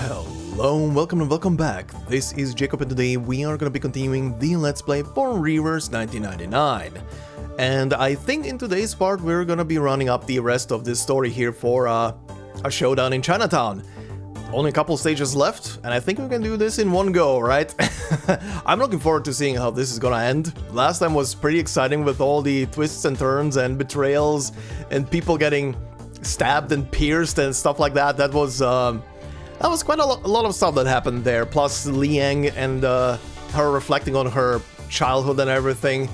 Hello, welcome and welcome back. This is Jacob and today we are going to be continuing the Let's Play for Reverse 1999. And I think in today's part we're going to be running up the rest of this story here for a showdown in Chinatown. Only a couple stages left, and I think we can do this in one go, right? I'm looking forward to seeing how this is gonna end. Last time was pretty exciting with all the twists and turns and betrayals and people getting stabbed and pierced and stuff like that. That was quite a lot of stuff that happened there. Plus Liang and her reflecting on her childhood and everything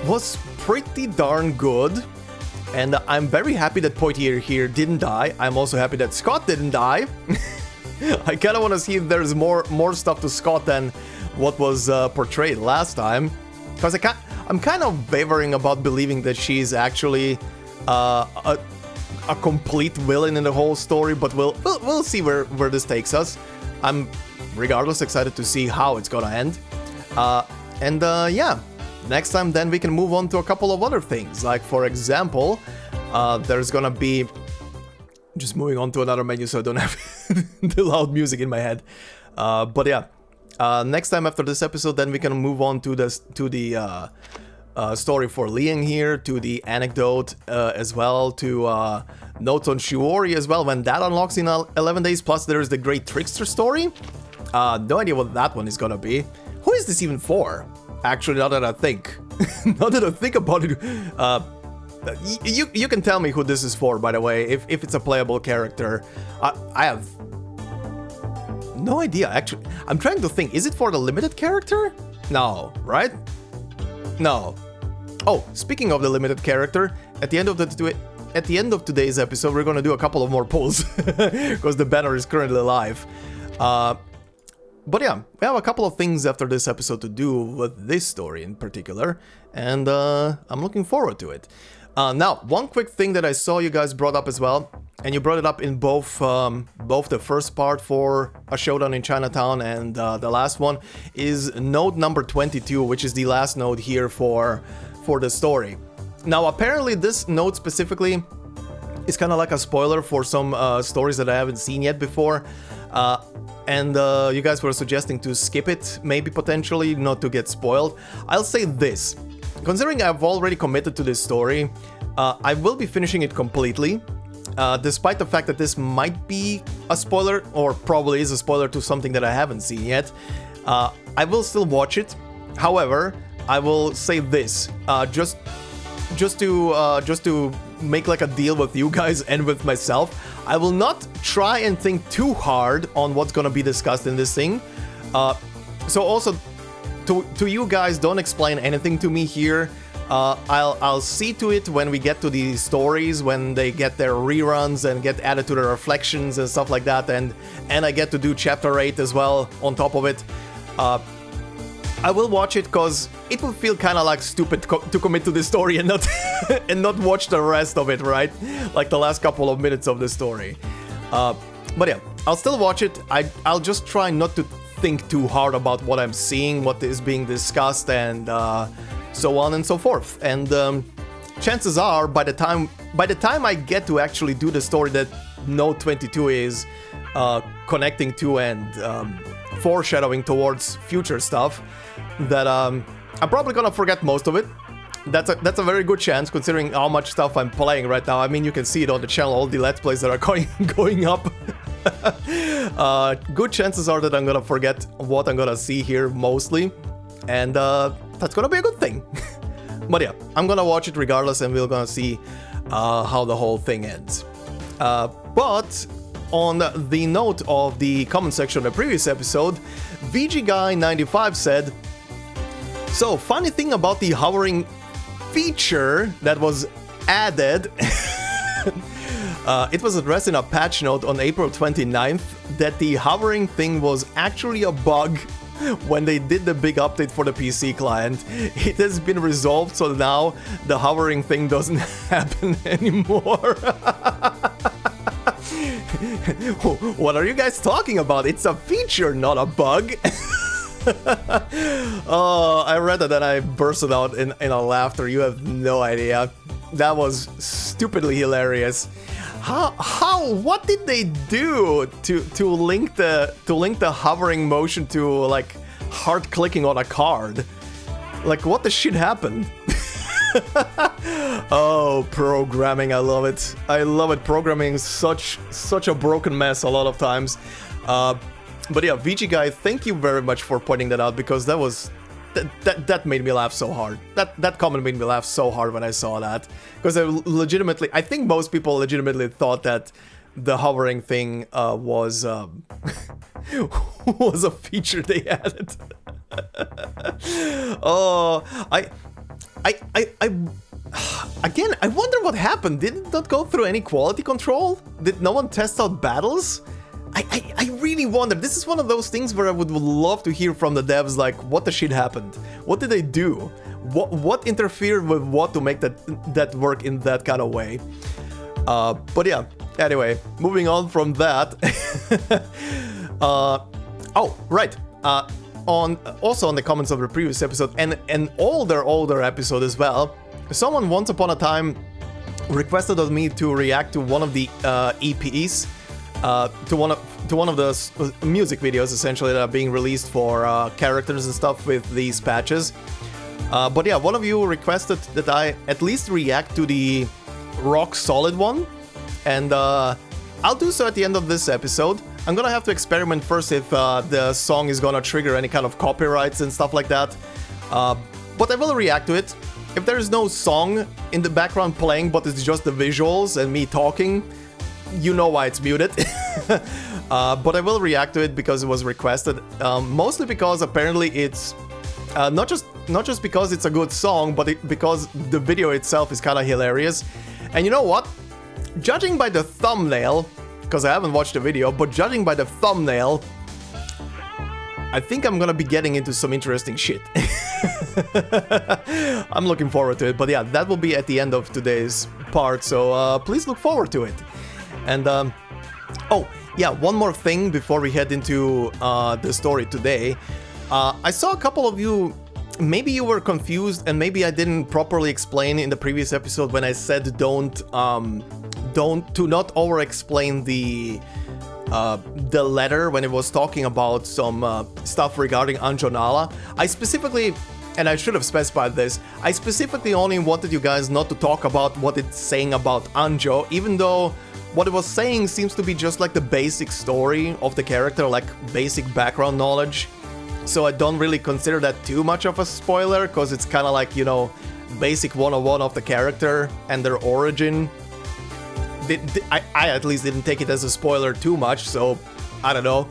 was pretty darn good. And I'm very happy that Poitier here didn't die. I'm also happy that Scott didn't die. I kind of want to see if there's more stuff to Scott than what was portrayed last time. Because I'm kind of wavering about believing that she's actually a complete villain in the whole story. But we'll see where this takes us. I'm regardless excited to see how it's gonna end. Yeah. Next time, then, we can move on to a couple of other things. Like, for example, there's gonna be... Just moving on to another menu so I don't have the loud music in my head. But yeah, next time after this episode, then we can move on to the story for Liang here, to the Anecdote as well, to Notes on Shiori as well, when that unlocks in 11 days. Plus, there is the Great Trickster story. No idea what that one is gonna be. Who is this even for? Actually, now that I think about it, you can tell me who this is for, by the way, if it's a playable character. I have no idea, actually. I'm trying to think, is it for the limited character? No, right? No. Oh, speaking of the limited character, at the end of today's episode, we're gonna do a couple of more pulls, because the banner is currently live. But yeah, we have a couple of things after this episode to do with this story in particular, and I'm looking forward to it. Now, one quick thing that I saw you guys brought up as well, and you brought it up in both the first part for A Showdown in Chinatown and the last one, is note number 22, which is the last note here for the story. Now, apparently this note specifically is kind of like a spoiler for some stories that I haven't seen yet before. And you guys were suggesting to skip it, maybe potentially, not to get spoiled. I'll say this. Considering I've already committed to this story, I will be finishing it completely. Despite the fact that this might be a spoiler, or probably is a spoiler to something that I haven't seen yet. I will still watch it. However, I will say this. Just to make like a deal with you guys and with myself, I will not try and think too hard on what's gonna be discussed in this thing. So also, to you guys, don't explain anything to me here. I'll see to it when we get to the stories, when they get their reruns and get added to the reflections and stuff like that, and I get to do chapter 8 as well on top of it. I will watch it because it will feel kind of like stupid to commit to this story and not and not watch the rest of it, right? Like the last couple of minutes of the story. But yeah, I'll still watch it. I'll just try not to think too hard about what I'm seeing, what is being discussed, and so on and so forth. And chances are, by the time I get to actually do the story that Note 22 is connecting to and foreshadowing towards future stuff, that I'm probably gonna forget most of it. That's a very good chance, considering how much stuff I'm playing right now. I mean, you can see it on the channel, all the Let's Plays that are going up. Good chances are that I'm gonna forget what I'm gonna see here mostly, and that's gonna be a good thing. But yeah, I'm gonna watch it regardless, and we're gonna see how the whole thing ends. But on the note of the comment section of the previous episode, VGGuy95 said, "So, funny thing about the hovering feature that was added, it was addressed in a patch note on April 29th that the hovering thing was actually a bug when they did the big update for the PC client. It has been resolved, so now the hovering thing doesn't happen anymore." What are you guys talking about? It's a feature, not a bug. Oh, I read that and I bursted out in a laughter. You have no idea. That was stupidly hilarious. What did they do to link the hovering motion to like hard clicking on a card? Like, what the shit happened? Oh, programming, I love it. I love it. Programming is such a broken mess a lot of times. But yeah, VG guy, thank you very much for pointing that out, because that made me laugh so hard. That comment made me laugh so hard when I saw that, because I think most people legitimately thought that the hovering thing was was a feature they added. Oh, again, I wonder what happened. Did it not go through any quality control? Did no one test out battles? I really wonder. This is one of those things where I would love to hear from the devs, like, what the shit happened? What did they do? What interfered with what to make that work in that kind of way? But yeah, anyway, moving on from that. Oh, right. Also on the comments of the previous episode, and an older episode as well, someone once upon a time requested of me to react to one of the EPs, to one of the music videos essentially that are being released for characters and stuff with these patches. But yeah, one of you requested that I at least react to the rock solid one, and I'll do so at the end of this episode. I'm gonna have to experiment first if the song is gonna trigger any kind of copyrights and stuff like that. But I will react to it. If there is no song in the background playing, but it's just the visuals and me talking, you know why it's muted. But I will react to it because it was requested. Mostly because apparently it's not just because it's a good song, but because the video itself is kind of hilarious. And you know what? Judging by the thumbnail, because I haven't watched the video, but judging by the thumbnail, I think I'm gonna be getting into some interesting shit. I'm looking forward to it, but yeah, that will be at the end of today's part, so please look forward to it. And, oh, yeah, one more thing before we head into the story today. I saw a couple of you, maybe you were confused, and maybe I didn't properly explain in the previous episode when I said don't not over-explain the letter when it was talking about some stuff regarding Anjonala. I specifically, and I should have specified this, I specifically only wanted you guys not to talk about what it's saying about Anjo, even though what it was saying seems to be just like the basic story of the character, like basic background knowledge. So I don't really consider that too much of a spoiler, because it's kind of like, you know, basic 101 of the character and their origin. I at least didn't take it as a spoiler too much, so I don't know.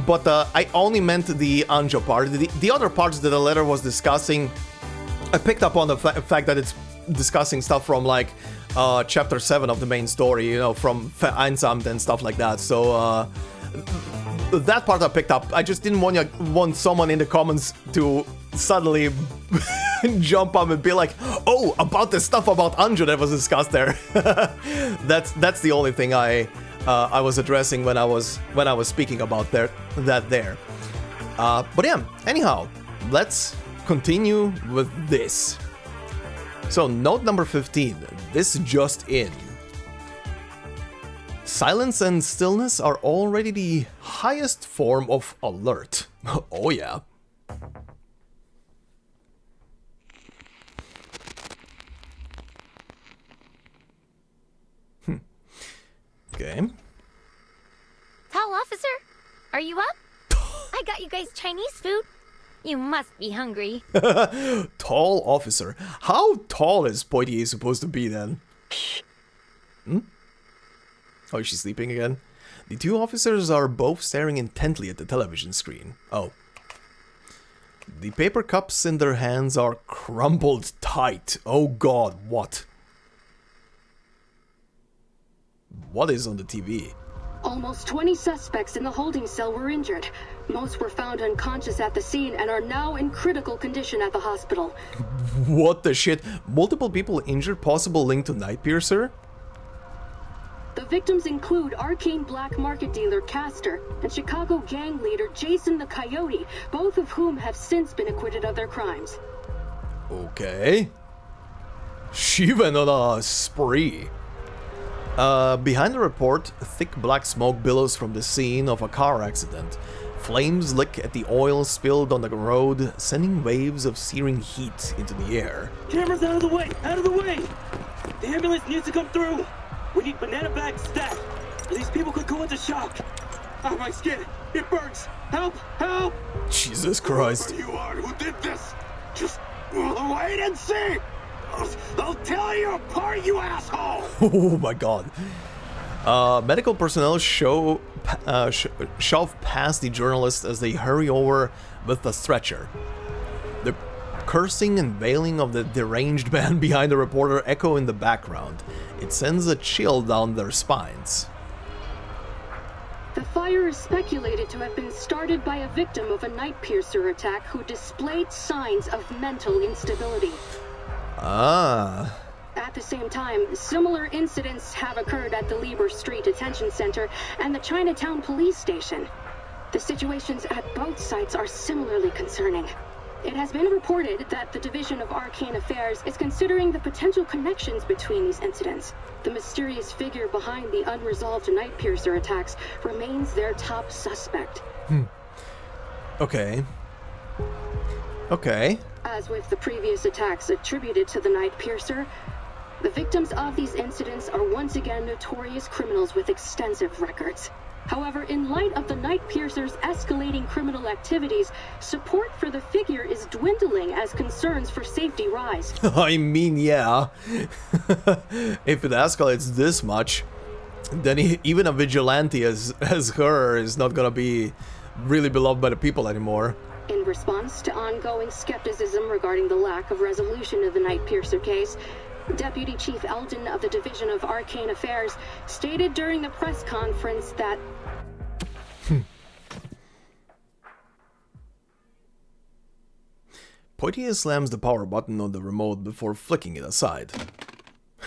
But I only meant the Anjo part. The other parts that the letter was discussing, I picked up on the fact that it's discussing stuff from like chapter 7 of the main story, you know, from Vereinsamt and stuff like that. So that part I picked up. I just didn't want someone in the comments to suddenly jump up and be like, oh, about the stuff about Anjo that was discussed there. That's the only thing I was addressing when I was speaking about that there. But yeah, anyhow, let's continue with this. So note number 15, this just in. Silence and stillness are already the highest form of alert. Oh yeah. Okay. Tall officer, are you up? I got you guys Chinese food. You must be hungry. Tall officer. How tall is Poitier supposed to be then? Hmm? Oh, is she sleeping again? The two officers are both staring intently at the television screen. Oh. The paper cups in their hands are crumpled tight. Oh god, what? What is on the TV? Almost 20 suspects in the holding cell were injured. Most were found unconscious at the scene and are now in critical condition at the hospital. What the shit? Multiple people injured, possible link to Nightpiercer? The victims include arcane black market dealer Castor and Chicago gang leader Jason the Coyote, both of whom have since been acquitted of their crimes. Okay. She went on a spree. Behind the report, thick black smoke billows from the scene of a car accident. Flames lick at the oil spilled on the road, sending waves of searing heat into the air. Cameras out of the way! Out of the way! The ambulance needs to come through! We need banana bags stat! These people could go into shock! Oh, my skin! It burns! Help! Help! Jesus Christ. Whoever you are, who did this? Just wait and see! I'll tear you apart, you asshole! Oh my god. Medical personnel shove past the journalist as they hurry over with the stretcher. The cursing and wailing of the deranged man behind the reporter echo in the background. It sends a chill down their spines. The fire is speculated to have been started by a victim of a night piercer attack who displayed signs of mental instability. Ah. At the same time, similar incidents have occurred at the Lieber Street Detention Center and the Chinatown Police Station. The situations at both sites are similarly concerning. It has been reported that the Division of Arcane Affairs is considering the potential connections between these incidents. The mysterious figure behind the unresolved night piercer attacks remains their top suspect. Okay. Okay. As with the previous attacks attributed to the night piercer, the victims of these incidents are once again notorious criminals with extensive records. However, in light of the night piercer's escalating criminal activities, support for the figure is dwindling as concerns for safety rise. I mean, yeah. If it escalates this much, then even a vigilante as her is not gonna be really beloved by the people anymore. In response to ongoing skepticism regarding the lack of resolution of the night piercer case, Deputy Chief Eldon of the Division of Arcane Affairs stated during the press conference that Poitier slams the power button on the remote before flicking it aside.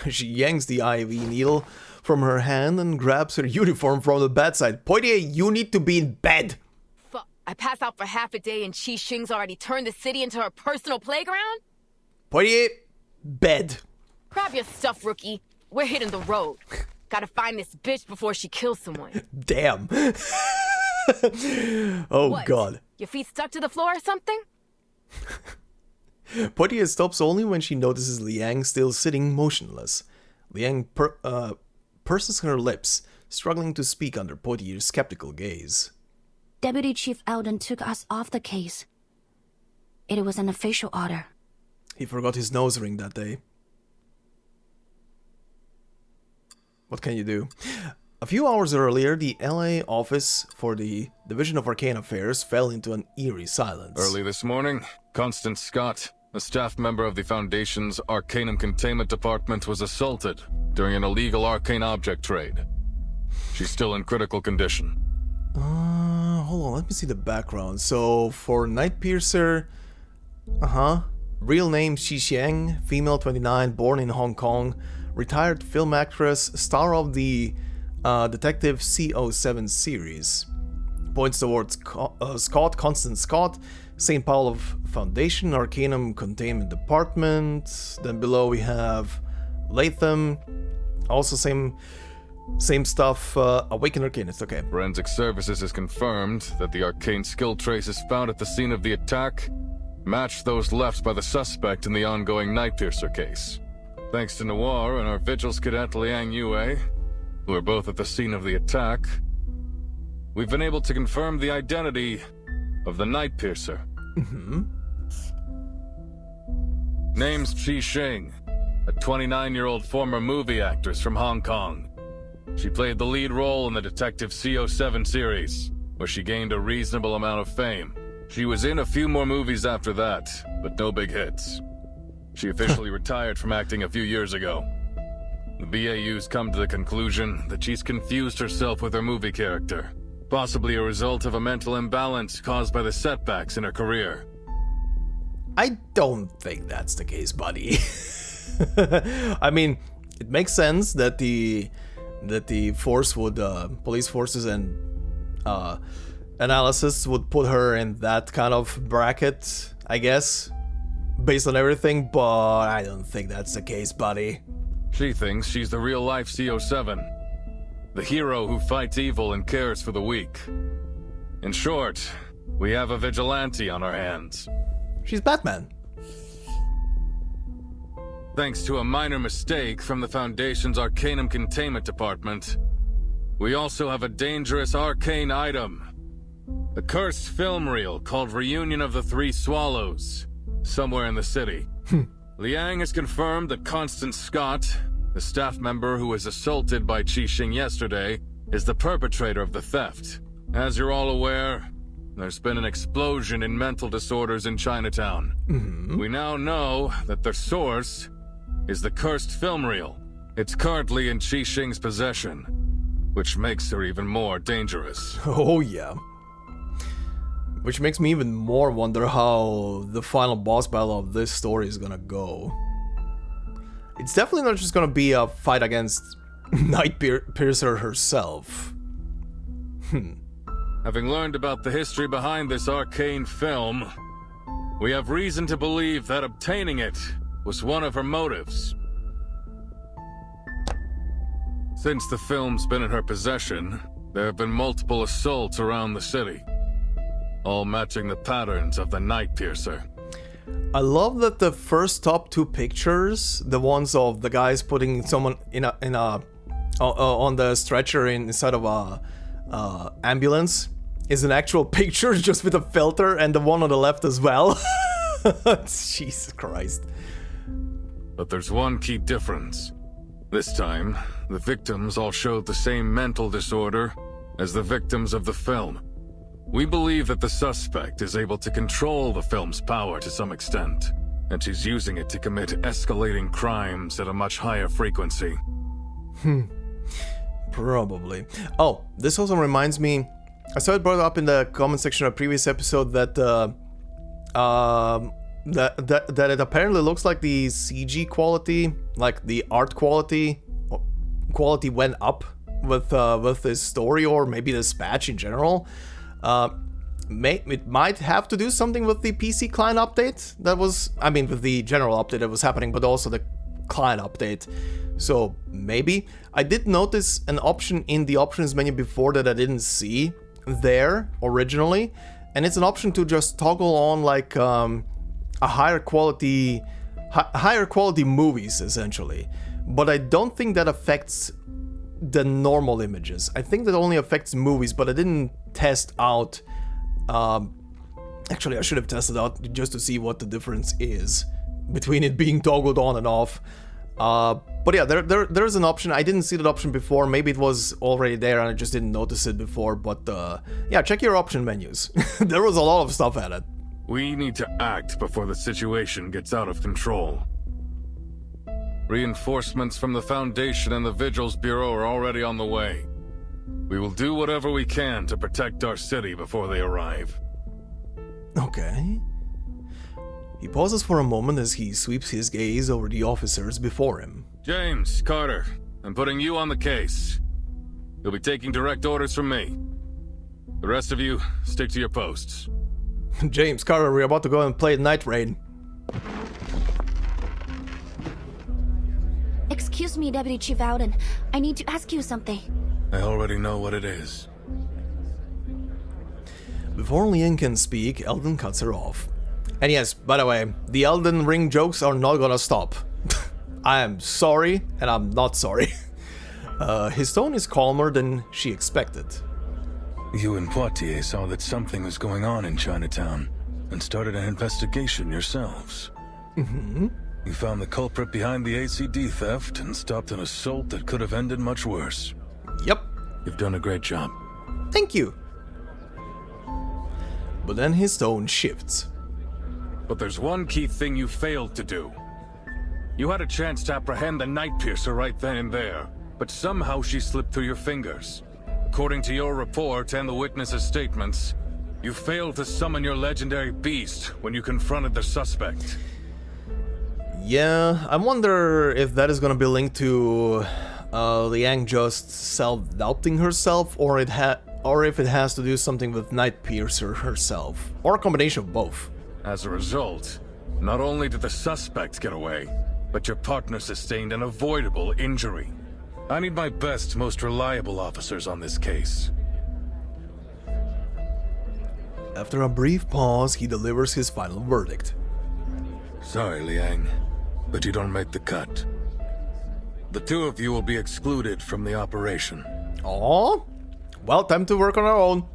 She yanks the IV needle from her hand and grabs her uniform from the bedside. Poitier, you need to be in bed! Fuck, I pass out for half a day and Chi Xing's already turned the city into her personal playground? Poitier, bed. Grab your stuff, rookie. We're hitting the road. Gotta find this bitch before she kills someone. Damn. Oh, what? God. Your feet stuck to the floor or something? Poitier stops only when she notices Liang still sitting motionless. Liang purses her lips, struggling to speak under Poitier's skeptical gaze. Deputy Chief Eldon took us off the case. It was an official order. He forgot his nose ring that day. What can you do? A few hours earlier, the LA office for the Division of Arcane Affairs fell into an eerie silence. Early this morning, Constance Scott, a staff member of the Foundation's Arcanum Containment Department, was assaulted during an illegal arcane object trade. She's still in critical condition. Hold on, let me see the background. So, for Night Piercer, real name Xi Xiang, female 29, born in Hong Kong, retired film actress, star of the Detective CO7 series. Points towards Scott, Constance Scott, St. Paul of Foundation, Arcanum Containment Department. Then below we have Latham, also same stuff, Awakened Arcanist, okay. Forensic Services has confirmed that the arcane skill traces found at the scene of the attack matched those left by the suspect in the ongoing Night Piercer case. Thanks to Noir and our Vigils cadet Liang Yue, who are both at the scene of the attack, we've been able to confirm the identity of the Night Piercer. Name's Chi Xing, a 29-year-old former movie actress from Hong Kong. She played the lead role in the Detective CO7 series, where she gained a reasonable amount of fame. She was in a few more movies after that, but no big hits. She officially retired from acting a few years ago. The BAU's come to the conclusion that she's confused herself with her movie character, possibly a result of a mental imbalance caused by the setbacks in her career. I don't think that's the case, buddy. I mean, it makes sense that the force would, police forces and analysis would put her in that kind of bracket, I guess, based on everything, but I don't think that's the case, buddy. She thinks she's the real-life CO7. The hero who fights evil and cares for the weak. In short, we have a vigilante on our hands. She's Batman. Thanks to a minor mistake from the Foundation's Arcanum Containment Department, we also have a dangerous arcane item. A cursed film reel called Reunion of the Three Swallows, somewhere in the city. Liang has confirmed that Constance Scott, the staff member who was assaulted by Qixing yesterday, is the perpetrator of the theft. As you're all aware, there's been an explosion in mental disorders in Chinatown. We now know that the source is the cursed film reel. It's currently in Qixing's possession, which makes her even more dangerous. Oh yeah. Which makes me even more wonder how the final boss battle of this story is gonna go. It's definitely not just gonna be a fight against Night Piercer herself. Having learned about the history behind this arcane film, we have reason to believe that obtaining it was one of her motives. Since the film's been in her possession, there have been multiple assaults around the city, all matching the patterns of the Night Piercer. I love that the first top two pictures, the ones of the guys putting someone on the stretcher inside of a ambulance, is an actual picture just with a filter, and the one on the left as well. Jesus Christ. But there's one key difference. This time, the victims all showed the same mental disorder as the victims of the film. We believe that the suspect is able to control the film's power to some extent, and she's using it to commit escalating crimes at a much higher frequency. Probably. Oh, this also reminds me, I saw it brought up in the comment section of a previous episode that that it apparently looks like the CG quality, like the art quality went up with this story, or maybe this patch in general. It might have to do something with the PC client update that was, I mean, with the general update that was happening, but also the client update. So maybe. I did notice an option in the options menu before that I didn't see there originally, and it's an option to just toggle on like a higher quality movies essentially. But I don't think that affects the normal images. I think that only affects movies, but I didn't test out. Actually, I should have tested out just to see what the difference is between it being toggled on and off. But yeah, there's an option. I didn't see that option before. Maybe it was already there and I just didn't notice it before. But yeah, check your option menus. There was a lot of stuff at it. We need to act before the situation gets out of control. Reinforcements from the Foundation and the Vigils Bureau are already on the way. We will do whatever we can to protect our city before they arrive. Okay. He pauses for a moment as he sweeps his gaze over the officers before him. James, Carter, I'm putting you on the case. You'll be taking direct orders from me. The rest of you, stick to your posts. James, Carter, we're about to go and play Night Raid. Excuse me, Deputy Chief Alden. I need to ask you something. I already know what it is. Before Liang can speak, Elden cuts her off. And yes, by the way, the Elden Ring jokes are not gonna stop. I am sorry, and I'm not sorry. His tone is calmer than she expected. You and Poitiers saw that something was going on in Chinatown, and started an investigation yourselves. Mm-hmm. You found the culprit behind the ACD theft, and stopped an assault that could have ended much worse. Yep. You've done a great job. Thank you. But then his tone shifts. But there's one key thing you failed to do. You had a chance to apprehend the Night Piercer right then and there, but somehow she slipped through your fingers. According to your report and the witnesses' statements, you failed to summon your legendary beast when you confronted the suspect. Yeah, I wonder if that is gonna be linked to Liang just self-doubting herself, or if it has to do something with Night Piercer herself, or a combination of both. As a result, not only did the suspect get away, but your partner sustained an avoidable injury. I need my best, most reliable officers on this case. After a brief pause, he delivers his final verdict. Sorry, Liang, but you don't make the cut. The two of you will be excluded from the operation. Oh, well, time to work on our own.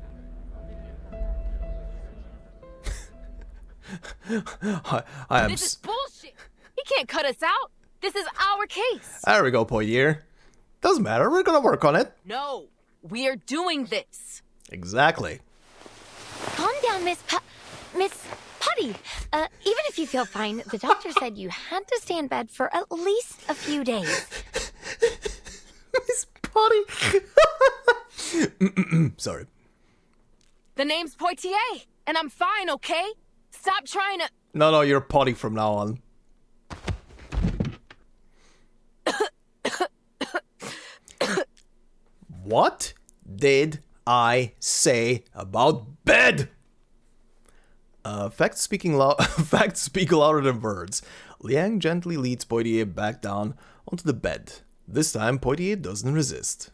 I am. This is bullshit. He can't cut us out. This is our case. There we go, Poitier. Doesn't matter. We're gonna work on it. No, we are doing this. Exactly. Calm down, Miss Putty. Even if you feel fine, the doctor said you had to stay in bed for at least a few days. Miss Putty. Sorry. The name's Poitier, and I'm fine, okay? Stop trying to... No, you're Potty from now on. What did I say about bed? Facts speak louder than words. Liang gently leads Poitier back down onto the bed. This time, Poitier doesn't resist.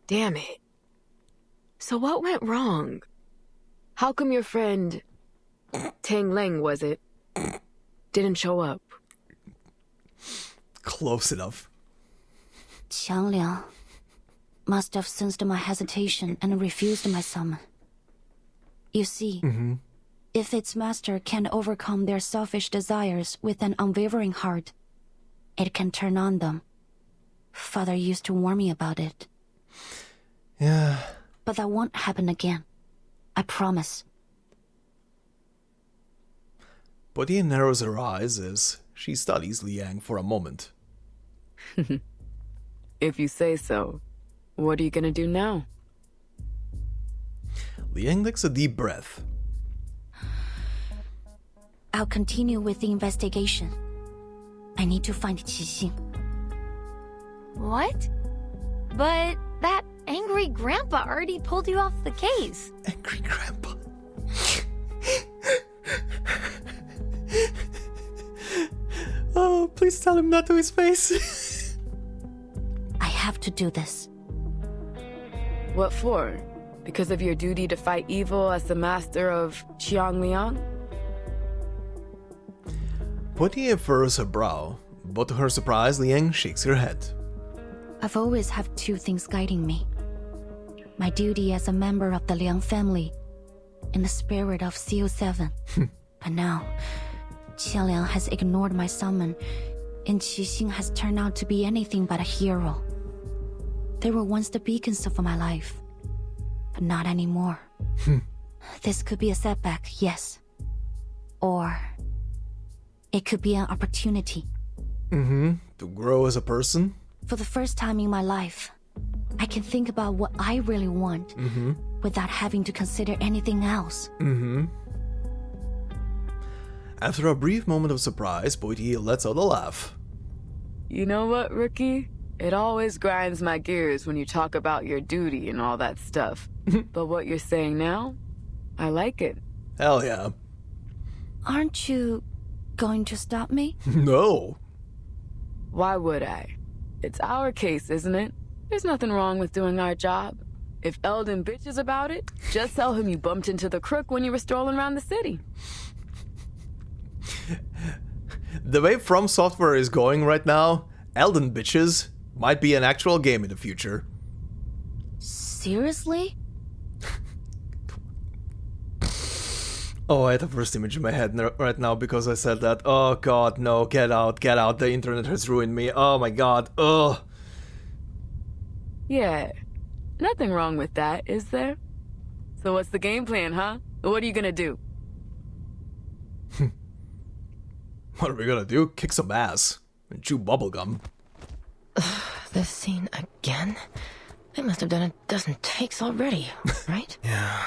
Damn it. So what went wrong? How come your friend... Tang Leng, was it? Didn't show up? Close enough. Qiang Liang must have sensed my hesitation and refused my summon. You see, if its master can overcome their selfish desires with an unwavering heart, it can turn on them. Father used to warn me about it. Yeah. But that won't happen again. I promise. Poitier narrows her eyes as she studies Liang for a moment. If you say so. What are you gonna do now? Liang takes a deep breath. I'll continue with the investigation. I need to find Qixing. What? But that angry grandpa already pulled you off the case. Angry grandpa. Oh, please tell him that to his face. I have to do this. What for? Because of your duty to fight evil as the master of Qiang Liang? Poitier furrows her brow, but to her surprise, Liang shakes her head. I've always had two things guiding me. My duty as a member of the Liang family, and the spirit of CO7. But now, Qia Liang has ignored my summon, and Qixing has turned out to be anything but a hero. They were once the beacons of my life, but not anymore. This could be a setback, yes. Or it could be an opportunity. To grow as a person? For the first time in my life, I can think about what I really want without having to consider anything else. After a brief moment of surprise, Poitier lets out a laugh. You know what, Rookie? It always grinds my gears when you talk about your duty and all that stuff. But what you're saying now, I like it. Hell yeah. Aren't you going to stop me? No. Why would I? It's our case, isn't it? There's nothing wrong with doing our job. If Eldon bitches about it, just tell him you bumped into the crook when you were strolling around the city. The way From Software is going right now, Elden Bitches might be an actual game in the future. Seriously? Oh, I had the first image in my head right now because I said that. Oh god, no, get out, the internet has ruined me. Oh my god, ugh. Yeah, nothing wrong with that, is there? So what's the game plan, huh? What are you gonna do? What are we gonna do? Kick some ass and chew bubblegum. This scene again? They must have done a dozen takes already, right? Yeah,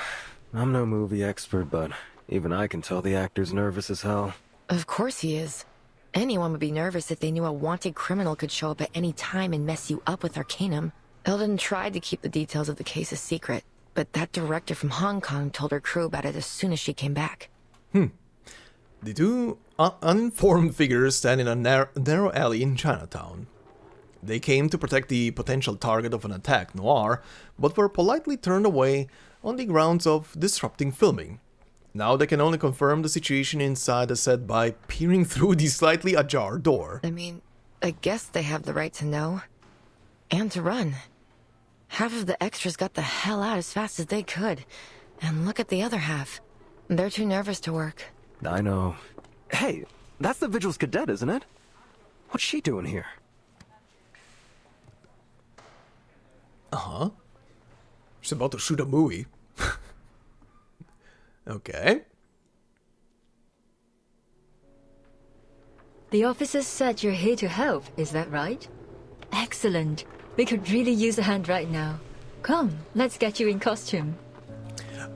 I'm no movie expert, but even I can tell the actor's nervous as hell. Of course he is. Anyone would be nervous if they knew a wanted criminal could show up at any time and mess you up with Arcanum. Eldon tried to keep the details of the case a secret, but that director from Hong Kong told her crew about it as soon as she came back. The two uninformed figures stand in a narrow alley in Chinatown. They came to protect the potential target of an attack, Noir, but were politely turned away on the grounds of disrupting filming. Now they can only confirm the situation inside the set by peering through the slightly ajar door. I mean, I guess they have the right to know. And to run. Half of the extras got the hell out as fast as they could. And look at the other half. They're too nervous to work. I know. Hey, that's the Vigil's cadet, isn't it? What's she doing here? Uh-huh. She's about to shoot a movie. Okay. The officers said you're here to help, is that right? Excellent. We could really use a hand right now. Come, let's get you in costume.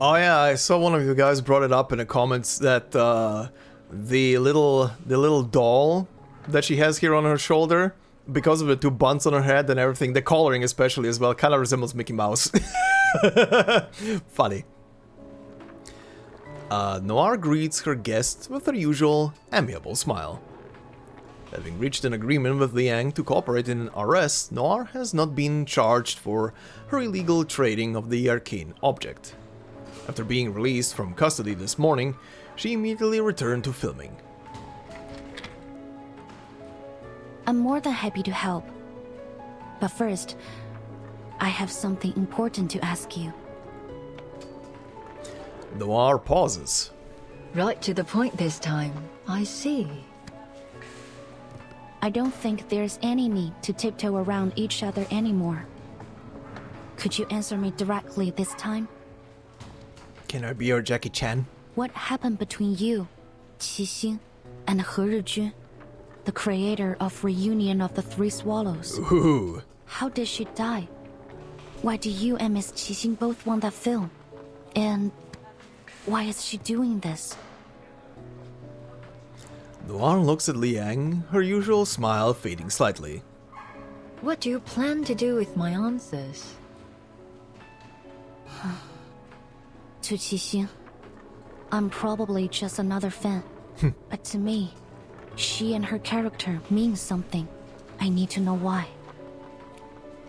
Oh yeah, I saw one of you guys brought it up in the comments that the little doll that she has here on her shoulder, because of the two buns on her head and everything, the coloring especially as well, kind of resembles Mickey Mouse. Funny. Noir greets her guest with her usual amiable smile. Having reached an agreement with Liang to cooperate in an arrest, Noir has not been charged for her illegal trading of the arcane object. After being released from custody this morning, she immediately returned to filming. I'm more than happy to help. But first, I have something important to ask you. Noir pauses. Right to the point this time. I see. I don't think there's any need to tiptoe around each other anymore. Could you answer me directly this time? Can I be your Jackie Chan? What happened between you, Qixing, and He Rijun, the creator of Reunion of the Three Swallows? Ooh. How did she die? Why do you and Miss Qixing both want that film? And why is she doing this? Noir looks at Liang, her usual smile fading slightly. What do you plan to do with my answers? To Qixing, I'm probably just another fan. But to me, she and her character mean something. I need to know why.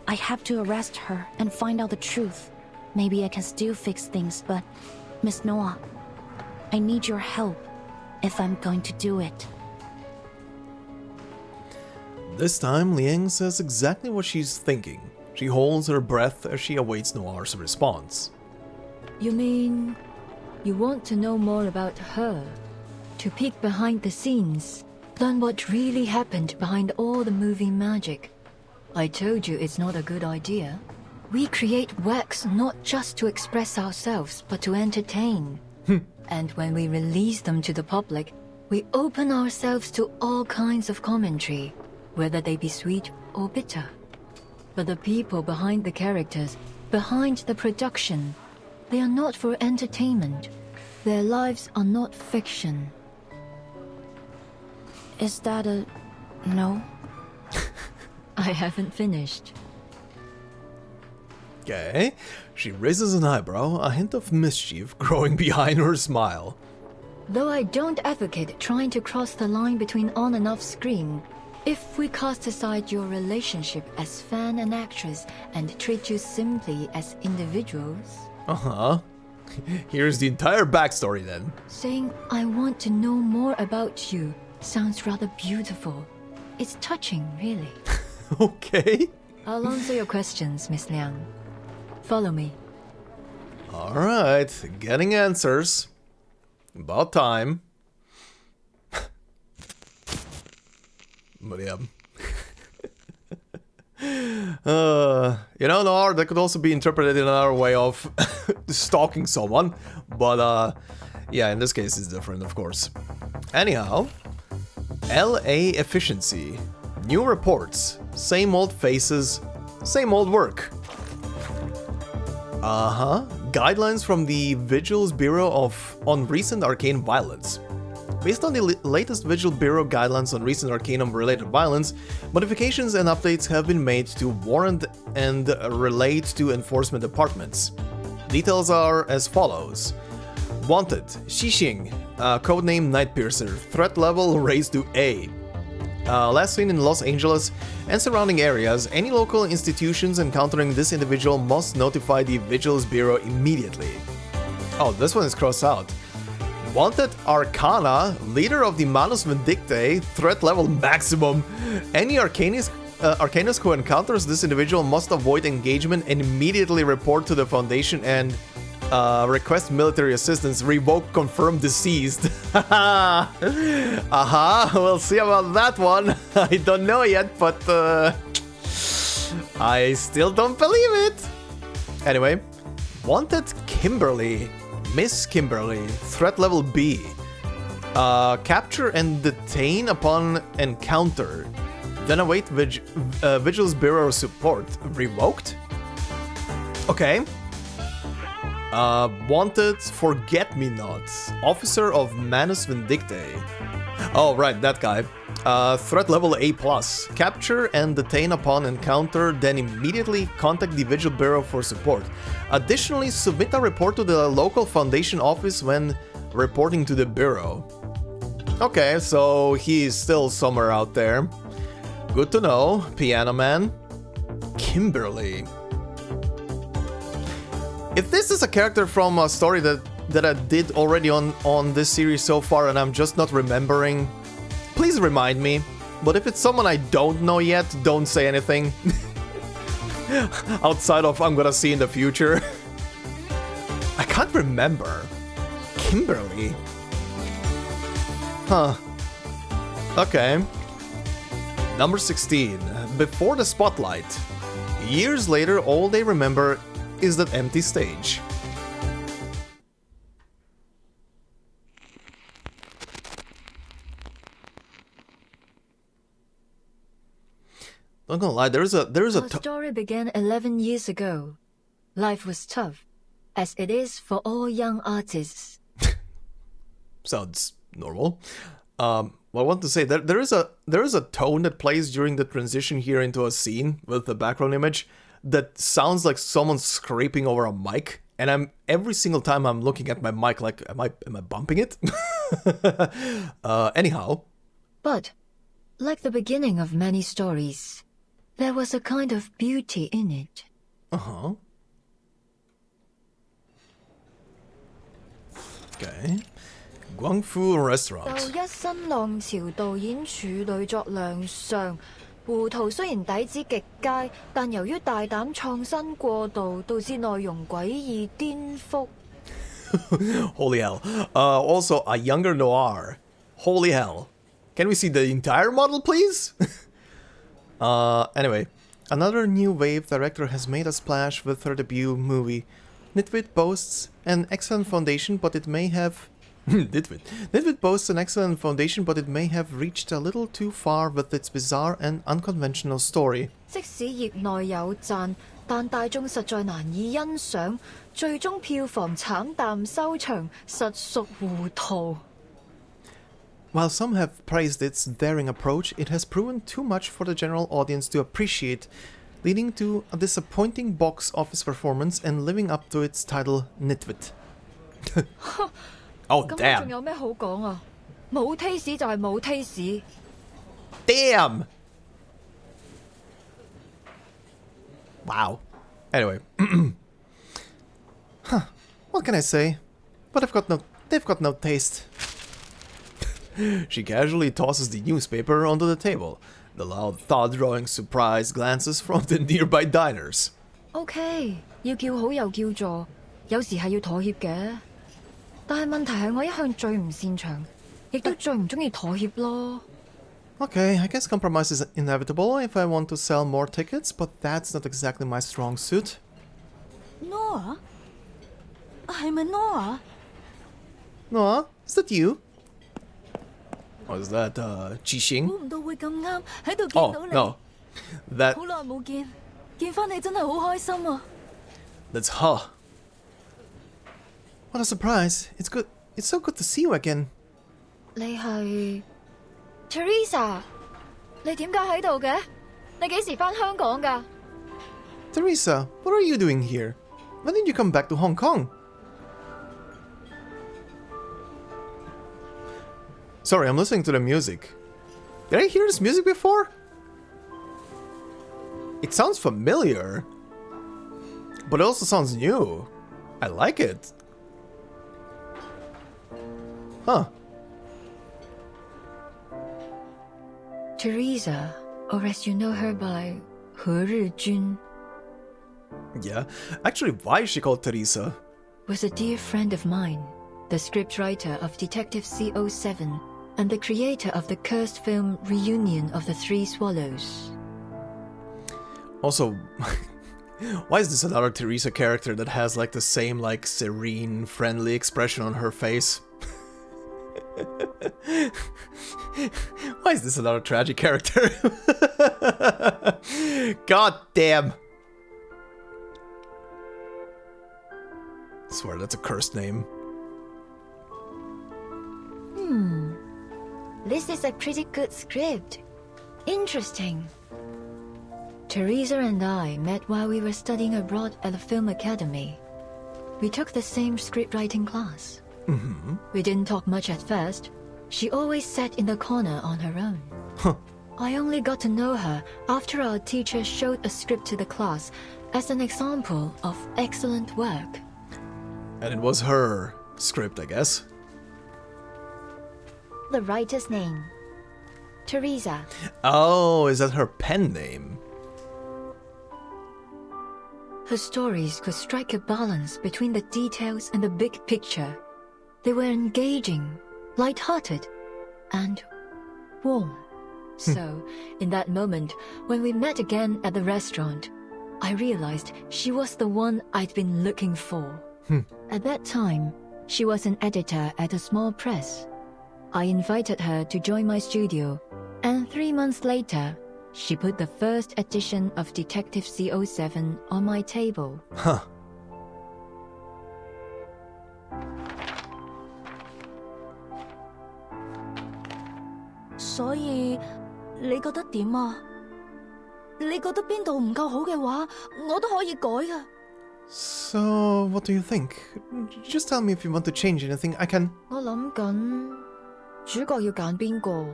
I have to arrest her and find out the truth. Maybe I can still fix things, but Miss Noah, I need your help if I'm going to do it. This time, Liang says exactly what she's thinking. She holds her breath as she awaits Noir's response. You mean you want to know more about her? To peek behind the scenes, learn what really happened behind all the movie magic. I told you it's not a good idea. We create works not just to express ourselves, but to entertain. And when we release them to the public, we open ourselves to all kinds of commentary, whether they be sweet or bitter. But the people behind the characters, behind the production, they are not for entertainment. Their lives are not fiction. Is that a no? I haven't finished. Okay. She raises an eyebrow, a hint of mischief growing behind her smile. Though I don't advocate trying to cross the line between on and off screen, if we cast aside your relationship as fan and actress and treat you simply as individuals... Uh-huh. Here's the entire backstory then. Saying, I want to know more about you sounds rather beautiful. It's touching, really. Okay. I'll answer your questions, Miss Liang. Follow me. Alright, getting answers. About time. But yeah. You know, Noir, that could also be interpreted in another way of stalking someone. But, yeah, in this case it's different, of course. Anyhow, LA efficiency. New reports. Same old faces. Same old work. Guidelines from the Vigil's Bureau on recent arcane violence. Based on the latest Vigil Bureau guidelines on recent Arcanum-related violence, modifications and updates have been made to warrant and relate to enforcement departments. Details are as follows. Wanted, Xixing, codename Nightpiercer, threat level raised to A. Last seen in Los Angeles and surrounding areas, any local institutions encountering this individual must notify the Vigilance Bureau immediately. Oh, this one is crossed out. Wanted, Arcana, leader of the Manus Vindictae, threat level maximum. Any Arcanist who encounters this individual must avoid engagement and immediately report to the Foundation and request military assistance. Revoke, confirm deceased. We'll see about that one. I don't know yet, but I still don't believe it. Anyway, Wanted, Kimberly. Miss Kimberly, threat level B. Capture and detain upon encounter. Then await Vigilance Bureau support. Revoked? Okay. Wanted, Forget-Me-Nots, officer of Manus Vindictae. Oh, right, that guy. Threat level A+. Capture and detain upon encounter, then immediately contact the Vigil Bureau for support. Additionally, submit a report to the local Foundation office when reporting to the Bureau. Okay, so he's still somewhere out there. Good to know, Piano Man. Kimberly. If this is a character from a story that I did already on this series so far and I'm just not remembering, please remind me. But if it's someone I don't know yet, don't say anything. Outside of I'm gonna see in the future. I can't remember. Kimberly? Huh. Okay. Number 16. Before the Spotlight. Years later, all they remember is that empty stage. Not gonna lie, there is a Our story began 11 years ago. Life was tough, as it is for all young artists. Sounds normal. Well, I want to say that there is a tone that plays during the transition here into a scene with the background image that sounds like someone scraping over a mic, and every single time I'm looking at my mic like, am I bumping it? Anyhow. But, like the beginning of many stories, there was a kind of beauty in it. Uh-huh. Okay. Guangfu Restaurant. 就一新浪潮導演處女作亮相，胡圖雖然底子極佳，但由於大膽創新過度，導致內容詭異顛覆。Holy hell. Also, a younger noir. Holy hell. Can we see the entire model, please? Anyway. Another new wave director has made a splash with her debut movie. Nitwit boasts an excellent foundation, but it may have... Nitwit boasts an excellent foundation, but it may have reached a little too far with its bizarre and unconventional story. 即使業內有讚，但大眾實在難以欣賞，最終票房慘淡收場，實屬糊塗。 While some have praised its daring approach, it has proven too much for the general audience to appreciate, leading to a disappointing box office performance and living up to its title, Nitwit. Oh, damn. 仲有咩好講啊？冇 taste 就係冇 taste。 Damn! Wow. Anyway. Huh. What can I say? But they've got no taste. She casually tosses the newspaper onto the table. The loud thought drawing surprised glances from the nearby diners. OK， 要叫好又叫座，有時係要妥協嘅。但係問題係我一向最唔擅長，亦都最唔中意妥協咯。 Okay, I guess compromise is inevitable if I want to sell more tickets, but that's not exactly my strong suit. Noah？ 係咪 Noah？ Noah, is that you? Or is that, Qixing? 估唔到會咁啱喺度見到你。 no. That... 好耐冇見，見返你真係好開心啊！ That's her. What a surprise. It's good. It's so good to see you again. 你係 Teresa？ 你點解喺度嘅？你幾時返香港㗎？ Teresa, what are you doing here? When did you come back to Hong Kong? Sorry, I'm listening to the music. Did I hear this music before? It sounds familiar, but it also sounds new. I like it. Huh. Teresa, or as you know her by He Rizhun, Yeah. Actually, why is she called Teresa? was a dear friend of mine, the scriptwriter of Detective CO7 and the creator of the cursed film Reunion of the Three Swallows. Also, why is this another Teresa character that has like the same like serene, friendly expression on her face? Why is this another tragic character? God damn. I swear that's a cursed name. This is a pretty good script. Interesting. Teresa and I met while we were studying abroad at the film academy. We took the same scriptwriting class. We didn't talk much at first. She always sat in the corner on her own. I only got to know her after our teacher showed a script to the class as an example of excellent work. And it was her script, I guess. The writer's name. Teresa. Oh, is that her pen name? Her stories could strike a balance between the details and the big picture. They were engaging, light-hearted, and warm. So, in that moment, when we met again at the restaurant, I realized she was the one I'd been looking for. At that time, she was an editor at a small press. I invited her to join my studio, and 3 months later, she put the first edition of Detective CO7 on my table. Huh. So, 你覺得點啊？你覺得邊度唔夠好嘅話，我都可以改㗎。 So, what do you think? Just tell me if you want to change anything. I can... 我諗緊主角要揀邊個？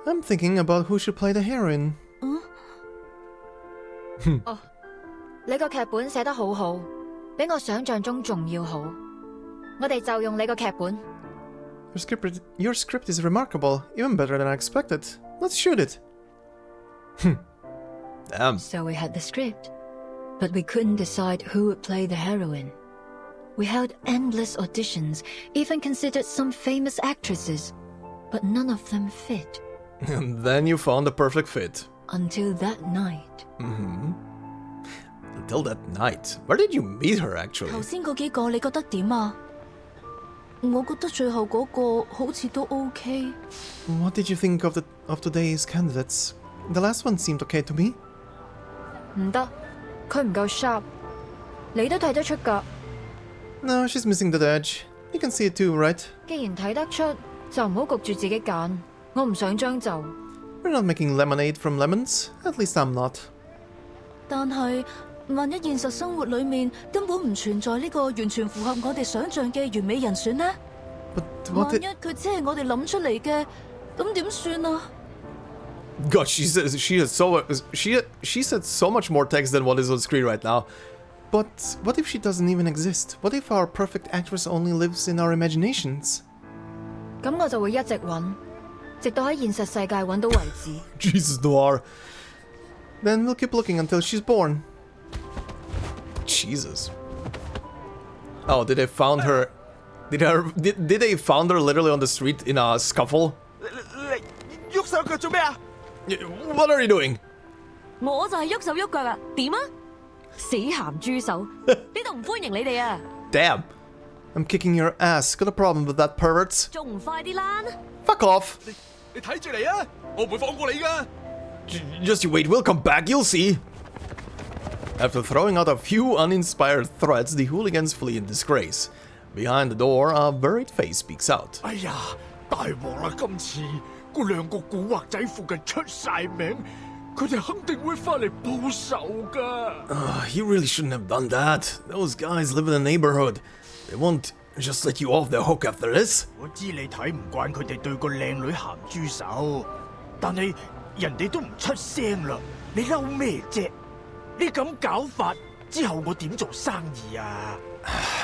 I'm thinking about who should play the heroine. 哦，你個劇本寫得好好，比我想象中仲要好。我哋就用你個劇本。Your script is remarkable, even better than I expected. Let's shoot it. Damn. So we had the script, but we couldn't decide who would play the heroine. We held endless auditions, even considered some famous actresses, but none of them fit. And then you found the perfect fit. Until that night. Until that night. Where did you meet her, actually? 頭先嗰幾個你覺得點啊？我覺得最後嗰個好似都 OK。 What did you think of today's candidates? The last one seemed okay to me. 唔得，佢唔夠 sharp。你都睇得出㗎。No, she's missing the edge. You can see it too, right? 既然睇得出，就唔好焗住自己揀。我唔想將就。We're not making lemonade from lemons. At least I'm not. 但係萬一現實生活裏面根本唔存在呢個完全符合我哋想象嘅完美人選呢？ But 萬一佢只係我哋諗出嚟嘅，咁點算啊？ God, she said so much more text than what is on screen right now. But what if she doesn't even exist? What if our perfect actress only lives in our imaginations? 咁我就會一直揾，直到喺現實世界揾到為止。Jesus, Noir. Then we'll keep looking until she's born. Jesus. Oh, did they found her? Did they found her literally on the street in a scuffle? 你喐手腳做咩啊？ What are you doing? 我就係喐手喐腳啊！點啊？死鹹豬手！呢度唔歡迎你哋啊！ Damn. I'm kicking your ass. Got a problem with that, perverts? 仲唔快啲啦 Fuck off. 你睇住嚟啊！我唔會放過你噶。 Just you wait, we'll come back, you'll see. After throwing out a few uninspired threats, the hooligans flee in disgrace. Behind the door, a worried face speaks out. 哎呀，大鑊啦！今次嗰兩個古惑仔附近出晒名，佢哋肯定會翻嚟報仇噶。You really shouldn't have done that. Those guys live in the neighborhood. They won't just let you off the hook after this? 我知你睇唔慣佢哋對個靚女鹹豬手，但係人哋都唔出聲啦，你嬲咩啫？你咁搞法之後我點做生意啊？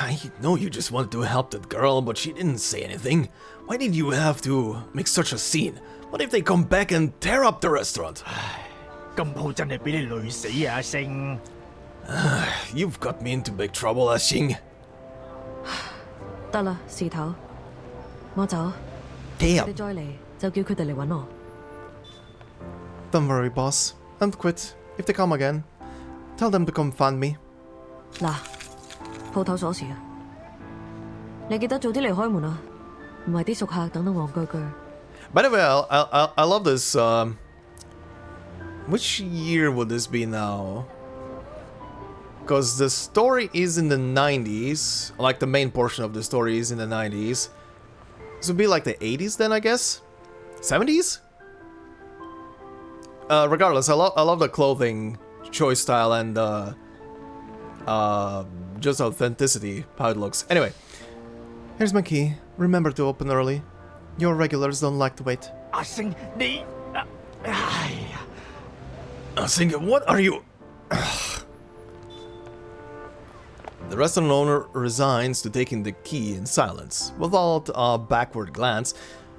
I know you just wanted to help that girl, but she didn't say anything. Why did you have to make such a scene? What if they come back and tear up the restaurant? 今鋪真係俾你累死啊，阿星！ You've got me into big trouble, Xing. 得啦，事頭，我走。 Damn. 你再嚟就叫佢哋嚟搵我。 Don't worry, boss. Don't quit. If they come again, tell them to come find me. 嗱，鋪頭鎖匙啊，你記得早啲嚟開門啊，唔係啲熟客等得戇居居。 By the way, I love this. Which year would this be now? Because the story is in the 90s. Like the main portion of the story is in the 90s. This would be like the 80s then, I guess? 70s? Regardless, I love the clothing choice style and just authenticity, how it looks. Anyway, here's my key. Remember to open early. Your regulars don't like to wait. 阿星，你，哎呀！ Singer, what are you? The restaurant owner resigns to taking the key in silence. Without a backward glance,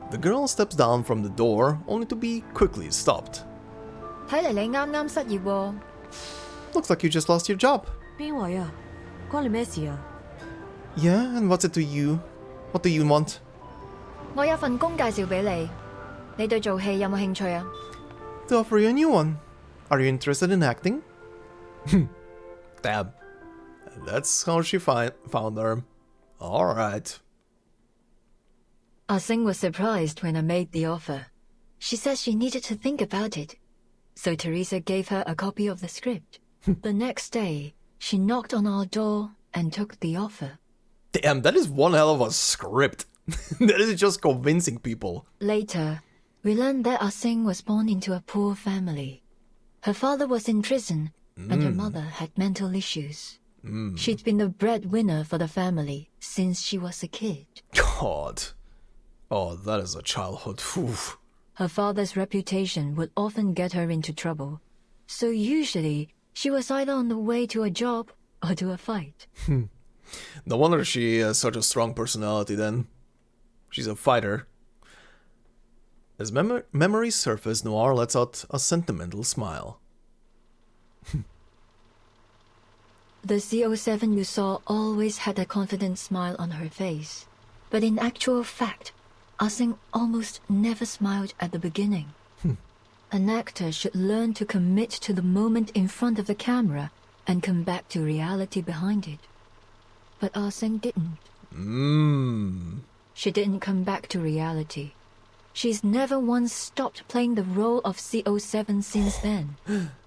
the girl steps down from the door, only to be quickly stopped. 睇嚟你啱啱失業喎。 Looks like you just lost your job. 邊位啊？關你咩事啊？ Yeah, and what's it to you? What do you want? 我有份工介紹俾你，你對做戲有冇興趣啊？ To offer you a new one. Are you interested in acting? Damn. That's how she found her. Alright. Ah-Sing was surprised when I made the offer. She said she needed to think about it. So Teresa gave her a copy of the script. The next day, she knocked on our door and took the offer. Damn, that is one hell of a script. That is just convincing people. Later, we learned that Ah-Sing was born into a poor family. Her father was in prison, and her mother had mental issues. She'd been the breadwinner for the family since she was a kid. God. Oh, that is a childhood. Oof. Her father's reputation would often get her into trouble. So usually, she was either on the way to a job or to a fight. No wonder she has such a strong personality then. She's a fighter. As memories surface, Noir lets out a sentimental smile. The CO7 you saw always had a confident smile on her face. But in actual fact, Ah-Sing almost never smiled at the beginning. An actor should learn to commit to the moment in front of the camera and come back to reality behind it. But Ah-Sing didn't. She didn't come back to reality. She's never once stopped playing the role of CO7 since then.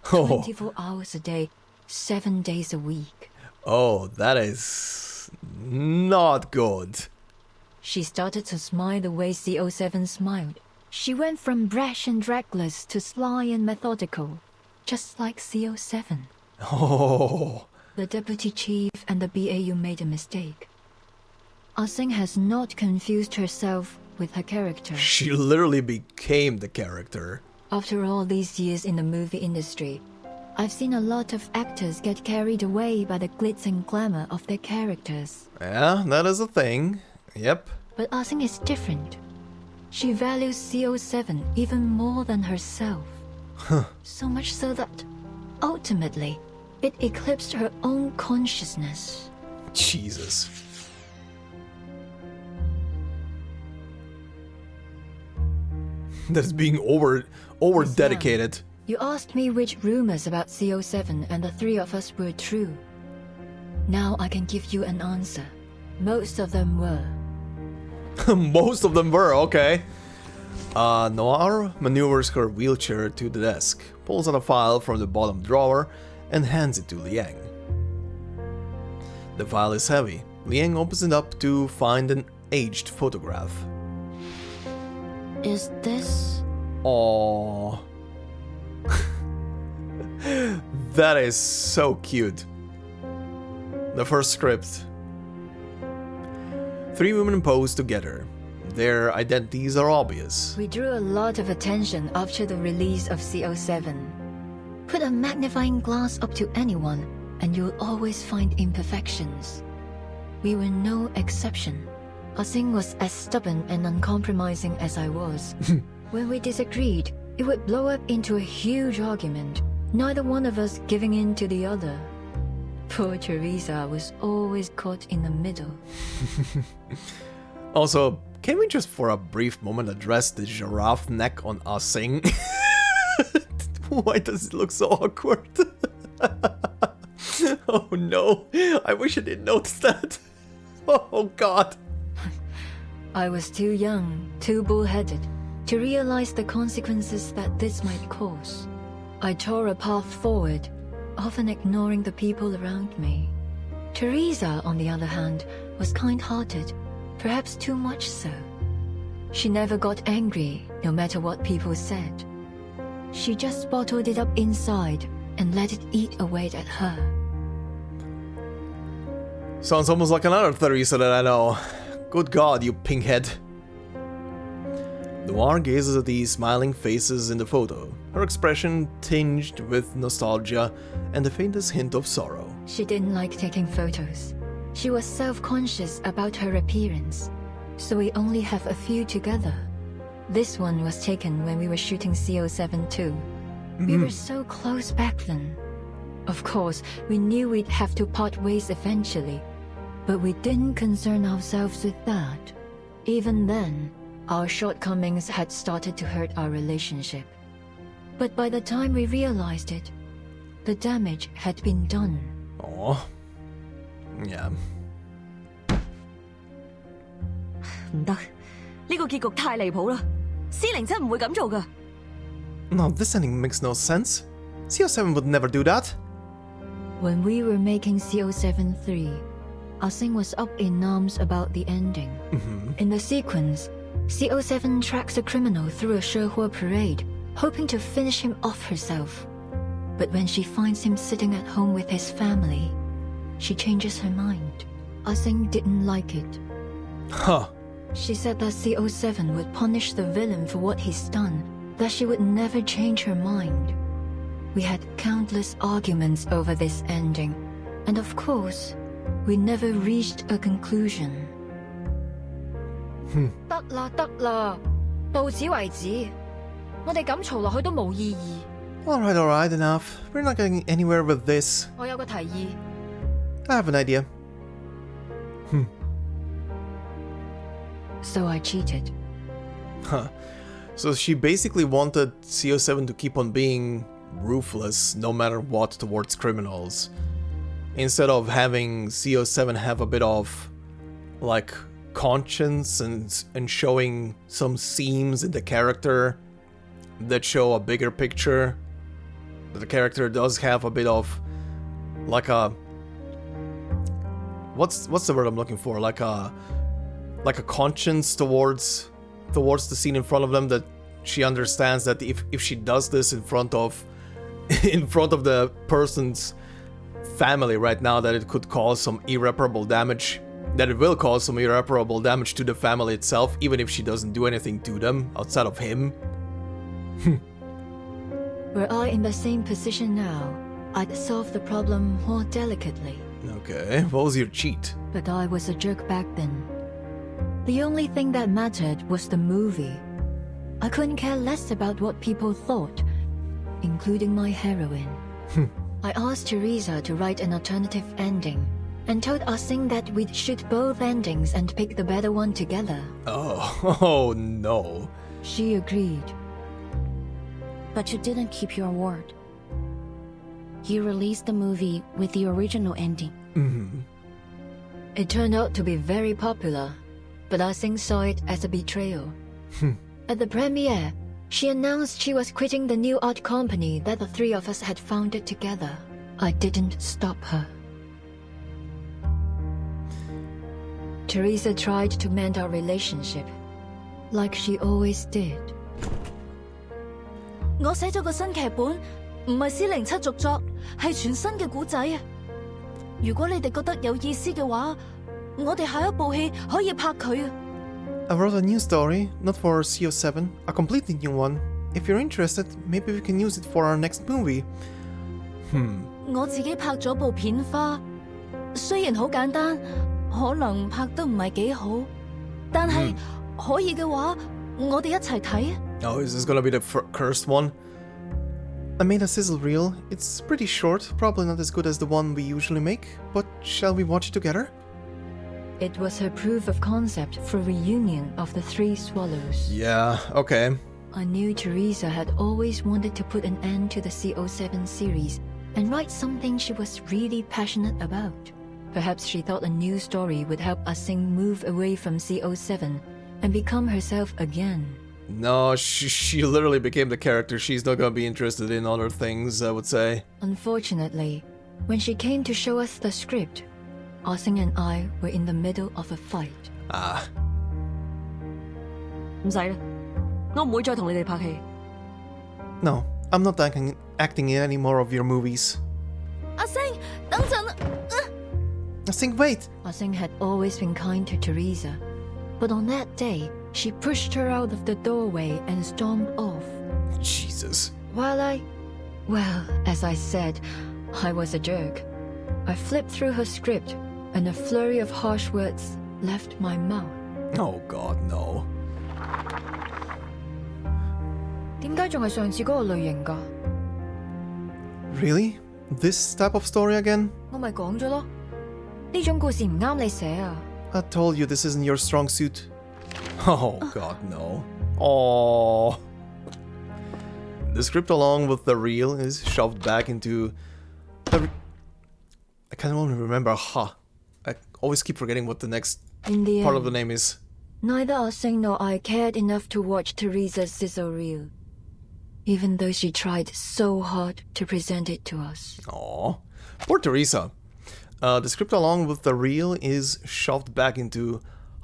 24 hours a day, 7 days a week. Oh, that is not good. She started to smile the way CO7 smiled. She went from brash and reckless to sly and methodical, just like CO7. Oh. The deputy chief and the BAU made a mistake. Ah-Sing has not confused herself with her character. She literally became the character. After all these years in the movie industry, I've seen a lot of actors get carried away by the glitz and glamour of their characters. Yeah, that is a thing. Yep. But Ah-Sing is different. She values CO7 even more than herself. So much so that, ultimately, it eclipsed her own consciousness. Jesus. That is being over dedicated. You asked me which rumors about CO7 and the three of us were true. Now I can give you an answer. Most of them were. Most of them were, okay. Noir maneuvers her wheelchair to the desk, pulls out a file from the bottom drawer, and hands it to Liang. The file is heavy. Liang opens it up to find an aged photograph. Is this... Aww. That is so cute. The first script. Three women pose together. Their identities are obvious. We drew a lot of attention after the release of CO7. Put a magnifying glass up to anyone, and you'll always find imperfections. We were no exception. Ah-Sing was as stubborn and uncompromising as I was. When we disagreed, it would blow up into a huge argument, neither one of us giving in to the other. Poor Teresa was always caught in the middle. Also, can we just for a brief moment address the giraffe neck on Ah-Sing? Why does it look so awkward? Oh no, I wish I didn't notice that. Oh god. I was too young, too bullheaded, to realize the consequences that this might cause. I tore a path forward, often ignoring the people around me. Teresa, on the other hand, was kind-hearted, perhaps too much so. She never got angry, no matter what people said. She just bottled it up inside and let it eat away at her. Sounds almost like another Teresa that I know. Good god, you pinkhead. Noir gazes at these smiling faces in the photo, her expression tinged with nostalgia and the faintest hint of sorrow. She didn't like taking photos. She was self-conscious about her appearance, so we only have a few together. This one was taken when we were shooting CO7 too. We were so close back then. Of course, we knew we'd have to part ways eventually, but we didn't concern ourselves with that. Even then, our shortcomings had started to hurt our relationship. But by the time we realized it, the damage had been done. Aww. Yeah. 唔得，呢個結局太離譜啦！司靈真唔會咁做㗎。No, this ending makes no sense. CO7 would never do that. When we were making CO7-3, Ah-Sing was up in arms about the ending. In the sequence, CO7 tracks a criminal through a Shehua parade, hoping to finish him off herself. But when she finds him sitting at home with his family, she changes her mind. Ah-Sing didn't like it. Huh. She said that CO7 would punish the villain for what he's done, that she would never change her mind. We had countless arguments over this ending, and of course, we never reached a conclusion. 得啦得啦，到此為止。我哋咁嘈落去都冇意義。Alright, enough. We're not getting anywhere with this. 我有個提議。I have an idea. So I cheated. Huh. So she basically wanted CO7 to keep on being ruthless no matter what towards criminals, instead of having CO7 have a bit of like conscience and showing some seams in the character that show a bigger picture. That the character does have a bit of like a what's the word I'm looking for, like a conscience towards the scene in front of them, that she understands that if she does this in front of the person's family right now, that it could cause some irreparable damage, that it will cause some irreparable damage to the family itself, even if she doesn't do anything to them outside of him. Were I in the same position now, I'd solve the problem more delicately. Okay, what was your cheat? But I was a jerk back then. The only thing that mattered was the movie. I couldn't care less about what people thought, including my heroine. I asked Teresa to write an alternative ending, and told Ah-Sing that we'd shoot both endings and pick the better one together. Oh no. She agreed. But you didn't keep your word. You released the movie with the original ending. It turned out to be very popular, but Ah-Sing saw it as a betrayal. At the premiere, she announced she was quitting the new art company that the three of us had founded together. I didn't stop her. Teresa tried to mend our relationship, like she always did. 我寫咗個新劇本，唔係407續作，係全新嘅故仔啊！如果你哋覺得有意思嘅話，我哋下一部戲可以拍佢啊。I wrote a new story, not for CO7, a completely new one. If you're interested, maybe we can use it for our next movie. 我自己拍咗部片花，雖然好簡單，可能拍得唔係幾好，但係可以嘅話，我哋一齊睇啊。Oh, is this gonna be the cursed one? I made a sizzle reel. It's pretty short, probably not as good as the one we usually make, but shall we watch it together? It was her proof of concept for reunion of the Three Swallows. Yeah, okay. I knew Teresa had always wanted to put an end to the CO7 series and write something she was really passionate about. Perhaps she thought a new story would help Ah-Sing move away from CO7 and become herself again. No, she literally became the character. She's not gonna be interested in other things, I would say. Unfortunately, when she came to show us the script, Ah-Sing and I were in the middle of a fight. 唔使啦，我唔會再同你哋拍戲。No, I'm not acting in any more of your movies. 阿星，等陣啊！Ah-Sing, wait! Ah-Sing had always been kind to Teresa, but on that day, she pushed her out of the doorway and stormed off. Jesus. Well, as I said, I was a jerk. I flipped through her script, and a flurry of harsh words left my mouth. Oh God, no. 點解仲係上次嗰個類型㗎？ Really? This type of story again? 我咪講咗咯，呢種故事唔啱你寫啊。I told you this isn't your strong suit. Oh God, no. Oh. The script along with the reel is shoved back into the... I can't only remember I always keep forgetting what the next part of the name is. Neither Ah-Sing nor I cared enough to watch Teresa's sizzle reel, even though she tried so hard to present it to us. Aww. Poor Teresa. The script along with the reel is shoved back into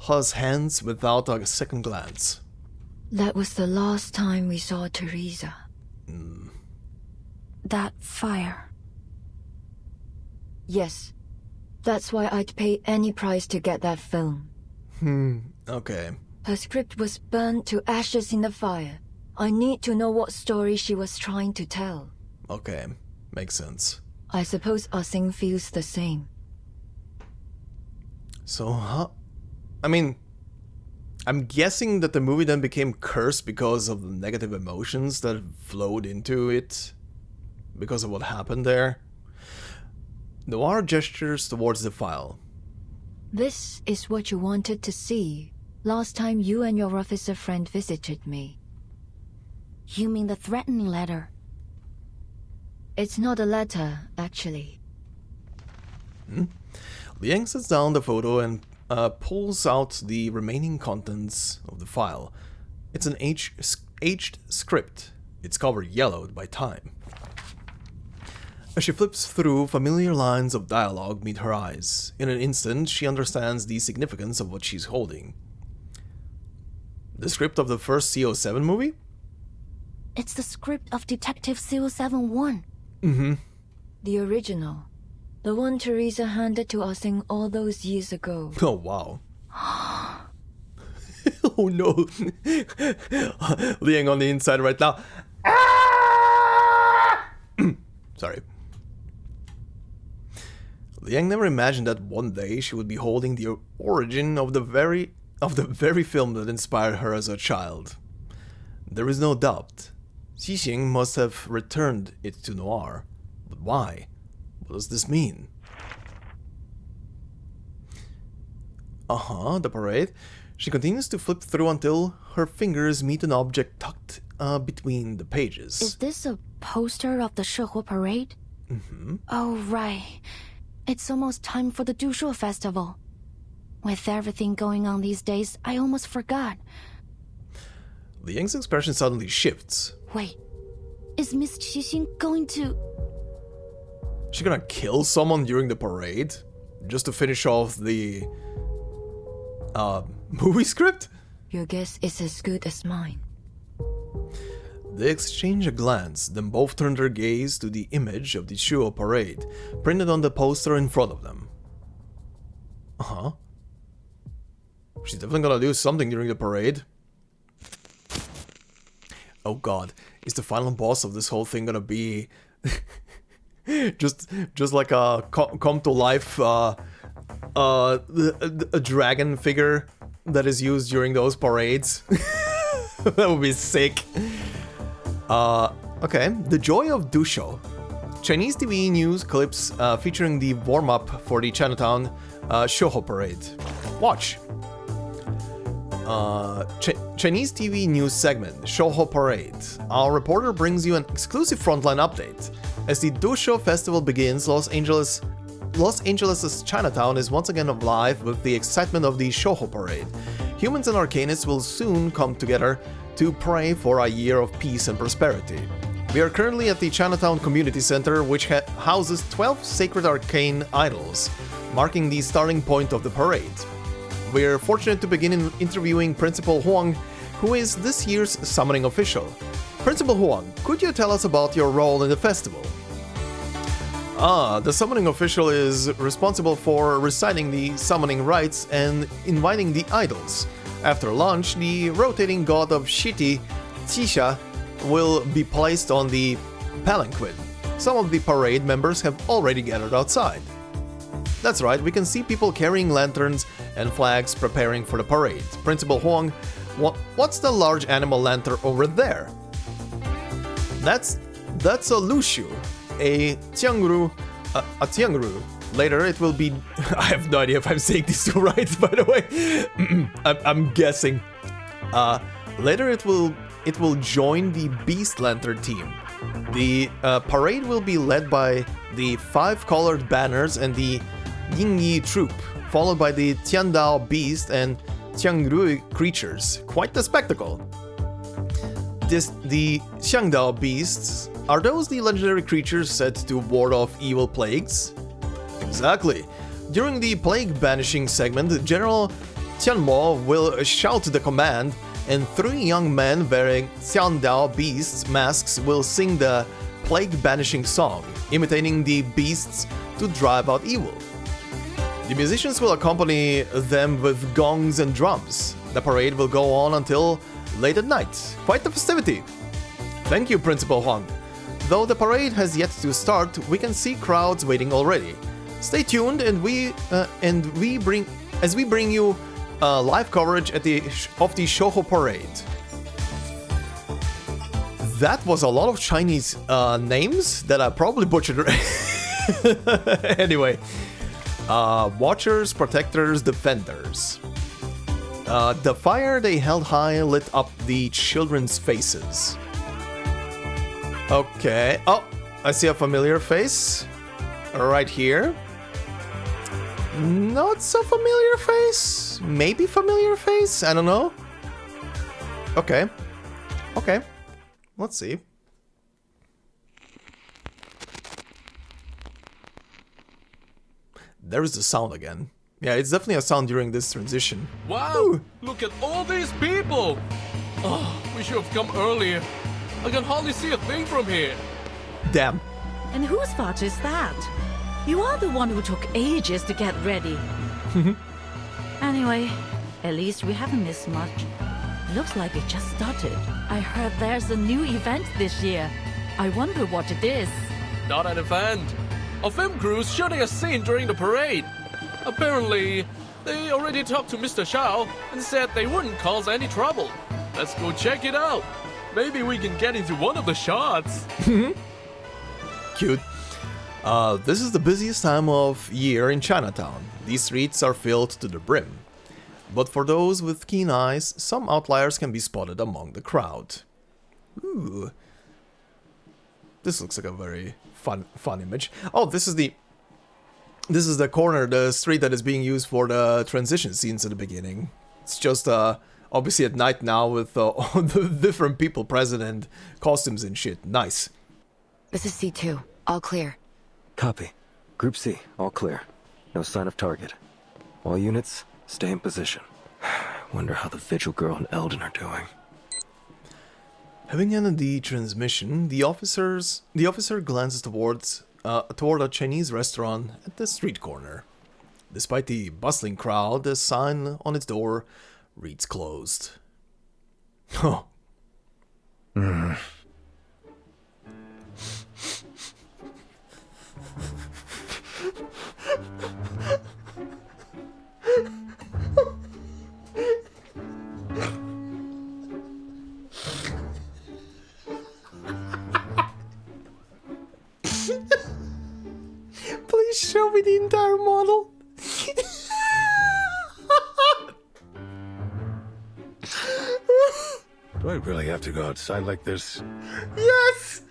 Hu's hands without a second glance. That was the last time we saw Teresa. That fire. Yes. That's why I'd pay any price to get that film. Okay. Her script was burned to ashes in the fire. I need to know what story she was trying to tell. Okay. Makes sense. I suppose Ah-Sing feels the same. So, I mean, I'm guessing that the movie then became cursed because of the negative emotions that flowed into it, because of what happened there. Noir gestures towards the file. This is what you wanted to see last time you and your officer friend visited me. You mean the threatening letter? It's not a letter, actually. Liang sets down the photo and pulls out the remaining contents of the file. It's an aged script. It's covered yellowed by time. As she flips through, familiar lines of dialogue meet her eyes. In an instant, she understands the significance of what she's holding. The script of the first CO7 movie? It's the script of Detective 071. The original. The one Teresa handed to Ah-Sing all those years ago. Oh, wow. Oh no. Liang on the inside right now. Sorry. Liang never imagined that one day she would be holding the origin of the very film that inspired her as a child. There is no doubt. Xixing must have returned it to Noir. But why? What does this mean? The parade. She continues to flip through until her fingers meet an object tucked between the pages. Is this a poster of the Shihua parade? Oh, right. It's almost time for the Dushu festival. With everything going on these days, I almost forgot. Liang's expression suddenly shifts. Wait, is Miss Xixing going to... She gonna kill someone during the parade? Just to finish off the... movie script? Your guess is as good as mine. They exchange a glance, then both turn their gaze to the image of the Shuo parade, printed on the poster in front of them. She's definitely gonna do something during the parade. Oh god, is the final boss of this whole thing gonna be just like a come to life a dragon figure that is used during those parades? That would be sick. Okay, the joy of Dusho. Chinese TV news clips featuring the warm-up for the Chinatown Shoujo parade. Watch. Chinese TV news segment, Shoujo Parade. Our reporter brings you an exclusive frontline update. As the Dusho festival begins, Los Angeles' Chinatown is once again alive with the excitement of the Shoujo Parade. Humans and Arcanists will soon come together to pray for a year of peace and prosperity. We are currently at the Chinatown Community Center, which houses 12 sacred arcane idols, marking the starting point of the parade. We're fortunate to begin interviewing Principal Huang, who is this year's summoning official. Principal Huang, could you tell us about your role in the festival? The summoning official is responsible for reciting the summoning rites and inviting the idols. After lunch, the rotating god of Shiti, Tisha, will be placed on the palanquin. Some of the parade members have already gathered outside. That's right, we can see people carrying lanterns and flags preparing for the parade. Principal Huang, what's the large animal lantern over there? That's a Lushu, a Tiangru. Later it will be... I have no idea if I'm saying these two right, by the way. I'm guessing. Later it will join the Beast Lantern team. The parade will be led by the 5 colored banners and the Yingyi troop, followed by the Tiandao Beast and Tiangrui creatures. Quite the spectacle. The Xiangdao Beasts, are those the legendary creatures said to ward off evil plagues? Exactly. During the plague banishing segment, General Tianmo will shout the command, and 3 young men wearing Xiangdao Beasts masks will sing the plague banishing song, imitating the beasts to drive out evil. The musicians will accompany them with gongs and drums. The parade will go on until late at night. Quite the festivity. Thank you, Principal Huang. Though the parade has yet to start, we can see crowds waiting already. Stay tuned, and we bring you live coverage of the Shoujo parade. That was a lot of Chinese names that I probably butchered. Anyway. Watchers, protectors, defenders. The fire they held high lit up the children's faces. Okay. Oh, I see a familiar face. Right here. Not so familiar face. Maybe familiar face. I don't know. Okay. Okay. Let's see. There's the sound again. Yeah, it's definitely a sound during this transition. Wow! Ooh. Look at all these people! Oh, we should have come earlier. I can hardly see a thing from here. Damn. And whose fault is that? You are the one who took ages to get ready. Anyway, at least we haven't missed much. Looks like it just started. I heard there's a new event this year. I wonder what it is. Not an event. A film crew's shooting a scene during the parade. Apparently, they already talked to Mr. Shao and said they wouldn't cause any trouble. Let's go check it out. Maybe we can get into one of the shots. Cute. This is the busiest time of year in Chinatown. These streets are filled to the brim. But for those with keen eyes, some outliers can be spotted among the crowd. Ooh. This looks like a very fun image. Oh, this is the corner, the street that is being used for the transition scenes at the beginning. It's just obviously at night now with all the different people present and costumes and shit. Nice. This is C2. All clear. Copy. Group C, all clear. No sign of target. All units, stay in position. Wonder how the Vigil Girl and Eldon are doing. Having ended the transmission, the officer glances toward a Chinese restaurant at the street corner. Despite the bustling crowd, the sign on its door reads closed. Oh. Please show me the entire model. Do I really have to go outside like this? Yes!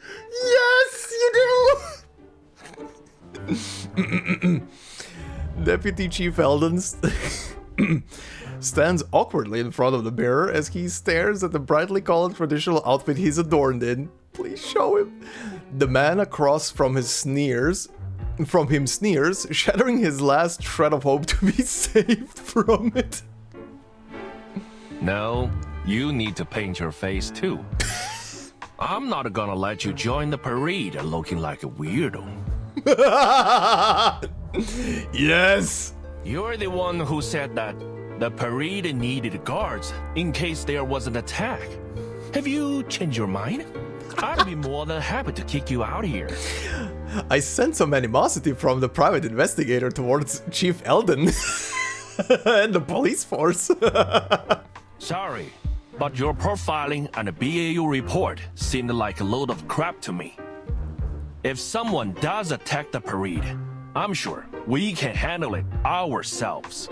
Yes, you do! Deputy Chief Eldon stands awkwardly in front of the mirror as he stares at the brightly colored traditional outfit he's adorned in. Please show him. The man across from him sneers, shattering his last shred of hope to be saved from it. No, you need to paint your face too. I'm not gonna let you join the parade looking like a weirdo. Yes! You're the one who said that the parade needed guards in case there was an attack. Have you changed your mind? I'd be more than happy to kick you out of here. I sense some animosity from the private investigator towards Chief Eldon and the police force. Sorry, but your profiling and the BAU report seemed like a load of crap to me. If someone does attack the parade, I'm sure we can handle it ourselves.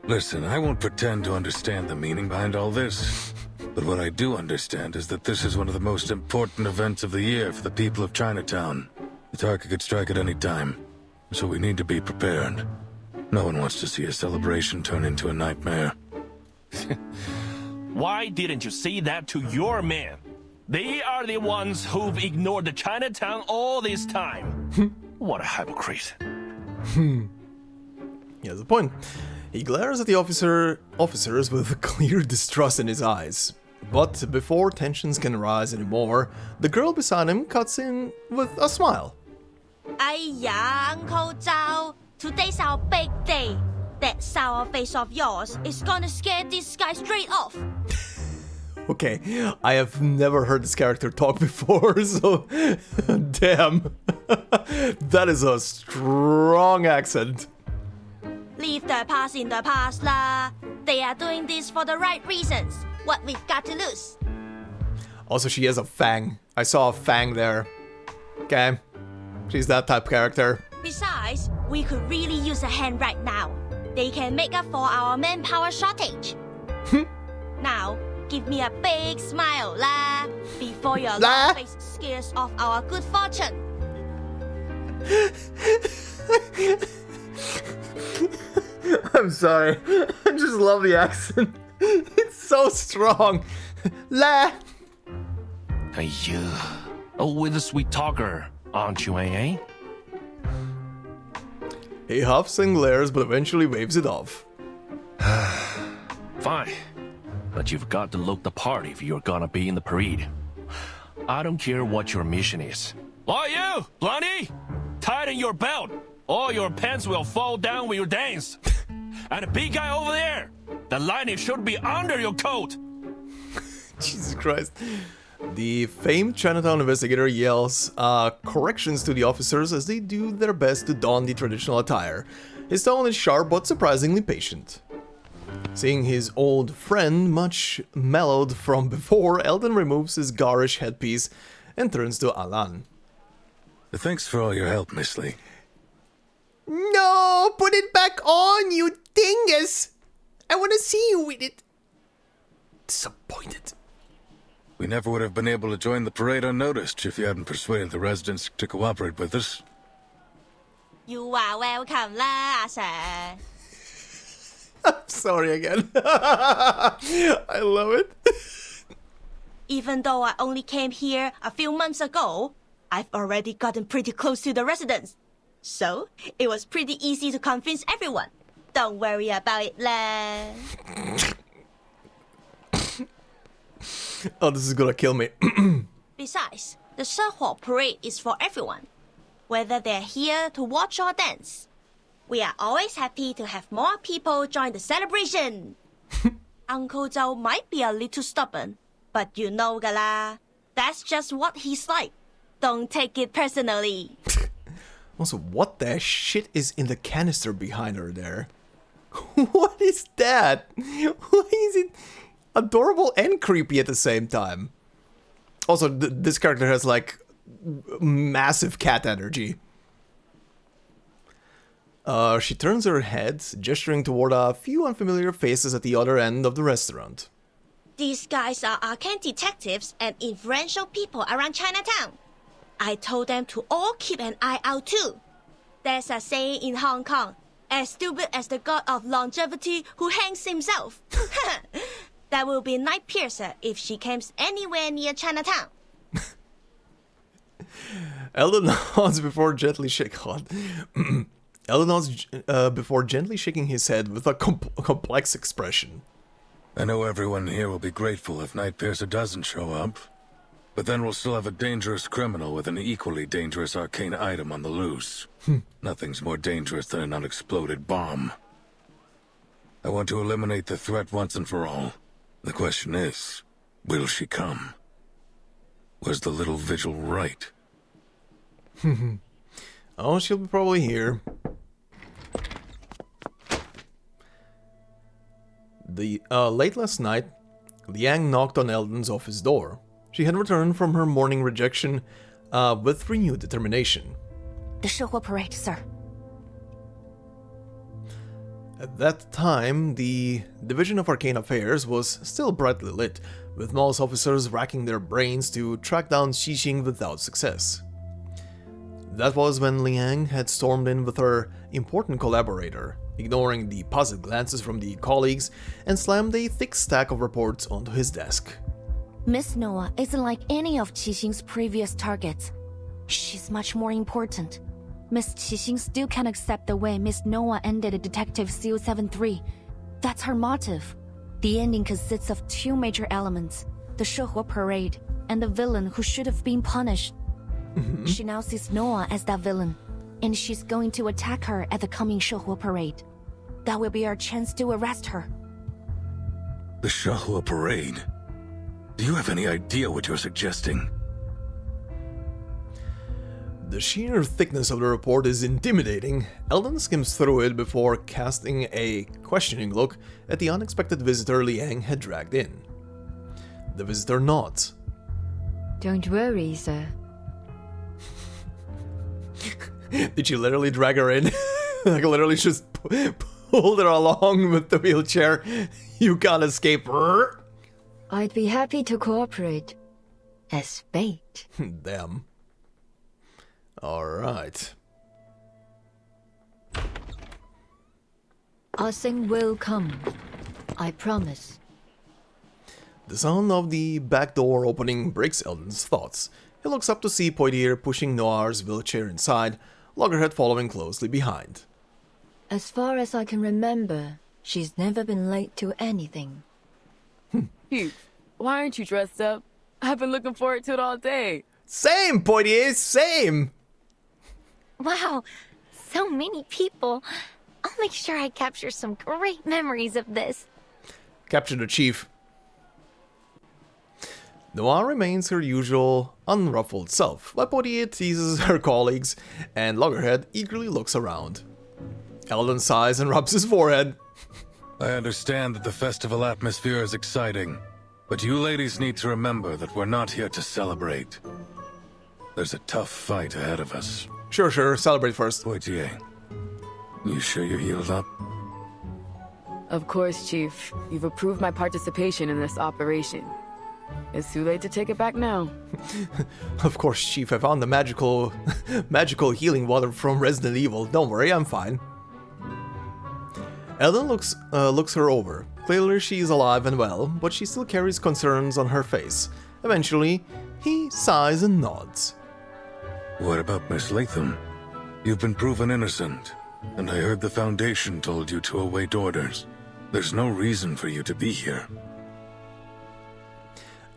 Listen, I won't pretend to understand the meaning behind all this. But what I do understand is that this is one of the most important events of the year for the people of Chinatown. The target could strike at any time, so we need to be prepared. No one wants to see a celebration turn into a nightmare. Why didn't you say that to your men? They are the ones who've ignored the Chinatown all this time. What a hypocrite. He has a point. He glares at the officers with clear distrust in his eyes. But before tensions can rise anymore, the girl beside him cuts in with a smile. Aiya, Uncle Zhao, today's our big day. That sour face of yours is gonna scare this guy straight off. Okay, I have never heard this character talk before, so damn. That is a strong accent. Leave the past in the past lah. They are doing this for the right reasons. What we've got to lose. Also, she has a fang. I saw a fang there. Okay, she's that type of character. Besides, we could really use a hand right now. They can make up for our manpower shortage. Now, give me a big smile lah, before your long face scares off our good fortune. I'm sorry. I just love the accent. It's so strong. La. With a sweet talker, aren't you, eh? He huffs and glares, but eventually waves it off. Fine. But you've got to look the part if you're gonna be in the parade. I don't care what your mission is. Oh, you, Blondie! Tighten your belt, or your pants will fall down when you dance. And the big guy over there, the lining should be under your coat. Jesus Christ. The famed Chinatown investigator yells corrections to the officers as they do their best to don the traditional attire. His tone is sharp but surprisingly patient. Seeing his old friend much mellowed from before, Eldon removes his garish headpiece and turns to Alan. Thanks for all your help, Miss Lee. No, put it back on, you dingus! I want to see you with it. Disappointed. We never would have been able to join the parade unnoticed if you hadn't persuaded the residents to cooperate with us. You are welcome lah, sir. I'm sorry again. I love it. Even though I only came here a few months ago, I've already gotten pretty close to the residents. So, it was pretty easy to convince everyone. Don't worry about it lah. Oh, this is gonna kill me. Besides, the Sherhawk parade is for everyone, whether they're here to watch or dance. We are always happy to have more people join the celebration. Uncle Zhou might be a little stubborn, but you know gala. That's just what he's like. Don't take it personally. Also, what the shit is in the canister behind her there? What is that? Why is it adorable and creepy at the same time? Also, this character has like massive cat energy. She turns her head, gesturing toward a few unfamiliar faces at the other end of the restaurant. These guys are arcane detectives and influential people around Chinatown. I told them to all keep an eye out too. There's a saying in Hong Kong, as stupid as the god of longevity who hangs himself. That will be Night Piercer if she comes anywhere near Chinatown. Eldon nods before gently before gently shaking his head with a complex expression. I know everyone here will be grateful if Night Piercer doesn't show up, but then we'll still have a dangerous criminal with an equally dangerous arcane item on the loose. Nothing's more dangerous than an unexploded bomb. I want to eliminate the threat once and for all. The question is, will she come? Was the little vigil right? Oh, she'll be probably here. Late last night, Liang knocked on Eldon's office door. She had returned from her morning rejection with renewed determination. The 社火 parade, sir. At that time, the Division of Arcane Affairs was still brightly lit, with most officers racking their brains to track down Xixing without success. That was when Liang had stormed in with her important collaborator, ignoring the puzzled glances from the colleagues, and slammed a thick stack of reports onto his desk. Miss Noah isn't like any of Qixing's previous targets. She's much more important. Miss Qixing still can't accept the way Miss Noah ended Detective CO73. That's her motive. The ending consists of two major elements, the 社火 parade and the villain who should have been punished. She now sees Noah as that villain, and she's going to attack her at the coming 社火 parade. That will be our chance to arrest her. The 社火 parade? Do you have any idea what you're suggesting? The sheer thickness of the report is intimidating. Eldon skims through it before casting a questioning look at the unexpected visitor Liang had dragged in. The visitor nods. Don't worry, sir. Did you literally drag her in? Like literally just pulled her along with the wheelchair? You can't escape. I'd be happy to cooperate. As bait. Damn. Alright. Our thing will come. I promise. The sound of the back door opening breaks Eldon's thoughts. He looks up to see Poitier pushing Noir's wheelchair inside, Loggerhead following closely behind. As far as I can remember, she's never been late to anything. Why aren't you dressed up? I've been looking forward to it all day. Same, Poitier, same! Wow, so many people. I'll make sure I capture some great memories of this. Capture the chief. Noir remains her usual, unruffled self, while Poitier teases her colleagues, and Loggerhead eagerly looks around. Eldon sighs and rubs his forehead. I understand that the festival atmosphere is exciting, but you ladies need to remember that we're not here to celebrate. There's a tough fight ahead of us. Sure, celebrate first. Poitier, you sure you're healed up? Of course, Chief. You've approved my participation in this operation. It's too late to take it back now. Of course, Chief. I found the magical healing water from Resident Evil. Don't worry, I'm fine. Eldon looks her over. Clearly she is alive and well, but she still carries concerns on her face. Eventually, he sighs and nods. What about Miss Latham? You've been proven innocent, and I heard the Foundation told you to await orders. There's no reason for you to be here.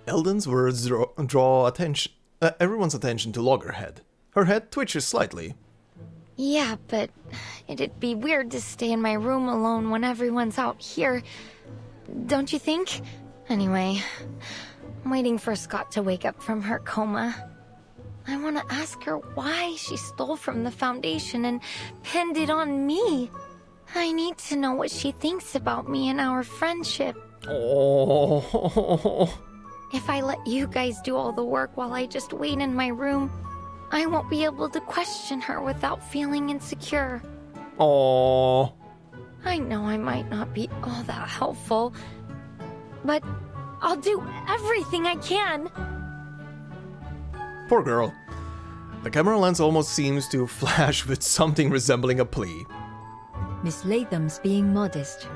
Eldon's words draw attention, everyone's attention to Loggerhead. Her head twitches slightly. Yeah, but it'd be weird to stay in my room alone when everyone's out here. Don't you think? Anyway, I'm waiting for Scott to wake up from her coma. I want to ask her why she stole from the Foundation and pinned it on me. I need to know what she thinks about me and our friendship. Oh. If I let you guys do all the work while I just wait in my room, I won't be able to question her without feeling insecure. Oh. I know I might not be all that helpful, but I'll do everything I can. Poor girl. The camera lens almost seems to flash with something resembling a plea. Miss Latham's being modest.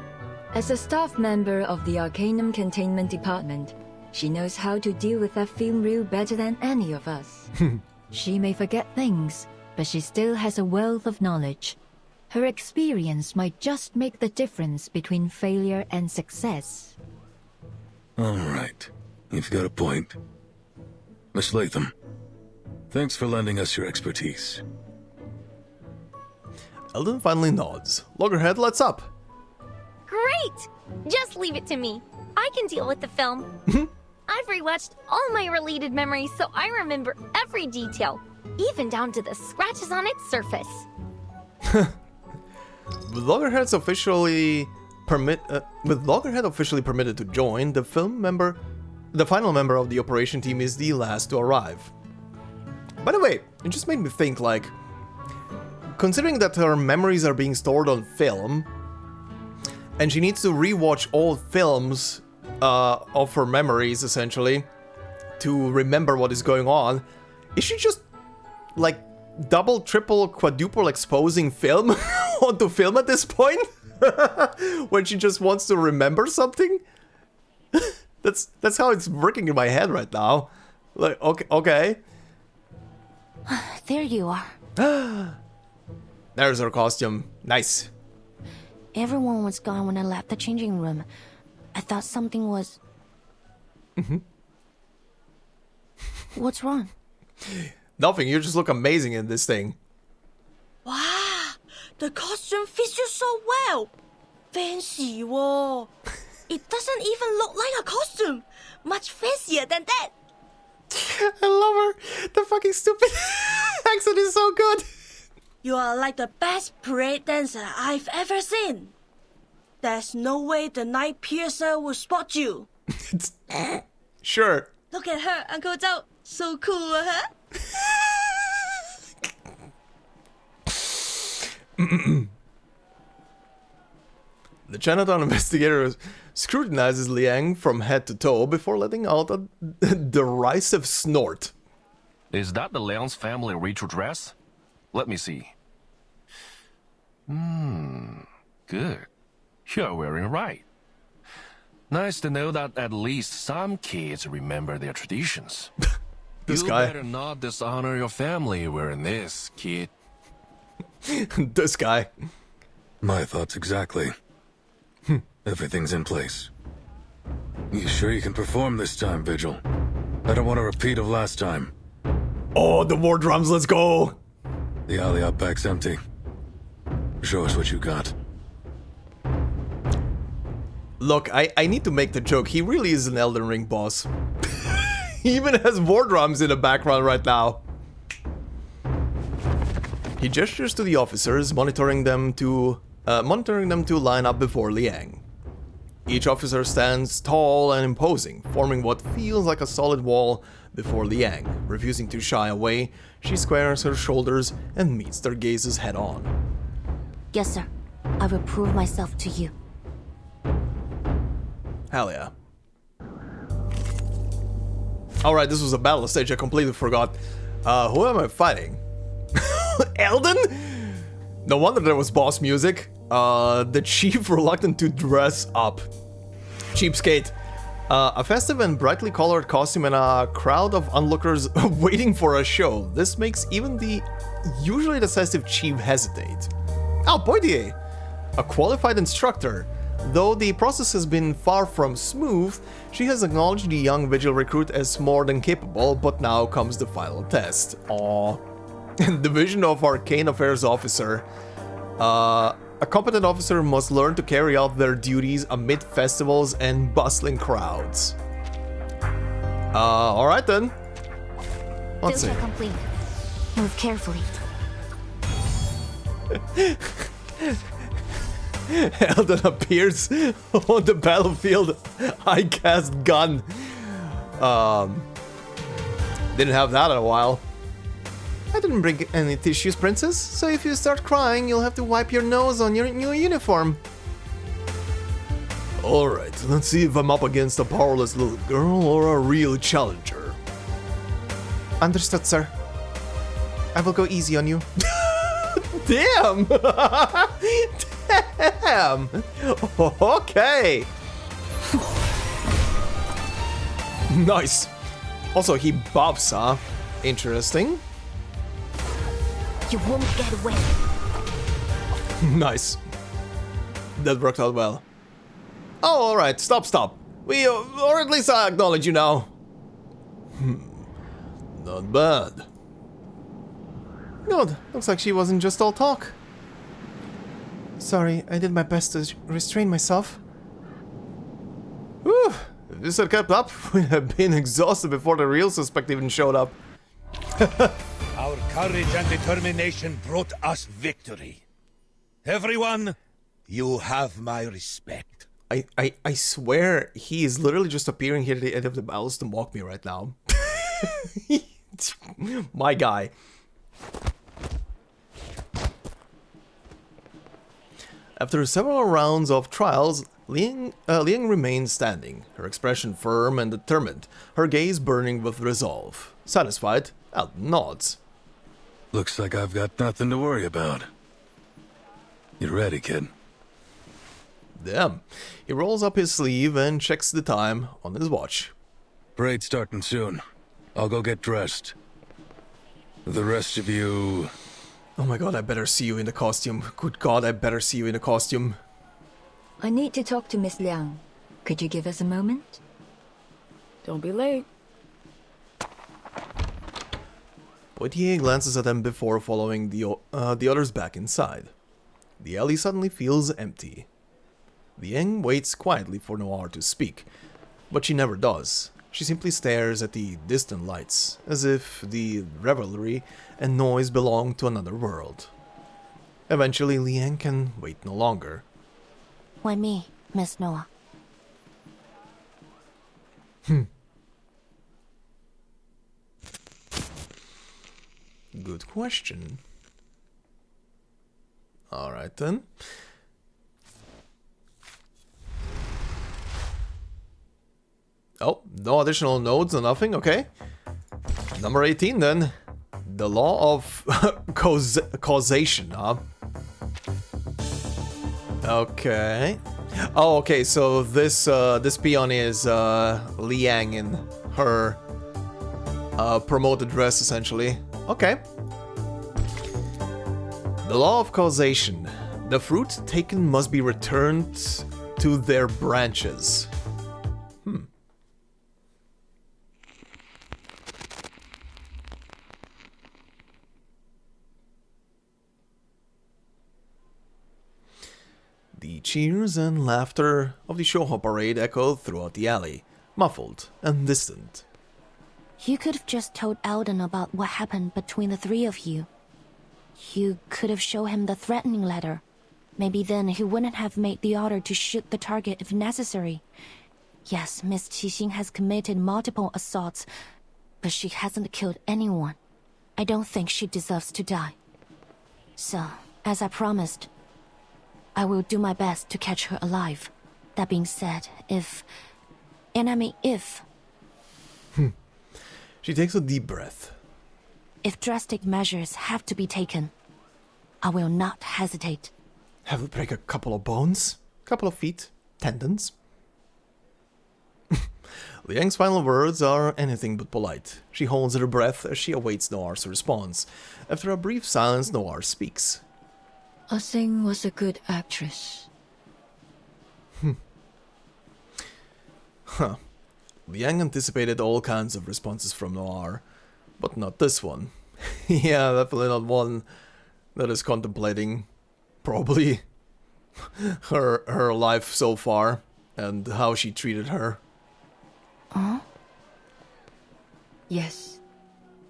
As a staff member of the Arcanum Containment Department, she knows how to deal with that film reel better than any of us. She may forget things, but she still has a wealth of knowledge. Her experience might just make the difference between failure and success. All right. You've got a point. Miss Latham, thanks for lending us your expertise. Eldon finally nods. Loggerhead lets up. Great! Just leave it to me. I can deal with the film. I've rewatched all my related memories, so I remember every detail, even down to the scratches on its surface. With Loggerhead officially permitted to join, the final member of the operation team is the last to arrive. By the way, it just made me think, like, considering that her memories are being stored on film, and she needs to rewatch old films of her memories, essentially, to remember what is going on, is she just, like, double, triple, quadruple exposing film onto film at this point? When she just wants to remember something? That's how it's working in my head right now. Like, okay. There you are. There's her costume. Nice. Everyone was gone when I left the changing room. I thought something was... What's wrong? Nothing, you just look amazing in this thing. Wow, the costume fits you so well. Fancy, whoa. It doesn't even look like a costume. Much fancier than that. I love her. The fucking stupid accent is so good. You are like the best parade dancer I've ever seen. There's no way the Night Piercer will spot you. Sure. Look at her, Uncle Zhao. So cool, huh? The Chinatown investigator scrutinizes Liang from head to toe before letting out a derisive snort. Is that the Liang's family ritual dress? Let me see. Good. You're wearing it right. Nice to know that at least some kids remember their traditions. This you guy. better not dishonor your family wearing this, kid. This guy. My thoughts exactly. Everything's in place. You sure you can perform this time, Vigil? I don't want a repeat of last time. Oh, the war drums, let's go! The alley out back's empty. Show us what you got. Look, I need to make the joke. He really is an Elden Ring boss. He even has war drums in the background right now. He gestures to the officers, monitoring them to line up before Liang. Each officer stands tall and imposing, forming what feels like a solid wall before Liang. Refusing to shy away, she squares her shoulders and meets their gazes head on. Yes, sir. I will prove myself to you. Hell yeah. Alright, this was a battle stage, I completely forgot. Who am I fighting? Elden? No wonder there was boss music. The chief reluctant to dress up. Cheapskate. A festive and brightly colored costume and a crowd of onlookers waiting for a show. This makes even the usually decisive chief hesitate. Oh, Poitier! A qualified instructor. Though the process has been far from smooth, she has acknowledged the young Vigil recruit as more than capable, but now comes the final test. Aww. Division of Arcane Affairs Officer. A competent officer must learn to carry out their duties amid festivals and bustling crowds. Alright then. Let's see. Filter complete. Move carefully. Eldon appears on the battlefield. I cast gun. Didn't have that in a while. I didn't bring any tissues, princess, so if you start crying, you'll have to wipe your nose on your new uniform. Alright, let's see if I'm up against a powerless little girl or a real challenger. Understood, sir. I will go easy on you. Damn! Damn! Okay! Nice. Also, he buffs, huh? Interesting. You won't get away. Nice. That worked out well. Oh, alright, stop. We, or at least I acknowledge you now. Not bad. Good, looks like she wasn't just all talk. Sorry, I did my best to restrain myself. Whew, if this had kept up, we'd have been exhausted before the real suspect even showed up. Our courage and determination brought us victory. Everyone, you have my respect. I swear he is literally just appearing here at the end of the battles to mock me right now. My guy. After several rounds of trials, Liang remained standing, her expression firm and determined, her gaze burning with resolve. Satisfied, Eldon nods. Looks like I've got nothing to worry about. You ready, kid? Damn. He rolls up his sleeve and checks the time on his watch. Parade's starting soon. I'll go get dressed. The rest of you... Oh my god, I better see you in the costume. Good god, I better see you in the costume. I need to talk to Miss Liang. Could you give us a moment? Don't be late. Poitier glances at them before following the others back inside. The alley suddenly feels empty. Liang waits quietly for Noir to speak, but she never does. She simply stares at the distant lights, as if the revelry and noise belong to another world. Eventually, Liang can wait no longer. Why me, Miss Noah? Good question. Alright then. Oh, no additional nodes or nothing, okay. Number 18 then. The law of causation, huh? Okay. Oh, okay, so this this peon is Liang in her promoted dress, essentially. Okay. The law of causation. The fruit taken must be returned to their branches. The cheers and laughter of the Shoho parade echoed throughout the alley, muffled and distant. You could have just told Eldon about what happened between the three of you. You could have shown him the threatening letter. Maybe then he wouldn't have made the order to shoot the target if necessary. Yes, Miss Qixing has committed multiple assaults, but she hasn't killed anyone. I don't think she deserves to die. So, as I promised, I will do my best to catch her alive. That being said, if... And I mean if... She takes a deep breath. If drastic measures have to be taken, I will not hesitate. Have to break a couple of bones? Couple of feet? Tendons? Liang's final words are anything but polite. She holds her breath as she awaits Noir's response. After a brief silence, Noir speaks. Ah Sing was a good actress. Liang anticipated all kinds of responses from Noir, but not this one. Yeah, definitely not one that is contemplating probably her life so far and how she treated her. Huh? Yes.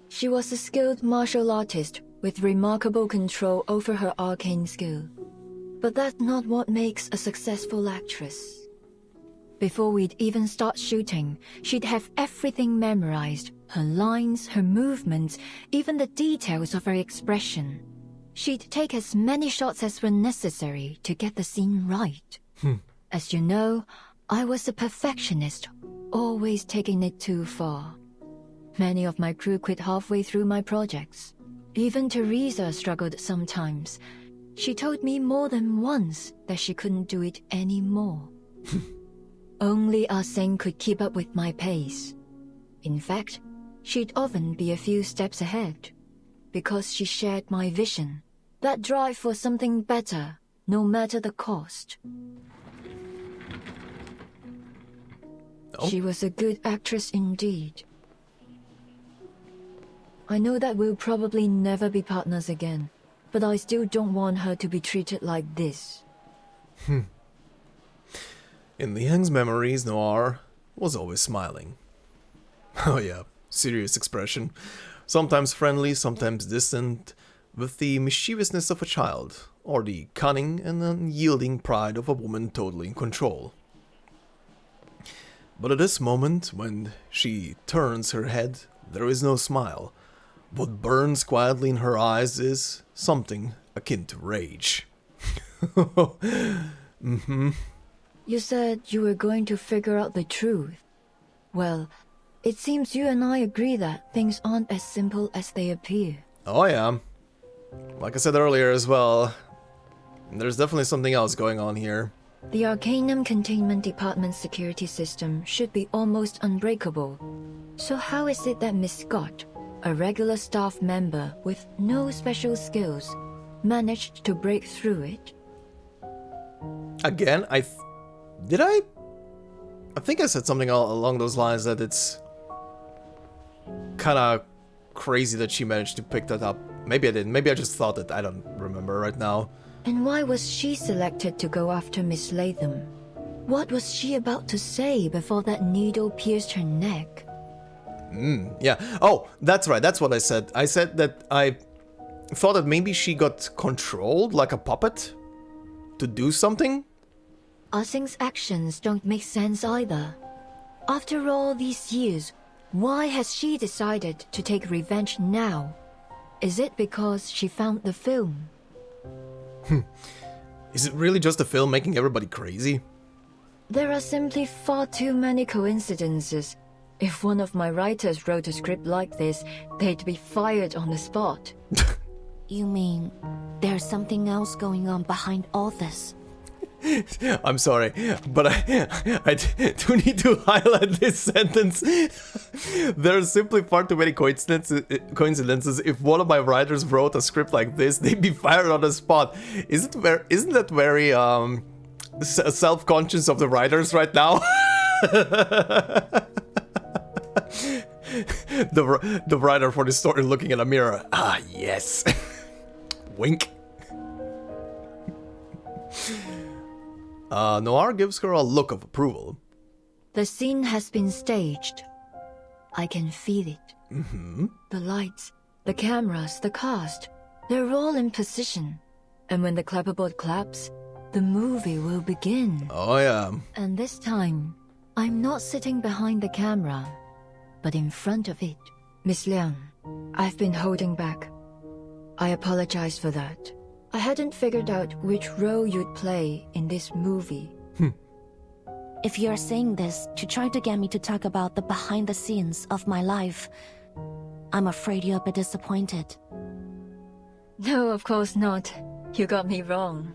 She was a skilled martial artist with remarkable control over her arcane skill. But that's not what makes a successful actress. Before we'd even start shooting, she'd have everything memorized. Her lines, her movements, even the details of her expression. She'd take as many shots as were necessary to get the scene right. As you know, I was a perfectionist, always taking it too far. Many of my crew quit halfway through my projects. Even Teresa struggled sometimes. She told me more than once that she couldn't do it anymore. Only Arsene could keep up with my pace. In fact, she'd often be a few steps ahead, because she shared my vision, that drive for something better, no matter the cost. Oh. She was a good actress indeed. I know that we'll probably never be partners again, but I still don't want her to be treated like this. In Liang's memories, Noir was always smiling. Oh yeah, serious expression. Sometimes friendly, sometimes distant, with the mischievousness of a child, or the cunning and unyielding pride of a woman totally in control. But at this moment, when she turns her head, there is no smile. What burns quietly in her eyes is something akin to rage. You said you were going to figure out the truth. Well, it seems you and I agree that things aren't as simple as they appear. Oh yeah. Like I said earlier as well, there's definitely something else going on here. The Arcanum Containment Department's security system should be almost unbreakable. So how is it that Miss Scott, a regular staff member with no special skills, managed to break through it? Again, I think I said something along those lines, that it's kind of crazy that she managed to pick that up. Maybe I didn't. Maybe I just thought it. I don't remember right now. And why was she selected to go after Miss Latham? What was she about to say before that needle pierced her neck? Yeah. Oh, that's right. That's what I said. I said that I thought that maybe she got controlled like a puppet to do something. Arsing's actions don't make sense either. After all these years, why has she decided to take revenge now? Is it because she found the film? Is it really just the film making everybody crazy? There are simply far too many coincidences. If one of my writers wrote a script like this, they'd be fired on the spot. You mean there's something else going on behind all this? I'm sorry, but I do need to highlight this sentence. There are simply far too many coincidences. If one of my writers wrote a script like this, they'd be fired on the spot. Isn't that very self-conscious of the writers right now? The writer for the story looking in a mirror. Ah, yes. Wink. Noir gives her a look of approval. The scene has been staged. I can feel it. The lights, the cameras, the cast, they're all in position. And when the clapperboard claps, the movie will begin. Oh yeah. And this time, I'm not sitting behind the camera, but in front of it. Miss Liang, I've been holding back. I apologize for that. I hadn't figured out which role you'd play in this movie. If you're saying this to try to get me to talk about the behind the scenes of my life, I'm afraid you'll be disappointed. No, of course not. You got me wrong.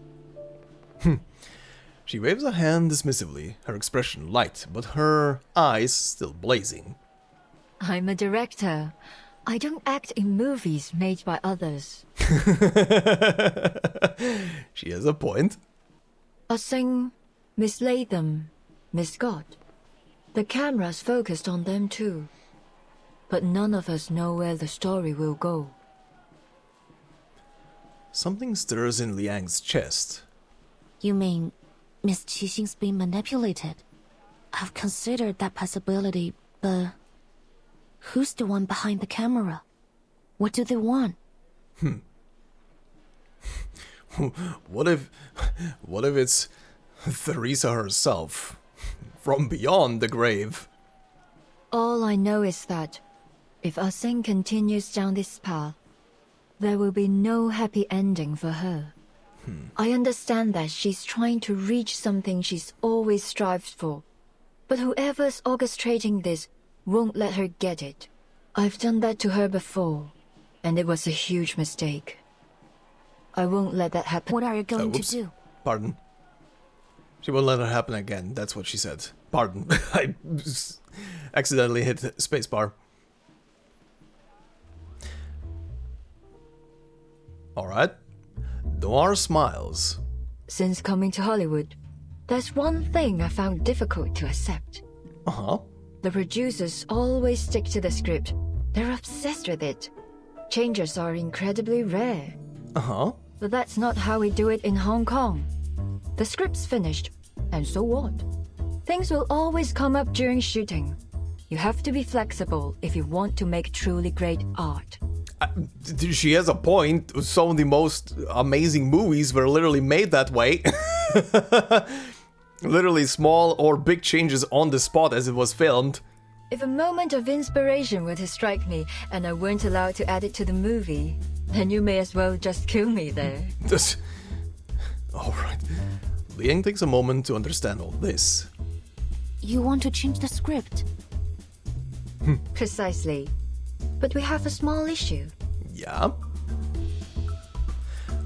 She waves a hand dismissively, her expression light, but her eyes still blazing. I'm a director. I don't act in movies made by others. She has a point. Sing, Miss Latham, Miss Scott. The camera's focused on them too. But none of us know where the story will go. Something stirs in Liang's chest. You mean Miss Qixing's being manipulated? I've considered that possibility, but who's the one behind the camera? What do they want? What if it's Theresa herself from beyond the grave? All I know is that if Ah Sing continues down this path, there will be no happy ending for her. I understand that she's trying to reach something she's always strived for, but whoever's orchestrating this won't let her get it. I've done that to her before, and it was a huge mistake. I won't let that happen. What are you going to do? Pardon. She won't let it happen again. That's what she said. Pardon. I accidentally hit spacebar. Alright. Noir smiles. Since coming to Hollywood, there's one thing I found difficult to accept. Uh-huh. The producers always stick to the script. They're obsessed with it. Changes are incredibly rare. Uh-huh. But that's not how we do it in Hong Kong. The script's finished, and so what? Things will always come up during shooting. You have to be flexible if you want to make truly great art. She has a point. Some of the most amazing movies were literally made that way. Literally small or big changes on the spot as it was filmed. If a moment of inspiration were to strike me and I weren't allowed to add it to the movie, then you may as well just kill me there. Alright. Liang takes a moment to understand all this. You want to change the script? Precisely. But we have a small issue. Yeah?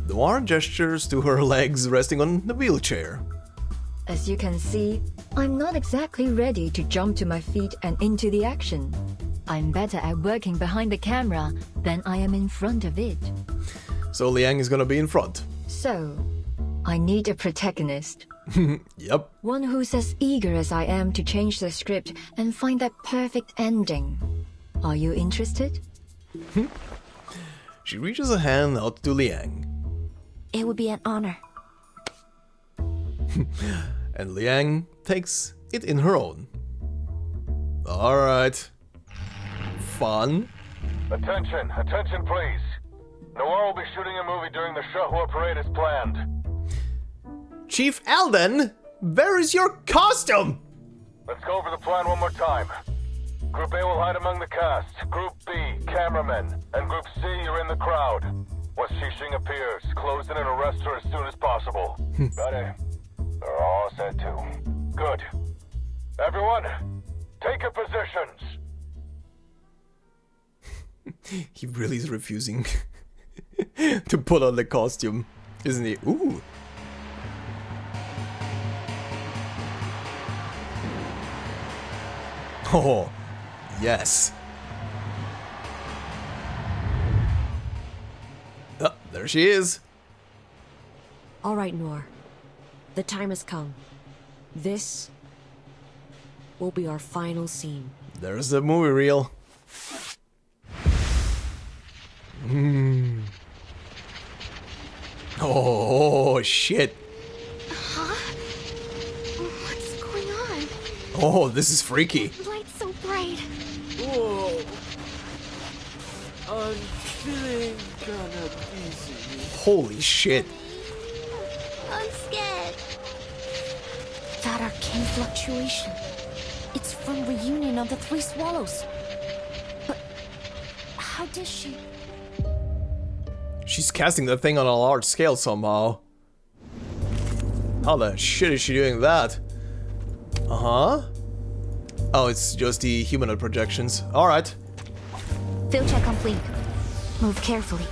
Noir gestures to her legs resting on the wheelchair. As you can see, I'm not exactly ready to jump to my feet and into the action. I'm better at working behind the camera than I am in front of it. So Liang is gonna be in front. So, I need a protagonist. Yep. One who's as eager as I am to change the script and find that perfect ending. Are you interested? She reaches a hand out to Liang. It would be an honor. And Liang takes it in her own. Alright. Fun. Attention, attention please. Noir will be shooting a movie during the Shahua parade as planned. Chief Alden, where is your costume? Let's go over the plan one more time. Group A will hide among the cast, Group B, cameramen, and Group C are in the crowd. Once Xixing appears, close in and arrest her as soon as possible. Got it. They're all set too. Good. Everyone, take your positions. He really is refusing to put on the costume, isn't he? Ooh. Oh, yes. There she is. All right, Noir. The time has come. This will be our final scene. There's the movie reel. Oh, shit. Huh? What's going on? Oh, this is freaky. The light's so bright. Whoa. I'm feeling kinda dizzy. Holy shit. I'm scared. That arcane fluctuation. It's from reunion of the Three Swallows. But how did she... She's casting that thing on a large scale somehow. How the shit is she doing that? Uh-huh. Oh, it's just the humanoid projections. Alright. Field check complete. Move carefully.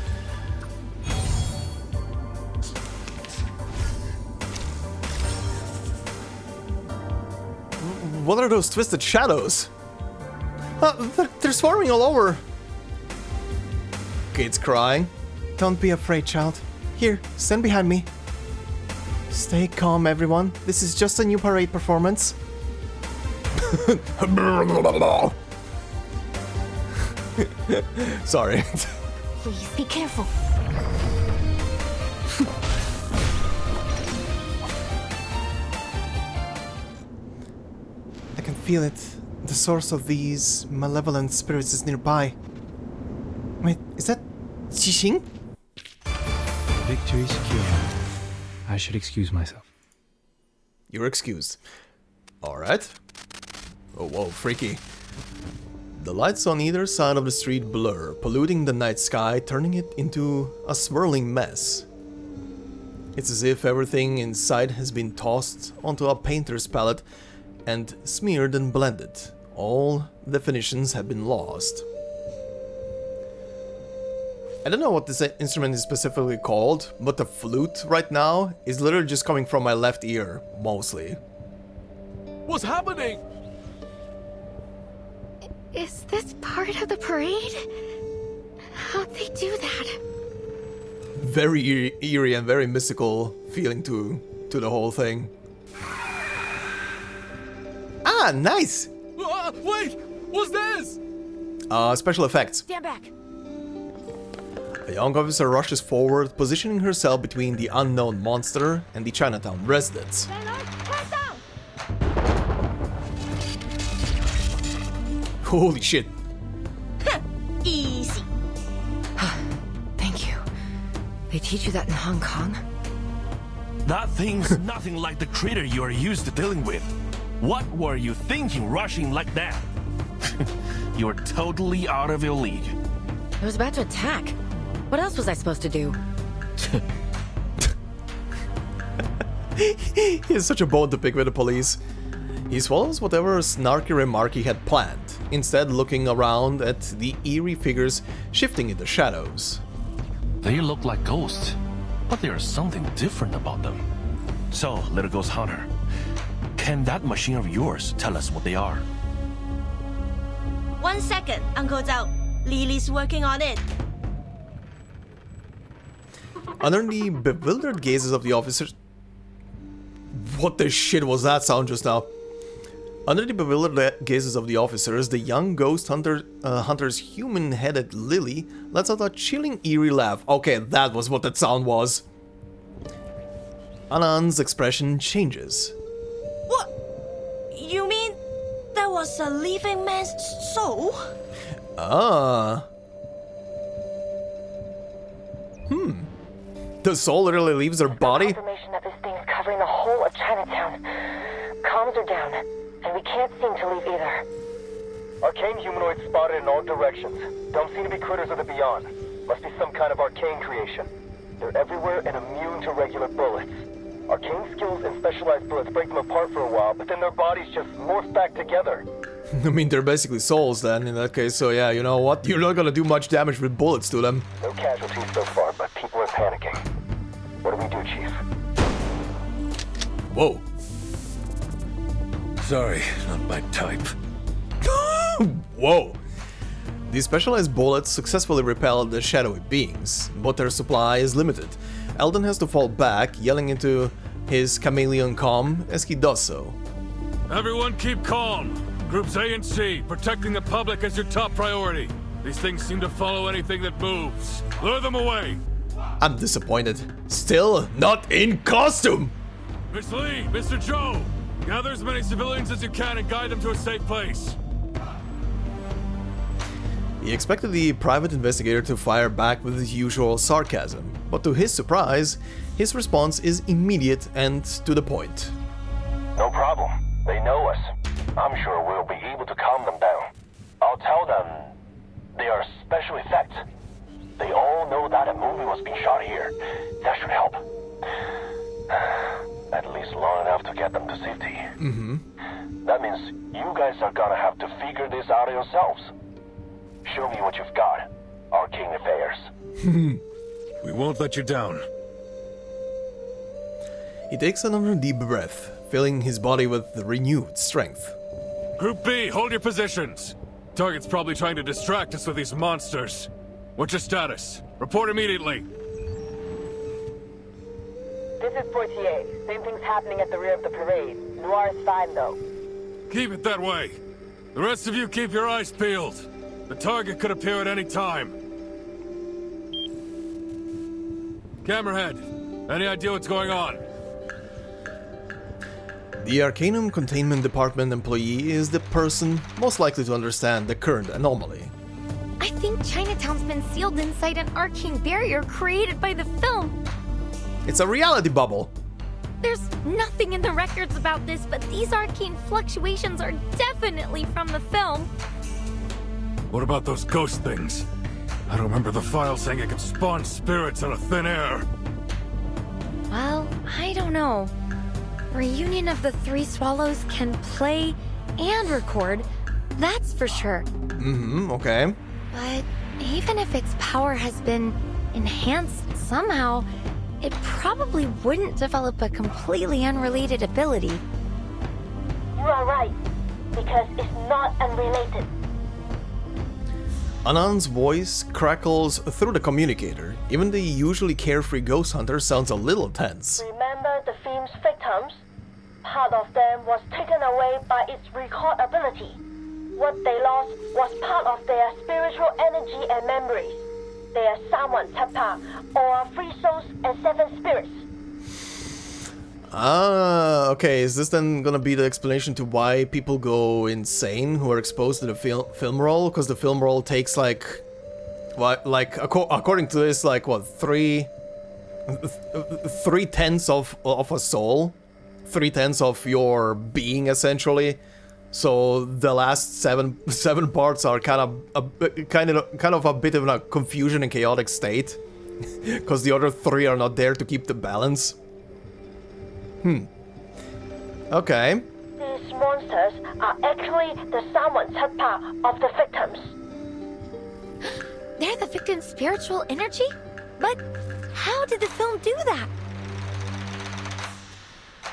What are those twisted shadows? They're swarming all over. Kid's crying. Don't be afraid, child. Here, stand behind me. Stay calm, everyone. This is just a new parade performance. Sorry. Please be careful. I can feel it. The source of these malevolent spirits is nearby. Wait, is that Qixing? Victory secure. I should excuse myself. You're excused. Alright. Oh, whoa, freaky. The lights on either side of the street blur, polluting the night sky, turning it into a swirling mess. It's as if everything inside has been tossed onto a painter's palette and smeared and blended. All definitions have been lost. I don't know what this instrument is specifically called, but the flute right now is literally just coming from my left ear, mostly. What's happening? Is this part of the parade? How'd they do that? Very eerie and very mystical feeling to the whole thing. Ah, nice! Wait! What's this? Special effects. Stand back. A young officer rushes forward, positioning herself between the unknown monster and the Chinatown residents. Holy shit. Easy. Thank you. They teach you that in Hong Kong? That thing's nothing like the critter you are used to dealing with. What were you thinking rushing like that? You're totally out of your league. It was about to attack. What else was I supposed to do? He has such a bone to pick with the police. He swallows whatever snarky remark he had planned, instead looking around at the eerie figures shifting in the shadows. They look like ghosts, but there's something different about them. So, little ghost hunter, can that machine of yours tell us what they are? 1 second, Uncle Zhao. Lily's working on it. Under the bewildered gazes of the officers... What the shit was that sound just now? Under the bewildered gazes of the officers, the young ghost hunter's human-headed Lily lets out a chilling, eerie laugh. Okay, that was what that sound was. Anand's expression changes. What? You mean there was a living man's soul? Ah. The soul literally leaves their body? Confirmation that this thing's covering the whole of Chinatown. Comms are down, and we can't seem to leave either. Arcane humanoids spotted in all directions. Don't seem to be critters of the beyond. Must be some kind of arcane creation. They're everywhere and immune to regular bullets. Arcane skills and specialized bullets break them apart for a while, but then their bodies just morph back together. I mean, they're basically souls then, in that case, so yeah, you know what? You're not gonna do much damage with bullets to them. No casualties so far, but people are panicking. What do we do, Chief? Whoa. Sorry, not my type. Whoa. These specialized bullets successfully repel the shadowy beings, but their supply is limited. Eldon has to fall back, yelling into his chameleon comm as he does so. Everyone keep calm. Groups A and C, protecting the public is your top priority. These things seem to follow anything that moves. Lure them away. I'm disappointed. Still not in costume! Miss Lee, Mr. Joe, gather as many civilians as you can and guide them to a safe place. He expected the private investigator to fire back with his usual sarcasm, but to his surprise, his response is immediate and to the point. No problem. They know us. I'm sure we'll be able to calm them down. I'll tell them they are special effects. They all know that a movie was being shot here. That should help. At least long enough to get them to safety. That means you guys are gonna have to figure this out yourselves. Show me what you've got, Arcane Affairs. We won't let you down. He takes another deep breath, filling his body with renewed strength. Group B, hold your positions. Target's probably trying to distract us with these monsters. What's your status? Report immediately. This is 48. Same thing's happening at the rear of the parade. Noir is fine, though. Keep it that way. The rest of you keep your eyes peeled. The target could appear at any time. Camerahead, Any idea what's going on? The Arcanum Containment Department employee is the person most likely to understand the current anomaly. I think Chinatown's been sealed inside an arcane barrier created by the film. It's a reality bubble. There's nothing in the records about this, but these arcane fluctuations are definitely from the film. What about those ghost things? I don't remember the file saying it could spawn spirits out of thin air. Well, I don't know. Reunion of the Three Swallows can play and record, that's for sure. Okay. But even if its power has been enhanced somehow, it probably wouldn't develop a completely unrelated ability. You are right, because it's not unrelated. Anand's voice crackles through the communicator. Even the usually carefree ghost hunter sounds a little tense. Remember the film's victims? Part of them was taken away by its record ability. What they lost was part of their spiritual energy and memories. They are Sawan Tapa, or 3 souls and 7 spirits. Okay, is this then gonna be the explanation to why people go insane who are exposed to the film roll? Because the film roll takes like, what, like, according to this, like, what, 3/10 of a soul? 3/10 of your being, essentially. So the last seven parts are kind of a bit of a confusion and chaotic state, because the other 3 are not there to keep the balance. Okay. These monsters are actually the Sawan Tapa of the victims. They're the victim's spiritual energy? But how did the film do that?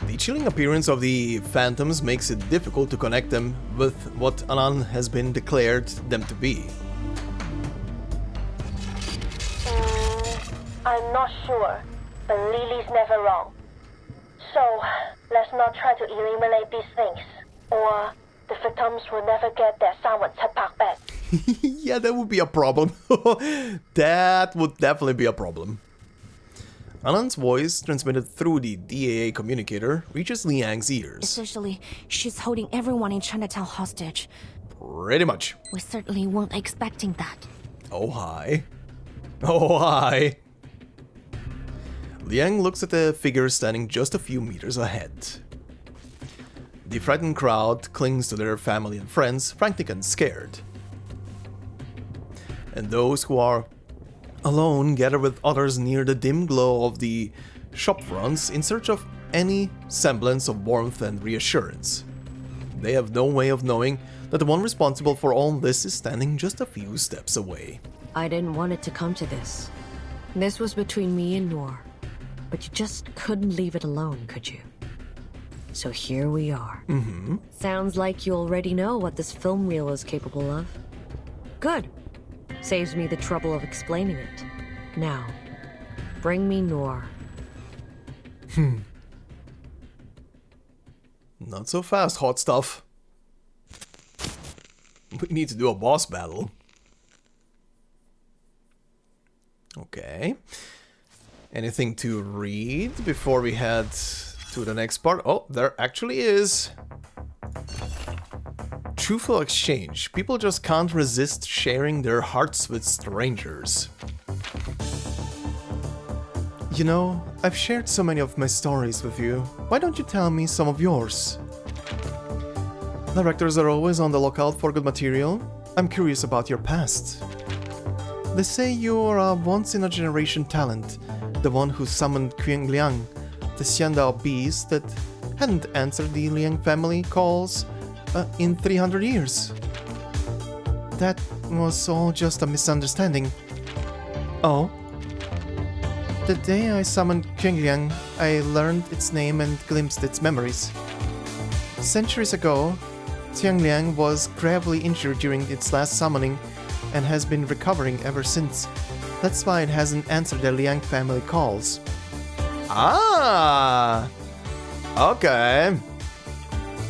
The chilling appearance of the phantoms makes it difficult to connect them with what Anand has been declared them to be. I'm not sure, but Lily's never wrong. So, let's not try to eliminate these things, or the victims will never get their Sawan Tapa back. Yeah, that would be a problem. That would definitely be a problem. Anand's voice, transmitted through the DAA communicator, reaches Liang's ears. Essentially, she's holding everyone in Chinatown hostage. Pretty much. We certainly weren't expecting that. Oh, hi. Oh, hi. Liang looks at the figure standing just a few meters ahead. The frightened crowd clings to their family and friends, frantic and scared. And those who are alone gather with others near the dim glow of the shop fronts in search of any semblance of warmth and reassurance. They have no way of knowing that the one responsible for all this is standing just a few steps away. I didn't want it to come to this. This was between me and Noor. But you just couldn't leave it alone, could you? So here we are. Sounds like you already know what this film reel is capable of. Good. Saves me the trouble of explaining it. Now, bring me Noor. Not so fast, hot stuff. We need to do a boss battle. Okay. Anything to read before we head to the next part? Oh, there actually is. Truthful exchange. People just can't resist sharing their hearts with strangers. You know, I've shared so many of my stories with you. Why don't you tell me some of yours? Directors are always on the lookout for good material. I'm curious about your past. They say you're a once-in-a-generation talent. The one who summoned Queen Liang, the Xiandao beast that hadn't answered the Liang family calls in 300 years. That was all just a misunderstanding. Oh? The day I summoned Queen Liang, I learned its name and glimpsed its memories. Centuries ago, Qiang Liang was gravely injured during its last summoning and has been recovering ever since. That's why it hasn't answered the Liang family calls. Ah! Okay.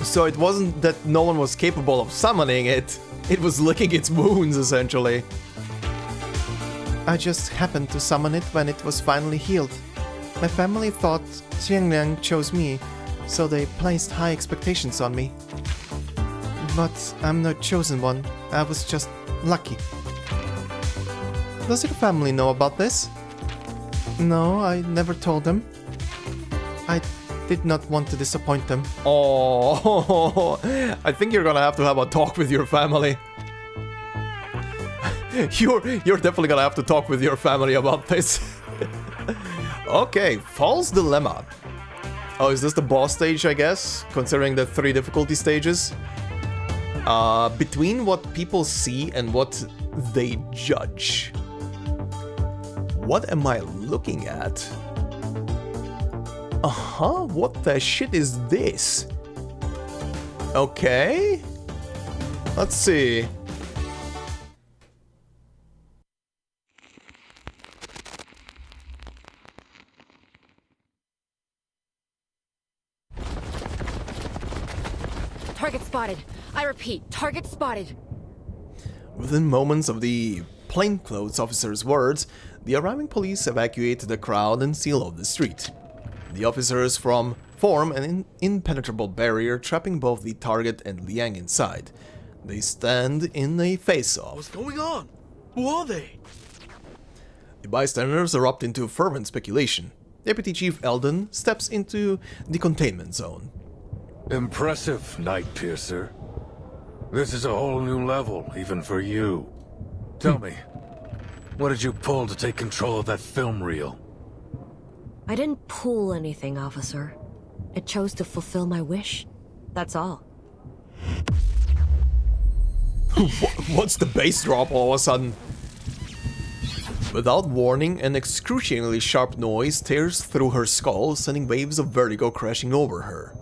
So it wasn't that no one was capable of summoning it. It was licking its wounds, essentially. I just happened to summon it when it was finally healed. My family thought Liang chose me, so they placed high expectations on me. But I'm the chosen one. I was just lucky. Does your family know about this? No, I never told them. I did not want to disappoint them. Oh, I think you're gonna have to have a talk with your family. You're definitely gonna have to talk with your family about this. Okay, False Dilemma. Oh, is this the boss stage, I guess? Considering the 3 difficulty stages? Between what people see and what they judge. What am I looking at? What the shit is this? Okay. Let's see. Target spotted. I repeat, target spotted. Within moments of the plainclothes officer's words, the arriving police evacuate the crowd and seal off the street. The officers form an impenetrable barrier, trapping both the target and Liang inside. They stand in a face-off. What's going on? Who are they? The bystanders erupt into fervent speculation. Deputy Chief Eldon steps into the containment zone. Impressive, Night Piercer. This is a whole new level, even for you. Tell me, what did you pull to take control of that film reel? I didn't pull anything, officer. It chose to fulfill my wish. That's all. What's the bass drop all of a sudden? Without warning, an excruciatingly sharp noise tears through her skull, sending waves of vertigo crashing over her.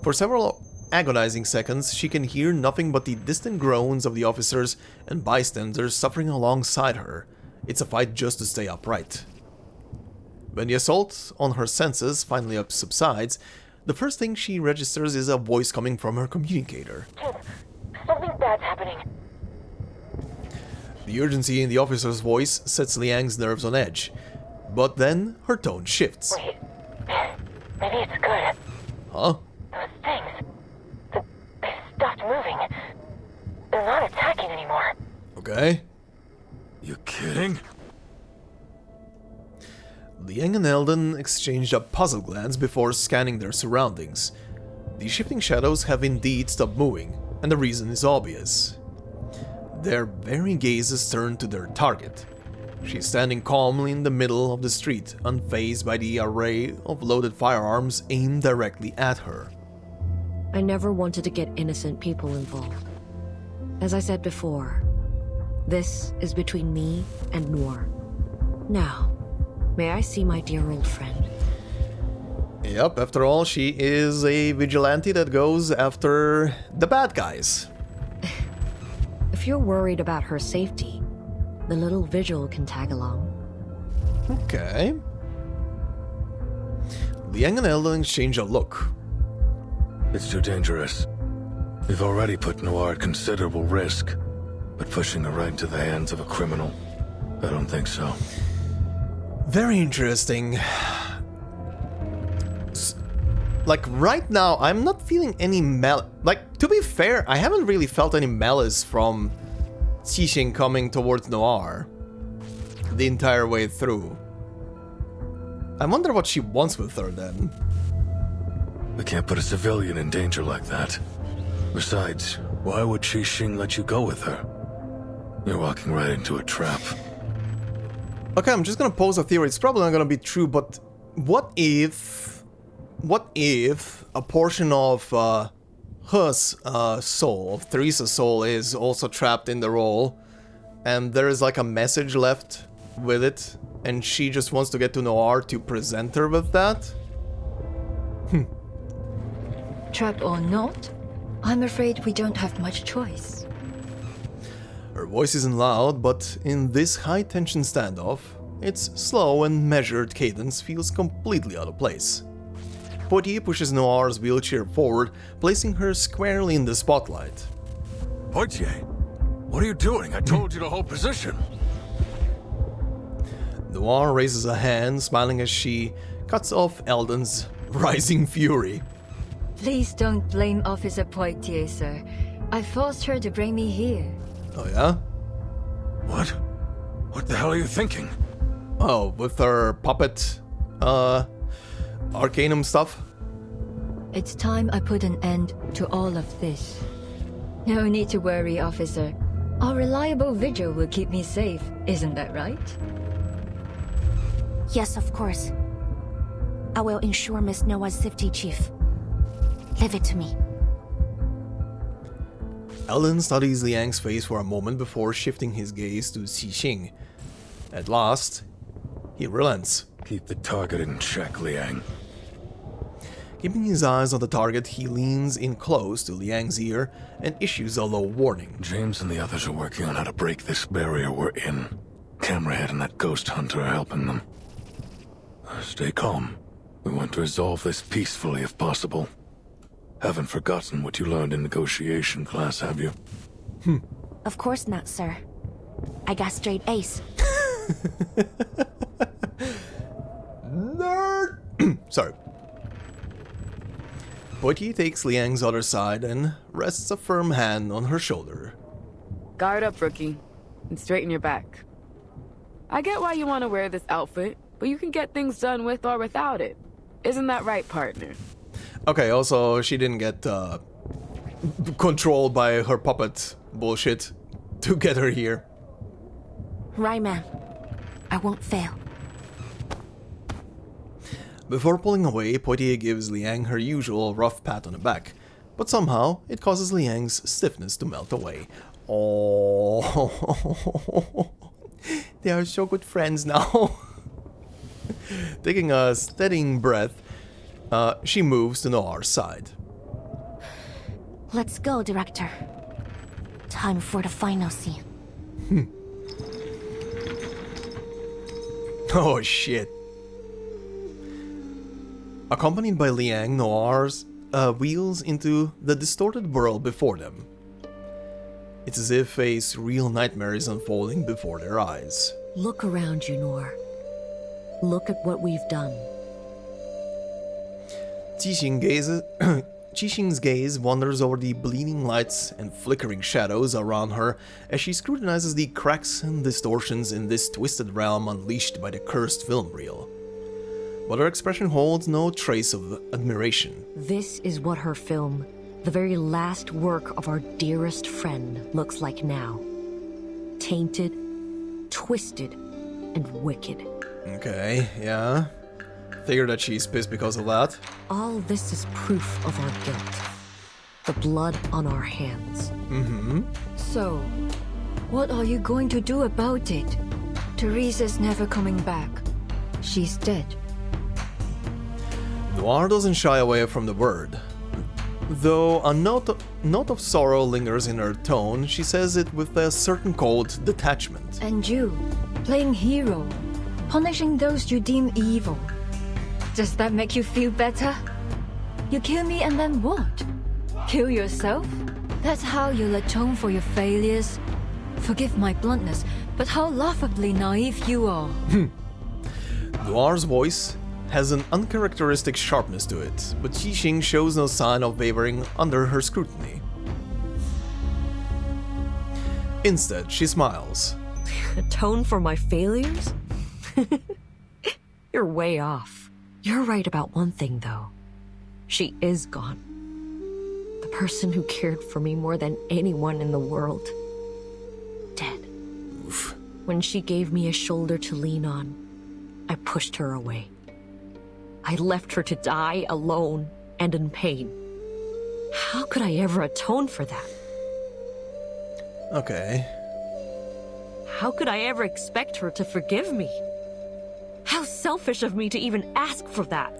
For several agonizing seconds, she can hear nothing but the distant groans of the officers and bystanders suffering alongside her. It's a fight just to stay upright. When the assault on her senses finally subsides, the first thing she registers is a voice coming from her communicator. Something bad's happening. The urgency in the officer's voice sets Liang's nerves on edge, but then her tone shifts. Wait, maybe it's good. Huh? Those things, they stopped moving. They're not attacking anymore. Okay. You kidding? Liang and Eldon exchanged a puzzled glance before scanning their surroundings. The shifting shadows have indeed stopped moving, and the reason is obvious. Their very gazes turn to their target. She's standing calmly in the middle of the street, unfazed by the array of loaded firearms aimed directly at her. I never wanted to get innocent people involved. As I said before, this is between me and Noor. Now, may I see my dear old friend? Yep, after all, she is a vigilante that goes after the bad guys. If you're worried about her safety, the little vigil can tag along. Okay. Liang and Eldon exchange a look. It's too dangerous. We've already put Noir at considerable risk, but pushing her right into the hands of a criminal, I don't think so. Very interesting. Like, right now, I'm not feeling any like, to be fair, I haven't really felt any malice from Qixing coming towards Noir the entire way through. I wonder what she wants with her, then. We can't put a civilian in danger like that. Besides, why would Qixing let you go with her? You're walking right into a trap. Okay, I'm just gonna pose a theory. It's probably not gonna be true, but what if a portion of her soul, of Theresa's soul, is also trapped in the role, and there is like a message left with it, and she just wants to get to Noir to present her with that? Trapped or not, I'm afraid we don't have much choice. Her voice isn't loud, but in this high-tension standoff, its slow and measured cadence feels completely out of place. Poitier pushes Noir's wheelchair forward, placing her squarely in the spotlight. Poitier, what are you doing? I told you to hold position. Noir raises a hand, smiling as she cuts off Eldon's rising fury. Please don't blame Officer Poitier, sir. I forced her to bring me here. Oh yeah? What? What the hell are you thinking? Oh, with her puppet, Arcanum stuff? It's time I put an end to all of this. No need to worry, officer. Our reliable vigil will keep me safe, isn't that right? Yes, of course. I will ensure Miss Noah's safety, Chief. Leave it to me. Eldon studies Liang's face for a moment before shifting his gaze to Xixing. At last, he relents. Keep the target in check, Liang. Keeping his eyes on the target, he leans in close to Liang's ear and issues a low warning. James and the others are working on how to break this barrier we're in. Camerahead and that ghost hunter are helping them. Stay calm. We want to resolve this peacefully if possible. Haven't forgotten what you learned in negotiation class, have you? Of course not, sir. I got straight A's. Nerd! Sorry. Poitier takes Liang's other side and rests a firm hand on her shoulder. Guard up, rookie, and straighten your back. I get why you want to wear this outfit, but you can get things done with or without it. Isn't that right, partner? Okay, also, she didn't get controlled by her puppet bullshit to get her here. Right, ma'am. I won't fail. Before pulling away, Poitier gives Liang her usual rough pat on the back, but somehow it causes Liang's stiffness to melt away. Oh, they are so good friends now. Taking a steadying breath, she moves to Noir's side. Let's go, Director. Time for the final scene. Oh shit. Accompanied by Liang, Noir's wheels into the distorted world before them. It's as if a surreal nightmare is unfolding before their eyes. Look around you, Noir. Look at what we've done. Qixing's gaze wanders over the bleeding lights and flickering shadows around her as she scrutinizes the cracks and distortions in this twisted realm unleashed by the cursed film reel. But her expression holds no trace of admiration. This is what her film, the very last work of our dearest friend, looks like now. Tainted, twisted, and wicked. Okay, yeah. Figure that she's pissed because of that. All this is proof of our guilt. The blood on our hands. So, what are you going to do about it? Teresa's never coming back. She's dead. Noir doesn't shy away from the word. Though a note of sorrow lingers in her tone, she says it with a certain cold detachment. And you, playing hero, punishing those you deem evil. Does that make you feel better? You kill me and then what? Kill yourself? That's how you'll atone for your failures? Forgive my bluntness, but how laughably naive you are. Noir's voice has an uncharacteristic sharpness to it, but Xixing shows no sign of wavering under her scrutiny. Instead, she smiles. Atone for my failures? You're way off. You're right about one thing, though. She is gone. The person who cared for me more than anyone in the world. Dead. Oof. When she gave me a shoulder to lean on, I pushed her away. I left her to die alone and in pain. How could I ever atone for that? Okay. How could I ever expect her to forgive me? How selfish of me to even ask for that.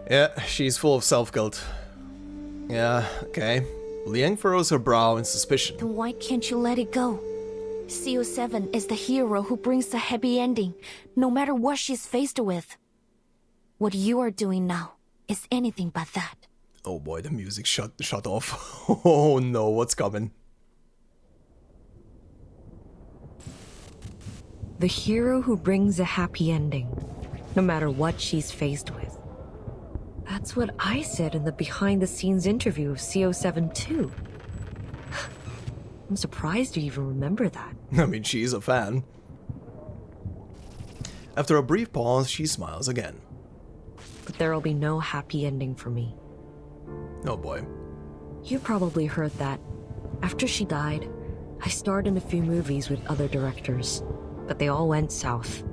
Yeah, she's full of self-guilt. Yeah, okay. Liang furrows her brow in suspicion. Then why can't you let it go? CO7 is the hero who brings the happy ending, no matter what she's faced with. What you are doing now is anything but that. Oh boy, the music shut off. Oh no, what's coming? The hero who brings a happy ending, no matter what she's faced with. That's what I said in the behind-the-scenes interview of CO7 too. I'm surprised you even remember that. I mean, she's a fan. After a brief pause, she smiles again. But there'll be no happy ending for me. Oh boy. You probably heard that. After she died, I starred in a few movies with other directors, but they all went south.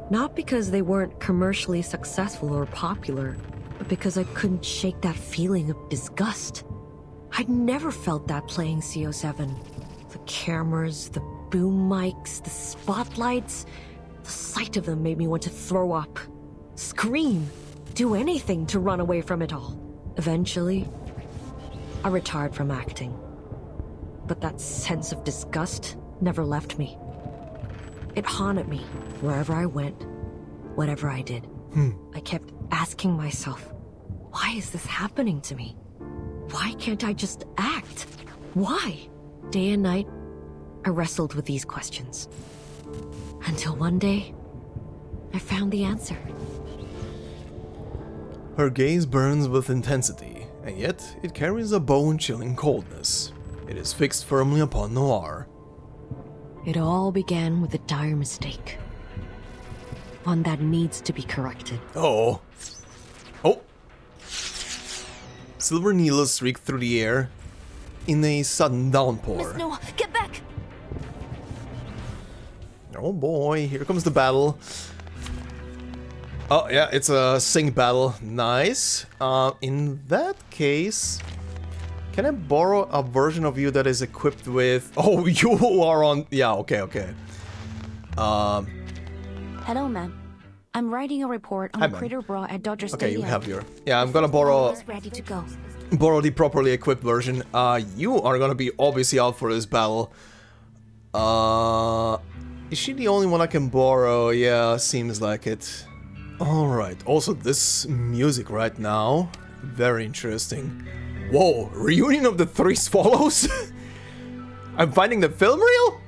Not because they weren't commercially successful or popular, but because I couldn't shake that feeling of disgust. I'd never felt that playing CO7. The cameras, the boom mics, the spotlights, the sight of them made me want to throw up, scream, do anything to run away from it all. Eventually, I retired from acting. But that sense of disgust never left me. It haunted me wherever I went, whatever I did. I kept asking myself, why is this happening to me? Why can't I just act? Why? Day and night, I wrestled with these questions. Until one day, I found the answer. Her gaze burns with intensity, and yet it carries a bone-chilling coldness. It is fixed firmly upon Noir. It all began with a dire mistake. One that needs to be corrected. Oh. Oh. Silver needles streak through the air in a sudden downpour. Miss Noah, get back! Oh boy, here comes the battle. Oh yeah, it's a sync battle. Nice. In that case, can I borrow a version of you that is equipped with... Oh, you are on... Yeah, okay. Hello, ma'am. I'm writing a report on a critter brawl at Dodger Okay, Stadium. you have your... Yeah, I'm gonna borrow... Ready to go. Borrow the properly equipped version. You are gonna be obviously out for this battle. Is she the only one I can borrow? Yeah, seems like it. Alright, also this music right now, very interesting. Whoa, reunion of the Three Swallows? I'm finding the film reel?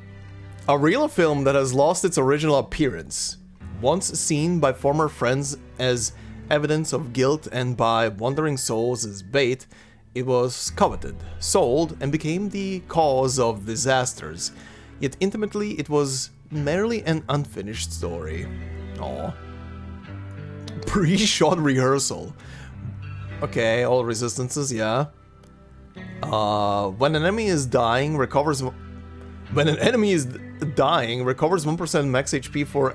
A reel of film that has lost its original appearance. Once seen by former friends as evidence of guilt and by wandering souls as bait, it was coveted, sold, and became the cause of disasters. Yet intimately, it was merely an unfinished story. Aww. Pre-shot rehearsal. Okay, all resistances, yeah. When an enemy is dying, recovers 1% max HP for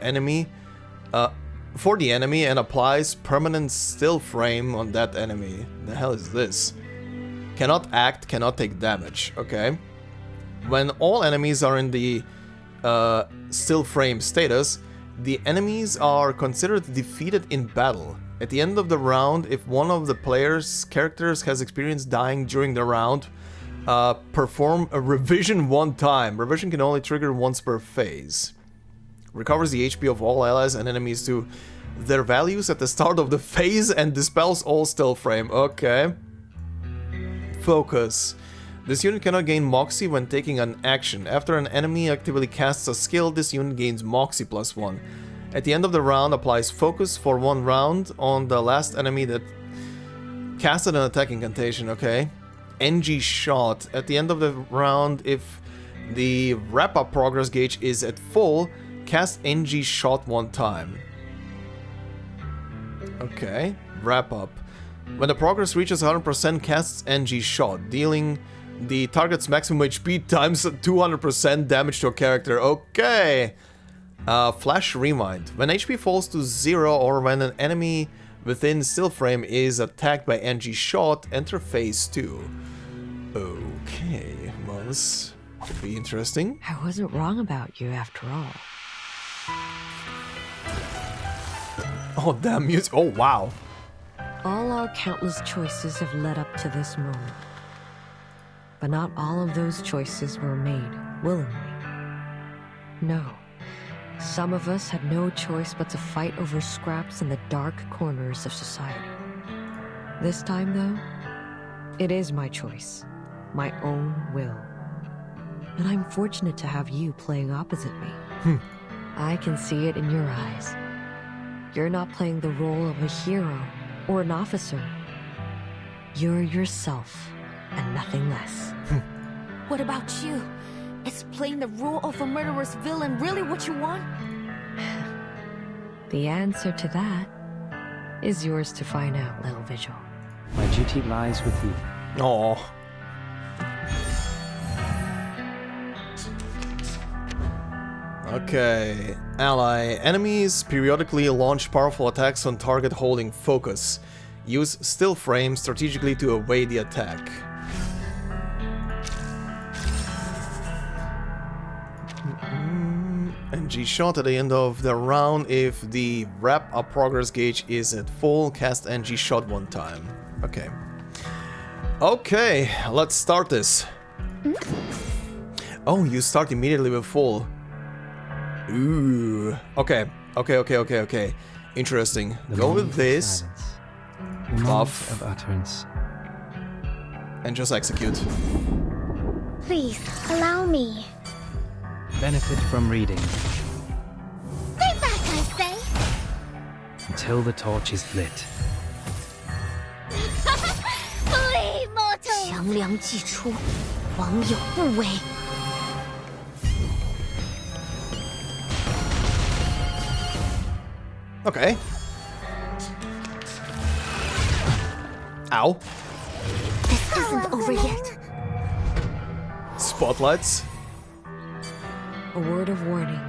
the enemy and applies permanent still frame on that enemy. The hell is this? Cannot act, cannot take damage. Okay. When all enemies are in the still frame status, the enemies are considered defeated in battle. At the end of the round, if one of the player's characters has experienced dying during the round, perform a revision one time. Revision can only trigger once per phase. Recovers the HP of all allies and enemies to their values at the start of the phase and dispels all still frame. Okay. Focus. This unit cannot gain Moxie when taking an action. After an enemy actively casts a skill, this unit gains Moxie +1. At the end of the round, applies Focus for 1 round on the last enemy that casted an attack incantation, okay. NG Shot. At the end of the round, if the wrap-up progress gauge is at full, cast NG Shot 1 time. Okay, wrap-up. When the progress reaches 100%, casts NG Shot, dealing the target's maximum HP times 200% damage to a character. Okay. Flash Rewind. When HP falls to 0 or when an enemy within still frame is attacked by NG Shot, enter phase 2. Okay, well, this could be interesting. I wasn't wrong about you after all. Oh, damn music. Oh, wow. All our countless choices have led up to this moment. But not all of those choices were made willingly. No. Some of us had no choice but to fight over scraps in the dark corners of society. This time, though, it is my choice, my own will. And I'm fortunate to have you playing opposite me. I can see it in your eyes. You're not playing the role of a hero or an officer. You're yourself and nothing less. What about you? Is playing the role of a murderous villain really what you want? The answer to that is yours to find out, Little Vigil. My duty lies with you. Oh. Okay. Ally. Enemies periodically launch powerful attacks on target holding focus. Use still frame strategically to evade the attack. NG shot at the end of the round. If the wrap up progress gauge is at full, cast NG shot one time. Okay. Okay, let's start this. Oh, you start immediately with full. Ooh. Okay. Interesting. Go with this. Buff. Of utterance. And just execute. Please, allow me. Benefit from reading. Stay back, I say! Until the torch is lit. Flee, mortal! 强梁既出，王有不为。 Okay. Ow. This isn't over yet. Spotlights. A word of warning.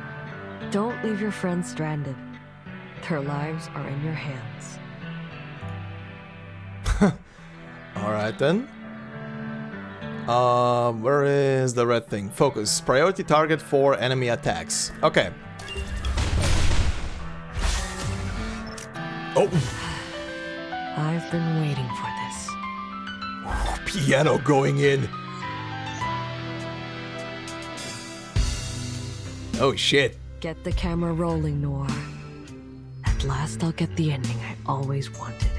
Don't leave your friends stranded. Their lives are in your hands. Alright then. Where is the red thing? Focus. Priority target for enemy attacks. Okay. Oh! I've been waiting for this. Oh, piano going in. Oh shit. Get the camera rolling, Noir. At last I'll get the ending I always wanted.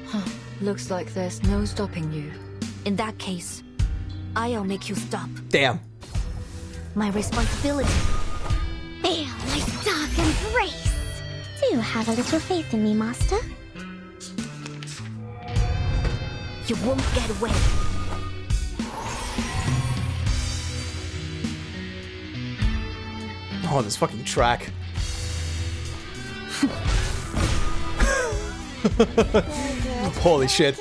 Huh. Looks like there's no stopping you. In that case, I'll make you stop. Damn. My responsibility. Feel my dark embrace. Do have a little faith in me, Master? You won't get away. Oh, this fucking track. Holy shit.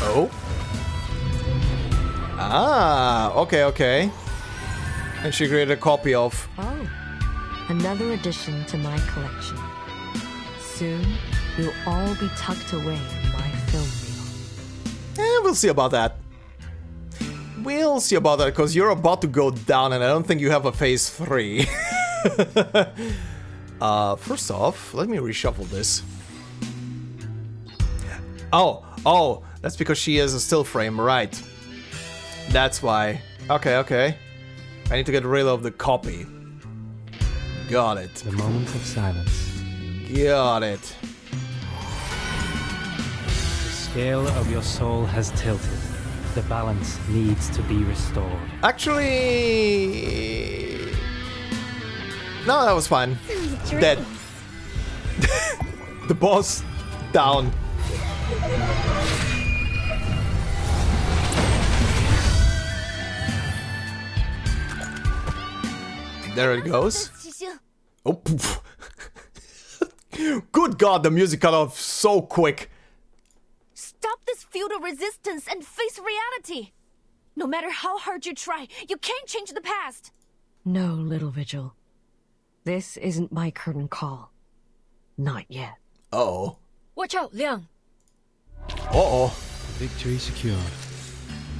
Oh. Ah, okay. And she created a copy of... Oh, another addition to my collection. Soon, you'll all be tucked away in my film reel. We'll see about that. We'll see about that, because you're about to go down and I don't think you have a phase 3. First off, let me reshuffle this. Oh, that's because she has a still frame, right. That's why. Okay. I need to get rid of the copy. Got it. The moment of silence. Got it. The scale of your soul has tilted. The balance needs to be restored. Actually... No, that was fine. Dead. The boss down. There it goes. Oh, poof. Good God, the music cut off so quick. Stop this feudal resistance and face reality. No matter how hard you try, you can't change the past. No, Little Vigil. This isn't my curtain call. Not yet. Uh-oh. Watch out, Liang. Uh-oh. Victory secured.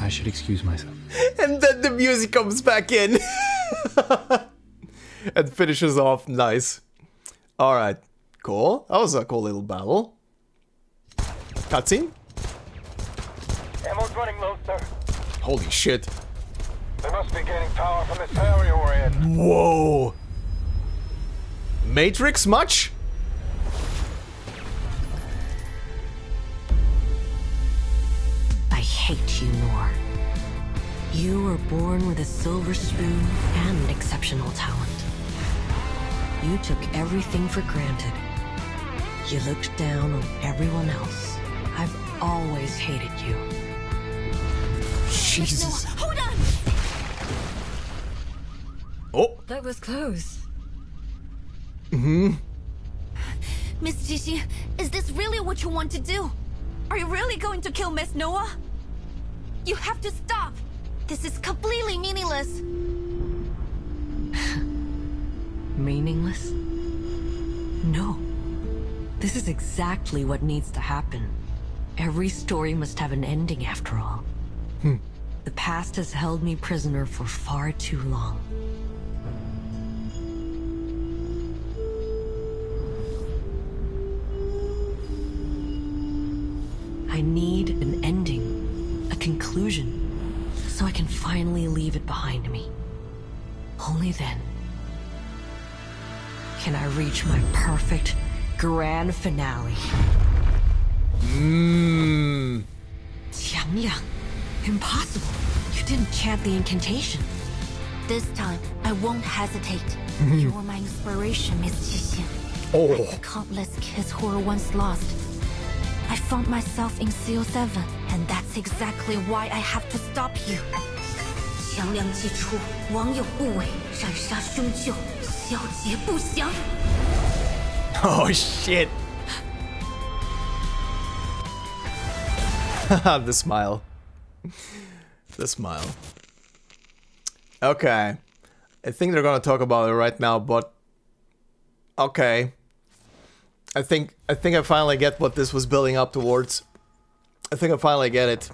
I should excuse myself. And then the music comes back in. And finishes off nice. Alright. Cool. That was a cool little battle. Cutscene? Ammo's running low, sir. Holy shit. They must be gaining power from this area we're in. Whoa. Matrix much? I hate you, Noir. You were born with a silver spoon and exceptional talent. You took everything for granted. You looked down on everyone else. I've always hated you. Jesus. No, hold on! Oh. That was close. Mm-hmm. Miss Xixi, is this really what you want to do? Are you really going to kill Miss Noah? You have to stop! This is completely meaningless. Meaningless? No. This is exactly what needs to happen. Every story must have an ending after all. The past has held me prisoner for far too long. I need an ending, a conclusion, so I can finally leave it behind me. Only then can I reach my perfect grand finale. Qiang Liang, impossible. You didn't chant the incantation. This time, I won't hesitate. You were my inspiration, Miss Xixi. Like the countless kids who were once lost. I found myself in CO7, and that's exactly why I have to stop you. 强梁既出，王有不为，斩杀凶旧，小节不祥。 Oh shit. The smile. The smile. Okay. I think they're gonna talk about it right now, but okay. I think I finally get what this was building up towards. I think I finally get it.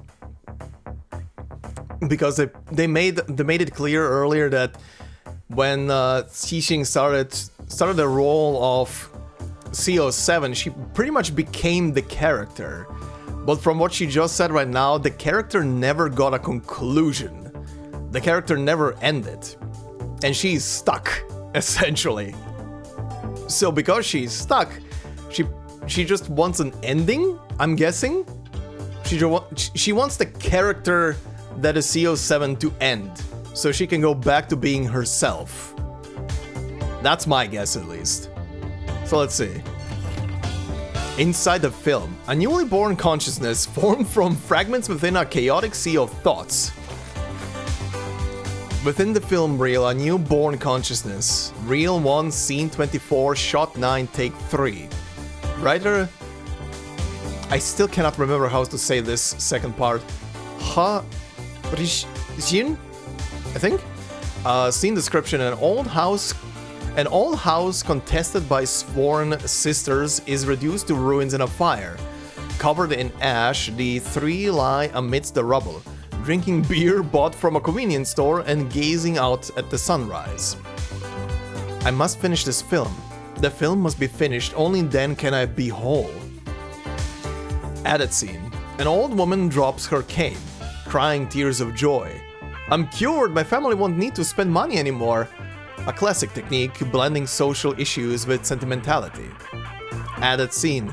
Because they made it clear earlier that when Xixing started the role of CO7, she pretty much became the character. But from what she just said right now, the character never got a conclusion. The character never ended. And she's stuck, essentially. So because she's stuck, she just wants an ending, I'm guessing? She wants the character that is CO7 to end, so she can go back to being herself. That's my guess, at least. So let's see. Inside the film, a newly born consciousness formed from fragments within a chaotic sea of thoughts. Within the film reel, a newborn consciousness. Reel 1, scene 24, shot 9, take 3. Writer... I still cannot remember how to say this second part. Jin? I think? Scene description, an old house contested by sworn sisters is reduced to ruins in a fire. Covered in ash, the three lie amidst the rubble, drinking beer bought from a convenience store and gazing out at the sunrise. I must finish this film. The film must be finished, only then can I be whole. Added scene. An old woman drops her cane, crying tears of joy. I'm cured, my family won't need to spend money anymore. A classic technique, blending social issues with sentimentality. Added scene.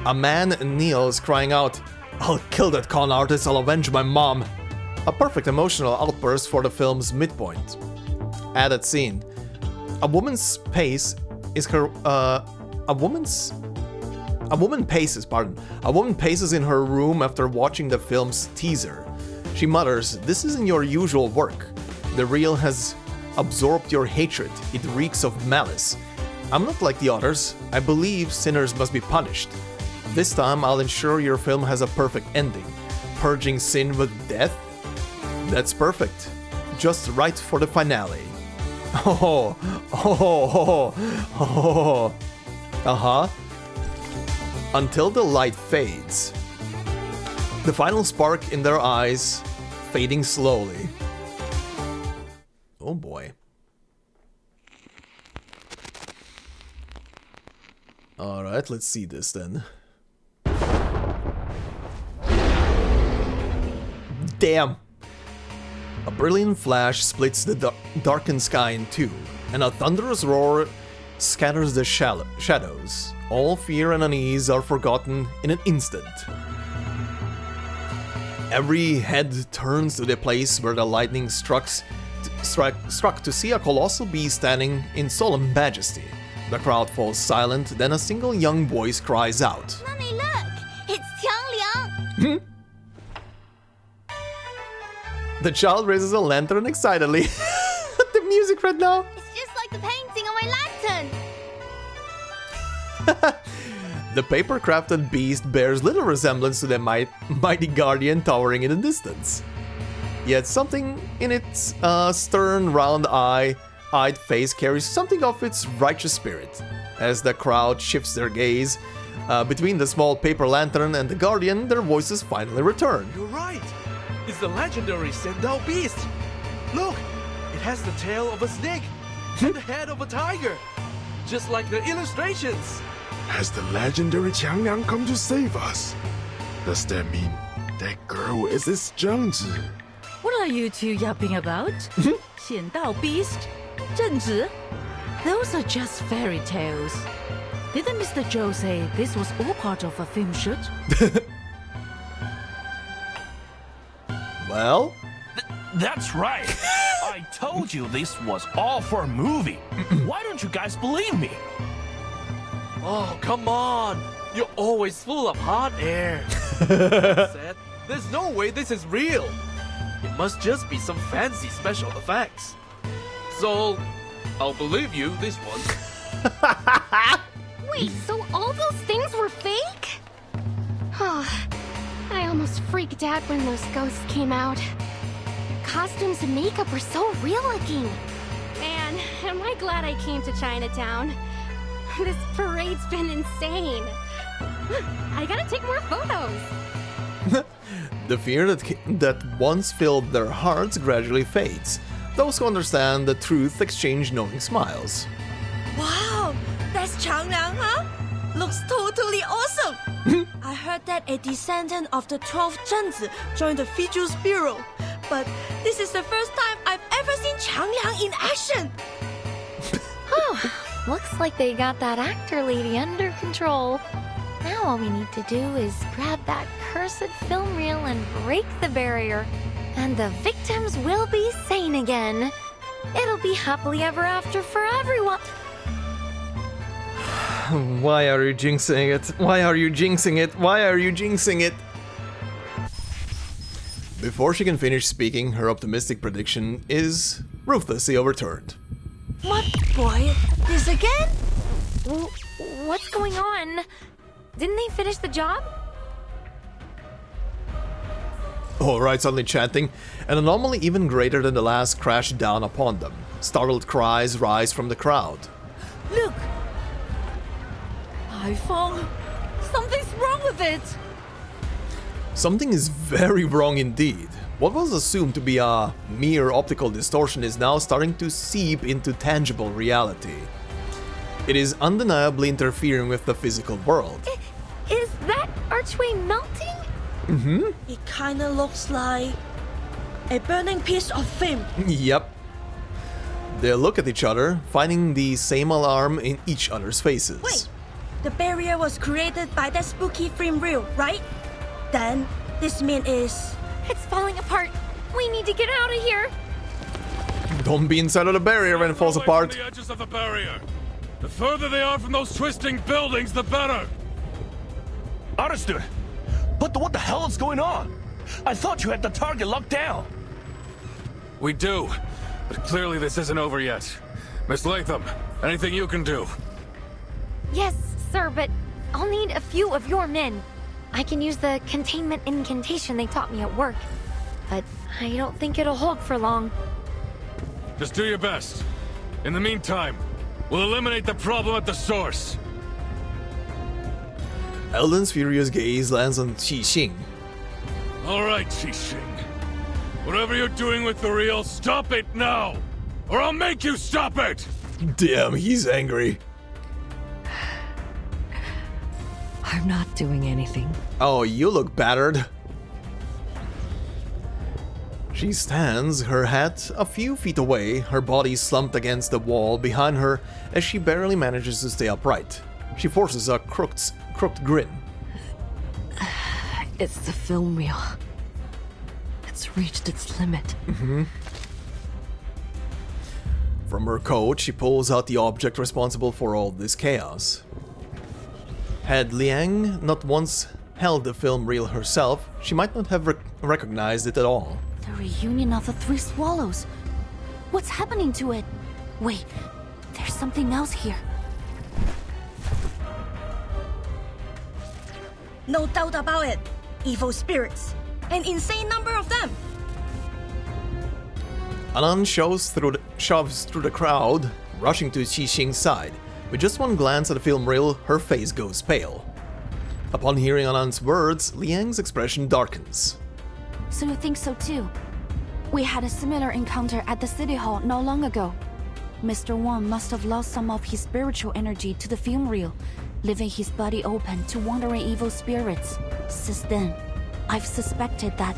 A man kneels crying out, I'll kill that con artist, I'll avenge my mom. A perfect emotional outburst for the film's midpoint. Added scene. A woman paces in her room after watching the film's teaser. She mutters, this isn't your usual work. The reel has absorbed your hatred. It reeks of malice. I'm not like the others. I believe sinners must be punished. This time I'll ensure your film has a perfect ending. Purging sin with death? That's perfect. Just right for the finale. Until the light fades. The final spark in their eyes, fading slowly. Oh boy. Alright, let's see this then. Damn! A brilliant flash splits the darkened sky in two, and a thunderous roar scatters the shadows. All fear and unease are forgotten in an instant. Every head turns to the place where the lightning struck to see a colossal beast standing in solemn majesty. The crowd falls silent, then a single young voice cries out. Mommy, look! It's Liang. The child raises a lantern excitedly. The music right now. It's just like the painting on my lantern. The paper-crafted beast bears little resemblance to the mighty guardian towering in the distance. Yet something in its stern, round-eyed face carries something of its righteous spirit. As the crowd shifts their gaze between the small paper lantern and the guardian, their voices finally return. You're right! It's the legendary Sonetto beast! Look! It has the tail of a snake and the head of a tiger! Just like the illustrations! Has the legendary Qiang Liang come to save us? Does that mean that girl is this Zhengzi? What are you two yapping about? 显道 beast? 正直? Those are just fairy tales. Didn't Mr. Zhou say this was all part of a film shoot? Well? That's right. I told you this was all for a movie. Why don't you guys believe me? Oh, come on! You're always full of hot air. Said, there's no way this is real. It must just be some fancy special effects. So, I'll believe you this one. Wait, so all those things were fake? Oh, I almost freaked out when those ghosts came out. Their costumes and makeup were so real looking. Man, am I glad I came to Chinatown. This parade's been insane. I gotta take more photos. The fear that once filled their hearts gradually fades. Those who understand the truth exchange knowing smiles. Wow, that's Qiang Liang, huh? Looks totally awesome. I heard that a descendant of the 12th Zhengzi joined the Fiju's bureau, but this is the first time I've ever seen Qiang Liang in action. Oh, looks like they got that actor lady under control. Now all we need to do is grab that cursed film reel and break the barrier. And the victims will be sane again. It'll be happily ever after for everyone. Why are you jinxing it? Why are you jinxing it? Why are you jinxing it? Before she can finish speaking, her optimistic prediction is ruthlessly overturned. What, boy? This again? What's going on? Didn't they finish the job? Alright, suddenly chanting, an anomaly even greater than the last crashed down upon them. Startled cries rise from the crowd. Look! iPhone! Something's wrong with it! Something is very wrong indeed. What was assumed to be a mere optical distortion is now starting to seep into tangible reality. It is undeniably interfering with the physical world. Is that archway melting? Mm-hmm. It kinda looks like a burning piece of film. Yep. They look at each other, finding the same alarm in each other's faces. Wait, the barrier was created by that spooky film reel, right? Then, this means is... It's falling apart. We need to get out of here. Don't be inside of the barrier when it falls apart. The edges of the barrier. The further they are from those twisting buildings, the better. Understood. But what the hell is going on? I thought you had the target locked down. We do, but clearly this isn't over yet. Miss Latham, anything you can do? Yes, sir, but I'll need a few of your men. I can use the containment incantation they taught me at work, but I don't think it'll hold for long. Just do your best. In the meantime, we'll eliminate the problem at the source. Eldon's furious gaze lands on Qixing. Alright, Qixing. Whatever you're doing with the reel, stop it now! Or I'll make you stop it! Damn, he's angry. I'm not doing anything. Oh, you look battered. She stands, her hat a few feet away, her body slumped against the wall behind her as she barely manages to stay upright. She forces a crooked grin. It's the film reel. It's reached its limit. From her coat, she pulls out the object responsible for all this chaos. Had Liang not once held the film reel herself, she might not have recognized it at all. The reunion of the three swallows. What's happening to it? Wait, there's something else here. No doubt about it. Evil spirits. An insane number of them. Anan shoves through the crowd, rushing to Qixing's side. With just one glance at the film reel, her face goes pale. Upon hearing Anan's words, Liang's expression darkens. So you think so too? We had a similar encounter at the city hall not long ago. Mr. Wang must have lost some of his spiritual energy to the film reel, leaving his body open to wandering evil spirits. Since then, I've suspected that.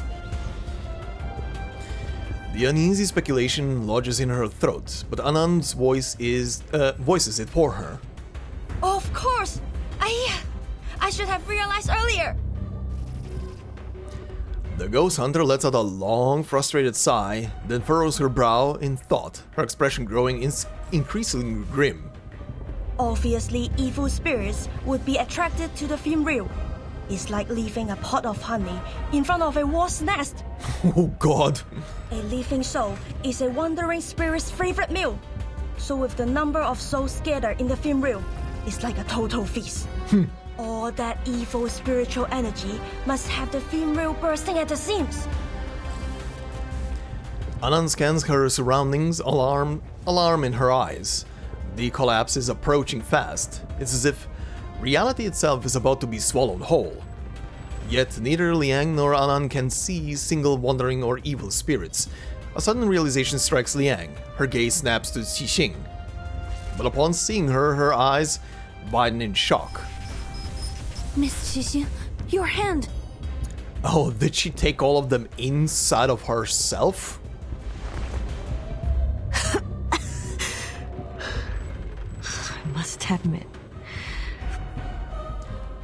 The uneasy speculation lodges in her throat, but Anand's voices it for her. Of course! I should have realized earlier! The ghost hunter lets out a long, frustrated sigh, then furrows her brow in thought, her expression growing increasingly grim. Obviously, evil spirits would be attracted to the film reel. It's like leaving a pot of honey in front of a wasp's nest. Oh god. A living soul is a wandering spirit's favorite meal. So with the number of souls scattered in the film reel, it's like a total feast. All that evil spiritual energy must have the film reel bursting at the seams. Anand scans her surroundings, alarm in her eyes. The collapse is approaching fast. It's as if reality itself is about to be swallowed whole. Yet neither Liang nor Anand can see single wandering or evil spirits. A sudden realization strikes Liang. Her gaze snaps to Qixing. But upon seeing her, her eyes widen in shock. Miss Qixing, your hand! Oh, did she take all of them inside of herself? I must admit.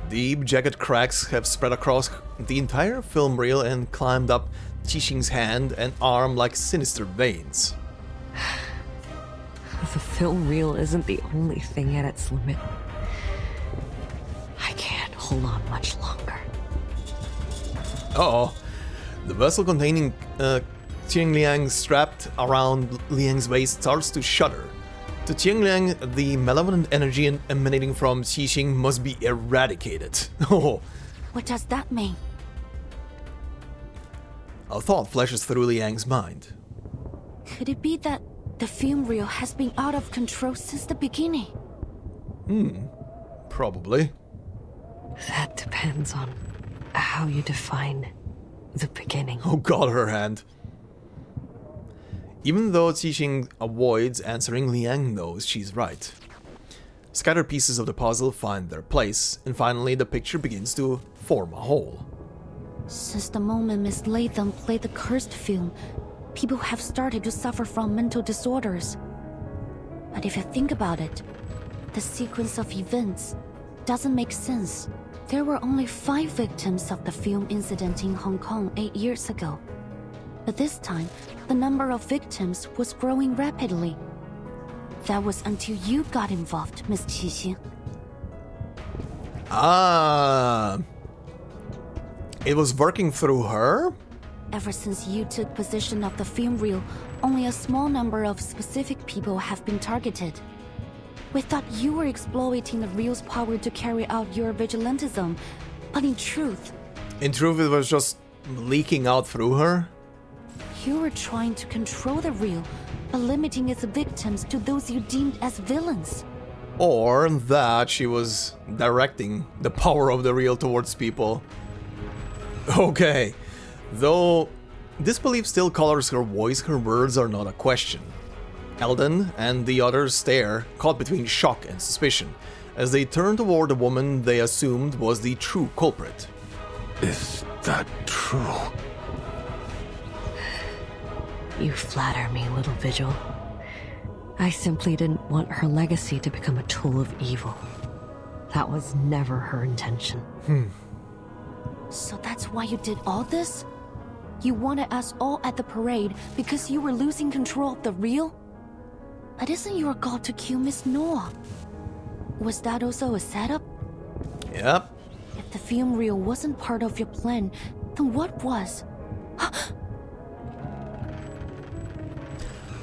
Deep, jagged cracks have spread across the entire film reel and climbed up Qixing's hand and arm like sinister veins. The film reel isn't the only thing at its limit. I can't hold on much longer. Uh-oh. The vessel containing Qing Liang strapped around Liang's waist starts to shudder. To Qing Liang, the malevolent energy emanating from Qixing must be eradicated. Oh. What does that mean? A thought flashes through Liang's mind. Could it be that the film reel has been out of control since the beginning? Probably. That depends on how you define the beginning. Oh god, her hand. Even though Qixing avoids answering, Liang knows she's right. Scattered pieces of the puzzle find their place, and finally the picture begins to form a whole. Since the moment Miss Latham played the cursed film, people have started to suffer from mental disorders. But if you think about it, the sequence of events doesn't make sense. There were only 5 victims of the film incident in Hong Kong 8 years ago. But this time, the number of victims was growing rapidly. That was until you got involved, Miss Qixing. Ah. It was working through her? Ever since you took possession of the film reel, only a small number of specific people have been targeted. We thought you were exploiting the reel's power to carry out your vigilantism, but in truth... In truth, it was just leaking out through her? You were trying to control the reel, but limiting its victims to those you deemed as villains. Or that she was directing the power of the reel towards people. Okay. Though disbelief still colors her voice, her words are not a question. Eldon and the others stare, caught between shock and suspicion, as they turn toward the woman they assumed was the true culprit. Is that true? You flatter me, little Vigil. I simply didn't want her legacy to become a tool of evil. That was never her intention. So that's why you did all this? You wanted us all at the parade because you were losing control of the real? But isn't your goal to kill Miss Noah? Was that also a setup? Yep. If the film reel wasn't part of your plan, then what was?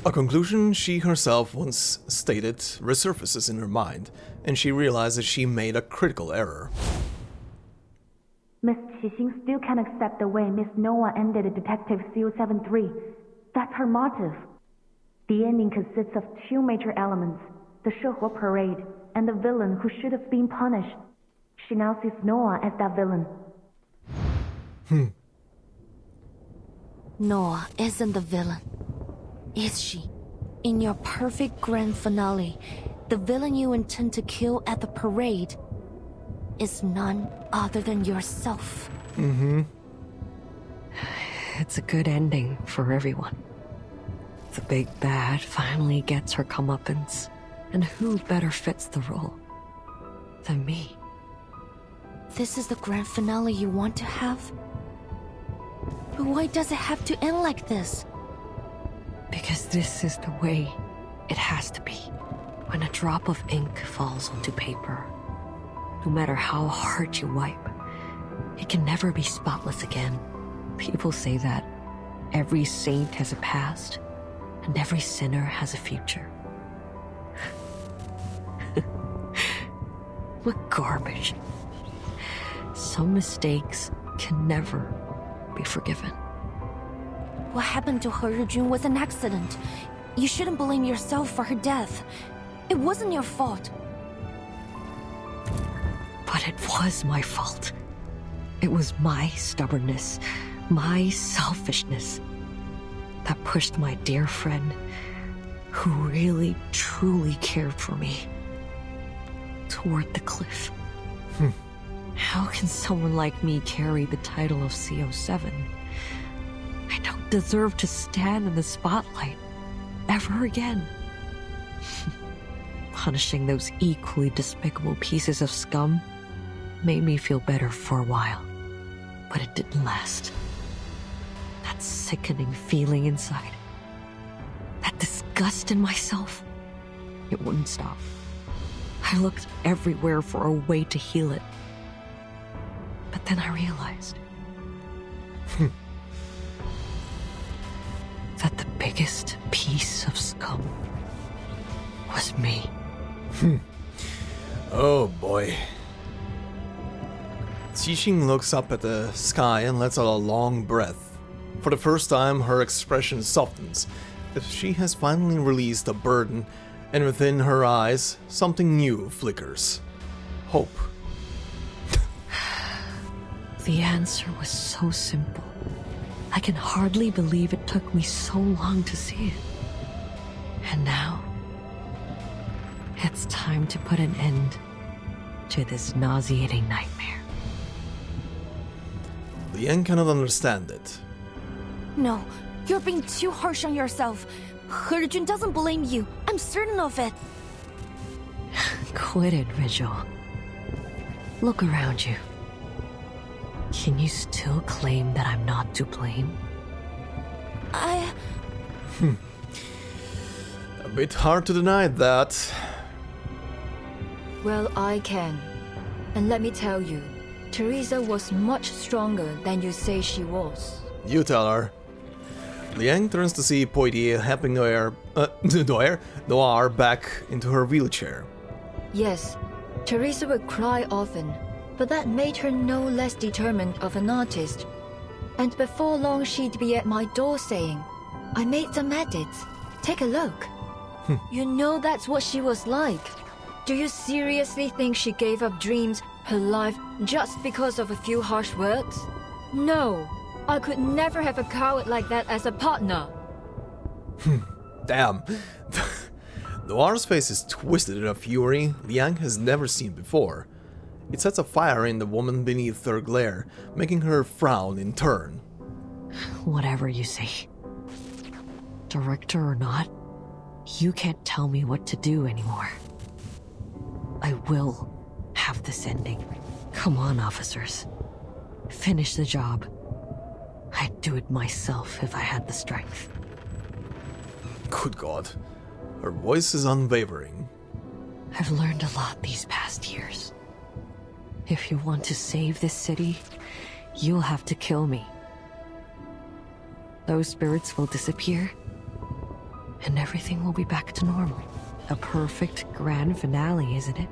A conclusion she herself once stated resurfaces in her mind, and she realizes she made a critical error. Miss Qixing still can't accept the way Miss Noah ended Detective CO73. That's her motive. The ending consists of two major elements, the Shehe parade and the villain who should have been punished. She now sees Noah as that villain. Noah isn't the villain, is she? In your perfect grand finale, the villain you intend to kill at the parade is none other than yourself. It's a good ending for everyone. The big bad finally gets her comeuppance, and who better fits the role than me? This is the grand finale you want to have? But why does it have to end like this? Because this is the way it has to be. When a drop of ink falls onto paper, no matter how hard you wipe, it can never be spotless again. People say that every saint has a past, and every sinner has a future. What garbage. Some mistakes can never be forgiven. What happened to He Rijun was an accident. You shouldn't blame yourself for her death. It wasn't your fault. But it was my fault. It was my stubbornness, my selfishness, that pushed my dear friend, who really, truly cared for me, toward the cliff. How can someone like me carry the title of CO7? I don't deserve to stand in the spotlight ever again. Punishing those equally despicable pieces of scum made me feel better for a while, but it didn't last. That sickening feeling inside, that disgust in myself, it wouldn't stop. I looked everywhere for a way to heal it. But then I realized that the biggest piece of scum was me. Oh boy. Qixing looks up at the sky and lets out a long breath. For the first time, her expression softens, as she has finally released a burden, and within her eyes, something new flickers. Hope. The answer was so simple. I can hardly believe it took me so long to see it. And now, it's time to put an end to this nauseating nightmare. Liang cannot understand it. No, you're being too harsh on yourself. He Rijun doesn't blame you. I'm certain of it. Quit it, Vigil. Look around you. Can you still claim that I'm not to blame? A bit hard to deny that. Well, I can. And let me tell you, Teresa was much stronger than you say she was. You tell her. Liang turns to see Poitier helping Noir back into her wheelchair. Yes, Teresa would cry often, but that made her no less determined of an artist. And before long she'd be at my door saying, I made some edits. Take a look. You know that's what she was like. Do you seriously think she gave up dreams, her life, just because of a few harsh words? No, I could never have a coward like that as a partner. Damn. Noir's face is twisted in a fury Liang has never seen before. It sets a fire in the woman beneath her glare, making her frown in turn. Whatever you say. Director or not, you can't tell me what to do anymore. I will have this ending. Come on, officers. Finish the job. I I'd do it myself if I had the strength. Good God. Her voice is unwavering. I've learned a lot these past years. If you want to save this city, you'll have to kill me. Those spirits will disappear, and everything will be back to normal. A perfect grand finale, isn't it?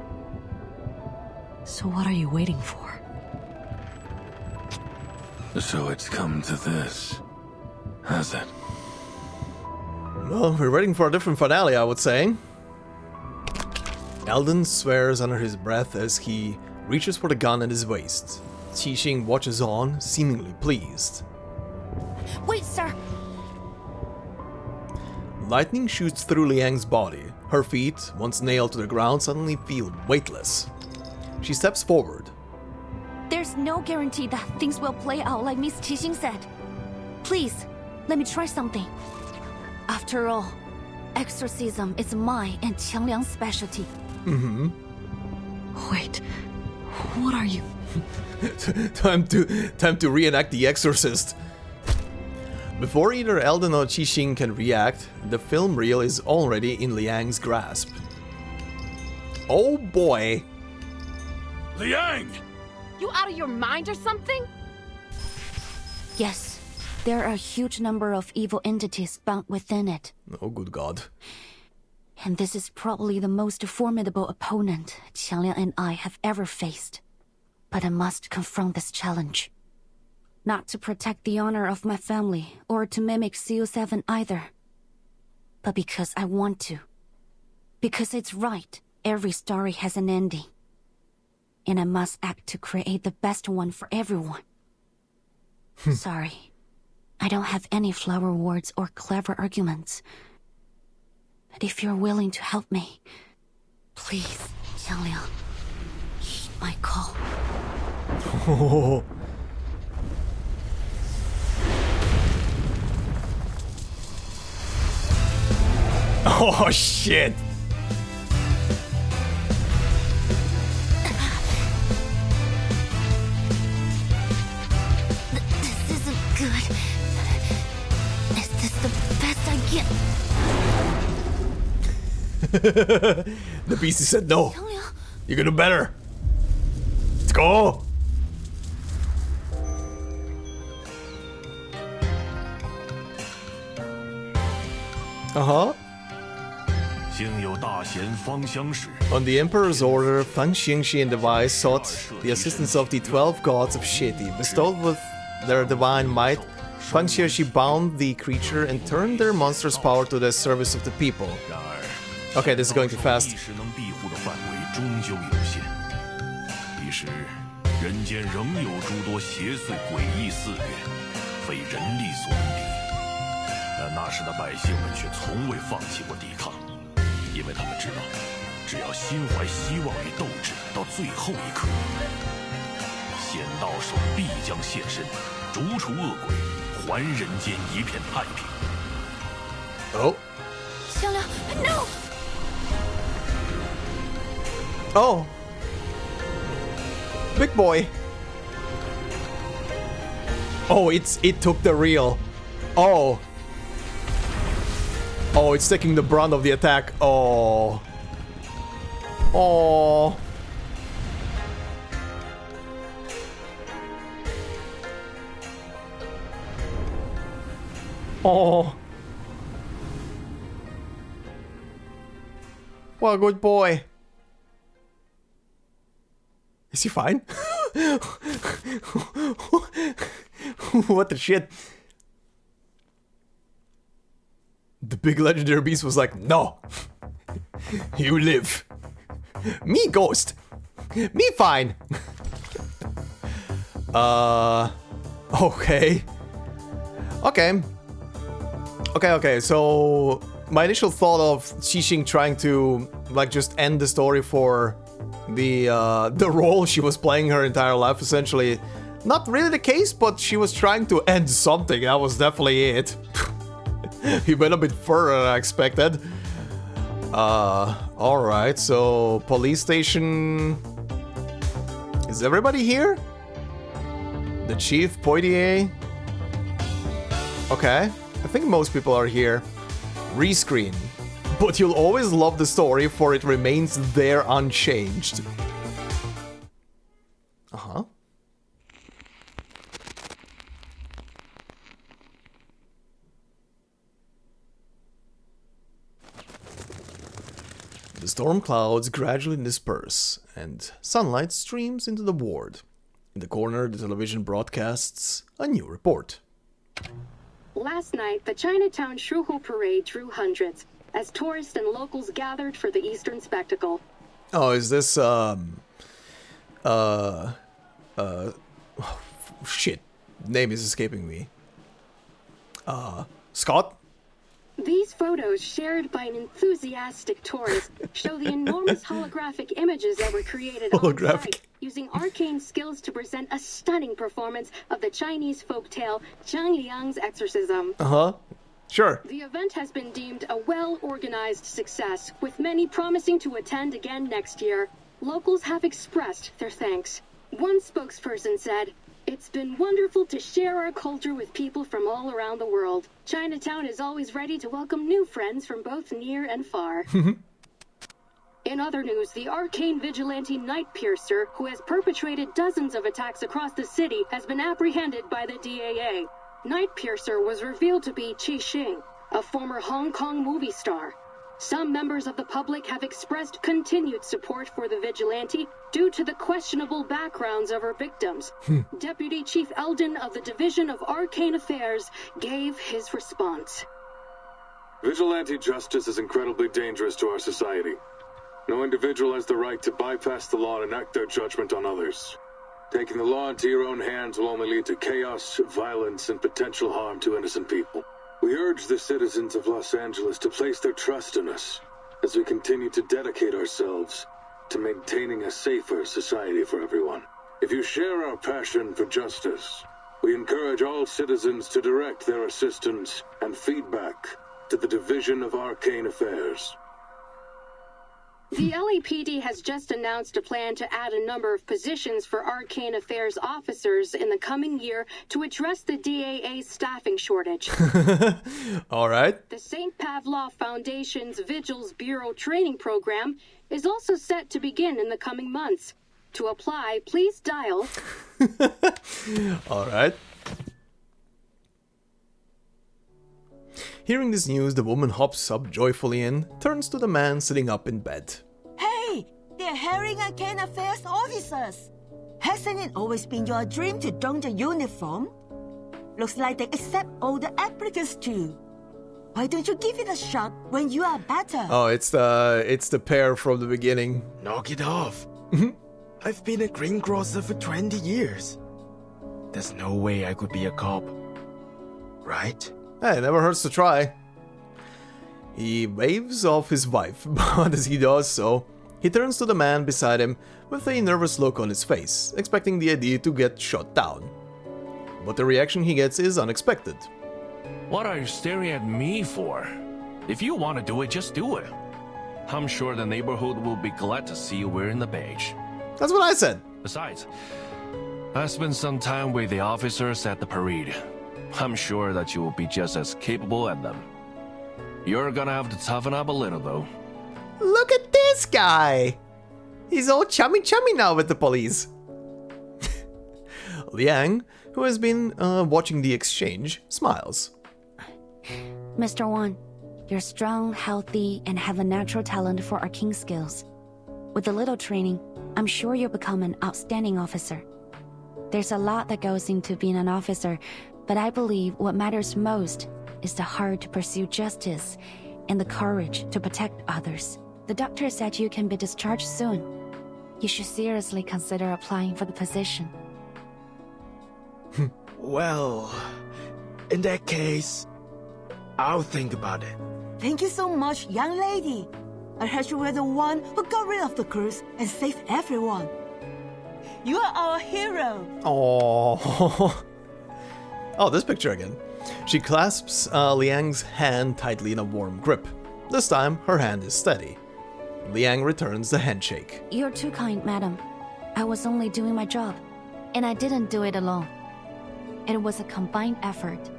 So what are you waiting for? So it's come to this, has it? Well, we're waiting for a different finale, I would say. Eldon swears under his breath as he reaches for the gun at his waist. Qixing watches on, seemingly pleased. Wait, sir! Lightning shoots through Liang's body. Her feet, once nailed to the ground, suddenly feel weightless. She steps forward. There's no guarantee that things will play out like Miss Qixing said. Please, let me try something. After all, exorcism is my and Qiangliang's specialty. Mm-hmm. Wait, what are you? Time to reenact The Exorcist. Before either Eldon or Qixing can react, the film reel is already in Liang's grasp. Oh boy! Liang! You out of your mind or something? Yes, there are a huge number of evil entities bound within it. Oh good God. And this is probably the most formidable opponent Qiangliang and I have ever faced. But I must confront this challenge. Not to protect the honor of my family, or to mimic CO7 either. But because I want to. Because it's right, every story has an ending. And I must act to create the best one for everyone. Sorry. I don't have any flower words or clever arguments. But if you're willing to help me, please, Qiangliang, heed my call. Oh. Oh shit! This isn't good. Is this the best I get? The beastie said no. You can do better. Let's go. Uh-huh. On the Emperor's order, Fang Xingxi and Devi sought the assistance of the 12 gods of Sheti. Bestowed with their divine might, Fang Xingxi bound the creature and turned their monstrous power to the service of the people. Okay, this is going too fast. Oh. No! Oh. Big boy. Oh, it took the reel. Oh. Oh, it's taking the brunt of the attack. Oh. Oh. Oh. Well, good boy. Is he fine? What the shit? The big legendary beast was like, no. You live. Me ghost. Me fine. Okay. Okay, so my initial thought of Qixing trying to like just end the story for the role she was playing her entire life, essentially, not really the case, but she was trying to end something. That was definitely it. He went a bit further than I expected. Alright, so police station. Is everybody here? The chief, Poitier. Okay, I think most people are here. Rescreen. But you'll always love the story, for it remains there unchanged. Uh-huh. The storm clouds gradually disperse, and sunlight streams into the ward. In the corner, the television broadcasts a new report. Last night, the Chinatown Shuhu Parade drew hundreds, as tourists and locals gathered for the Eastern spectacle. Oh, is this, shit. Name is escaping me. Scott? These photos, shared by an enthusiastic tourist, show the enormous holographic images that were created on-site, using arcane skills to present a stunning performance of the Chinese folktale Liang's exorcism. Uh-huh. Sure. The event has been deemed a well-organized success, with many promising to attend again next year. Locals have expressed their thanks. One spokesperson said, "It's been wonderful to share our culture with people from all around the world. Chinatown is always ready to welcome new friends from both near and far." In other news, the arcane vigilante Night Piercer, who has perpetrated dozens of attacks across the city, has been apprehended by the DAA. Night Piercer was revealed to be Qi Xing, a former Hong Kong movie star. Some members of the public have expressed continued support for the vigilante due to the questionable backgrounds of her victims. Deputy Chief Eldon of the Division of Arcane Affairs gave his response. Vigilante justice is incredibly dangerous to our society. No individual has the right to bypass the law and enact their judgment on others. Taking the law into your own hands will only lead to chaos, violence, and potential harm to innocent people. We urge the citizens of Los Angeles to place their trust in us as we continue to dedicate ourselves to maintaining a safer society for everyone. If you share our passion for justice, we encourage all citizens to direct their assistance and feedback to the Division of Arcane Affairs. The LAPD has just announced a plan to add a number of positions for Arcane Affairs officers in the coming year to address the DAA's staffing shortage. All right. The St. Pavlov Foundation's Vigils Bureau training program is also set to begin in the coming months. To apply, please dial... All right. Hearing this news, the woman hops up joyfully and turns to the man sitting up in bed. Hey, they're hiring Arcane Affairs officers. Hasn't it always been your dream to don the uniform? Looks like they accept all the applicants too. Why don't you give it a shot when you are better? Oh, it's the pair from the beginning. Knock it off. I've been a greengrocer for 20 years. There's no way I could be a cop. Right? Hey, it never hurts to try. He waves off his wife, but as he does so, he turns to the man beside him with a nervous look on his face, expecting the idea to get shot down. But the reaction he gets is unexpected. What are you staring at me for? If you want to do it, just do it. I'm sure the neighborhood will be glad to see you wearing the badge. That's what I said. Besides, I spent some time with the officers at the parade. I'm sure that you will be just as capable as them. You're gonna have to toughen up a little, though. Look at this guy! He's all chummy now with the police. Liang, who has been watching the exchange, smiles. Mr. Wan, you're strong, healthy, and have a natural talent for arcane skills. With a little training, I'm sure you'll become an outstanding officer. There's a lot that goes into being an officer, but I believe what matters most is the heart to pursue justice and the courage to protect others. The doctor said you can be discharged soon. You should seriously consider applying for the position. Well, in that case, I'll think about it. Thank you so much, young lady. I heard you were the one who got rid of the curse and saved everyone. You are our hero. Oh. Oh, this picture again. She clasps Liang's hand tightly in a warm grip. This time, her hand is steady. Liang returns the handshake. You're too kind, madam. I was only doing my job, and I didn't do it alone. It was a combined effort.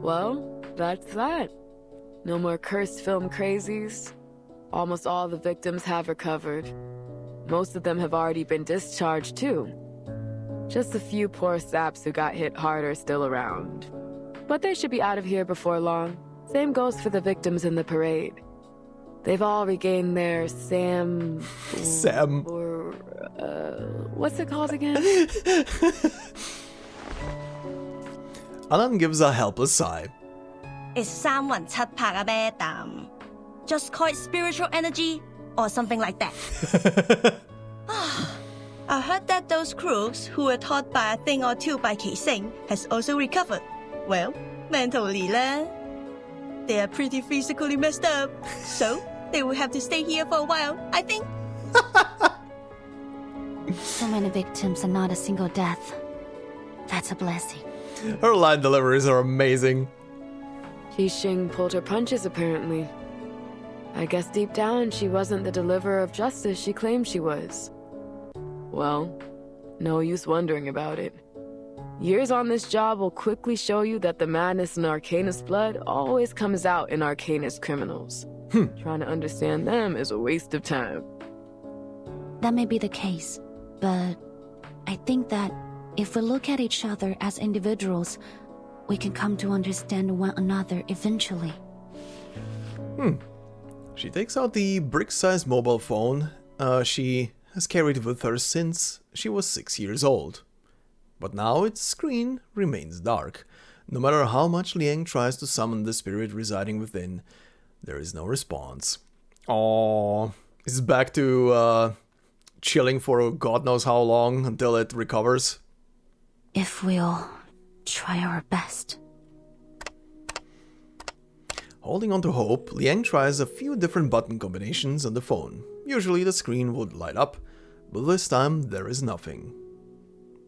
Well, that's that. No more cursed film crazies. Almost all the victims have recovered. Most of them have already been discharged, too. Just a few poor saps who got hit hard are still around. But they should be out of here before long. Same goes for the victims in the parade. They've all regained their what's it called again? Alan gives a helpless sigh. It's 三魂七魄啊 madam. Just call it spiritual energy or something like that. I heard that those crooks who were taught by a thing or two by Keising has also recovered. Well, mentally lah. They are pretty physically messed up, so they will have to stay here for a while, I think. So many victims and not a single death. That's a blessing. Her line deliveries are amazing. Qixing pulled her punches, apparently. I guess deep down she wasn't the deliverer of justice she claimed she was. Well, no use wondering about it. Years on this job will quickly show you that the madness in Arcanist blood always comes out in Arcanist criminals. Trying to understand them is a waste of time. That may be the case, but I think that if we look at each other as individuals, we can come to understand one another eventually. She takes out the brick-sized mobile phone she has carried with her since she was 6 years old. But now its screen remains dark. No matter how much Liang tries to summon the spirit residing within, there is no response. Aww. It's back to chilling for God knows how long until it recovers. If we'll try our best. Holding on to hope, Liang tries a few different button combinations on the phone. Usually the screen would light up, but this time there is nothing.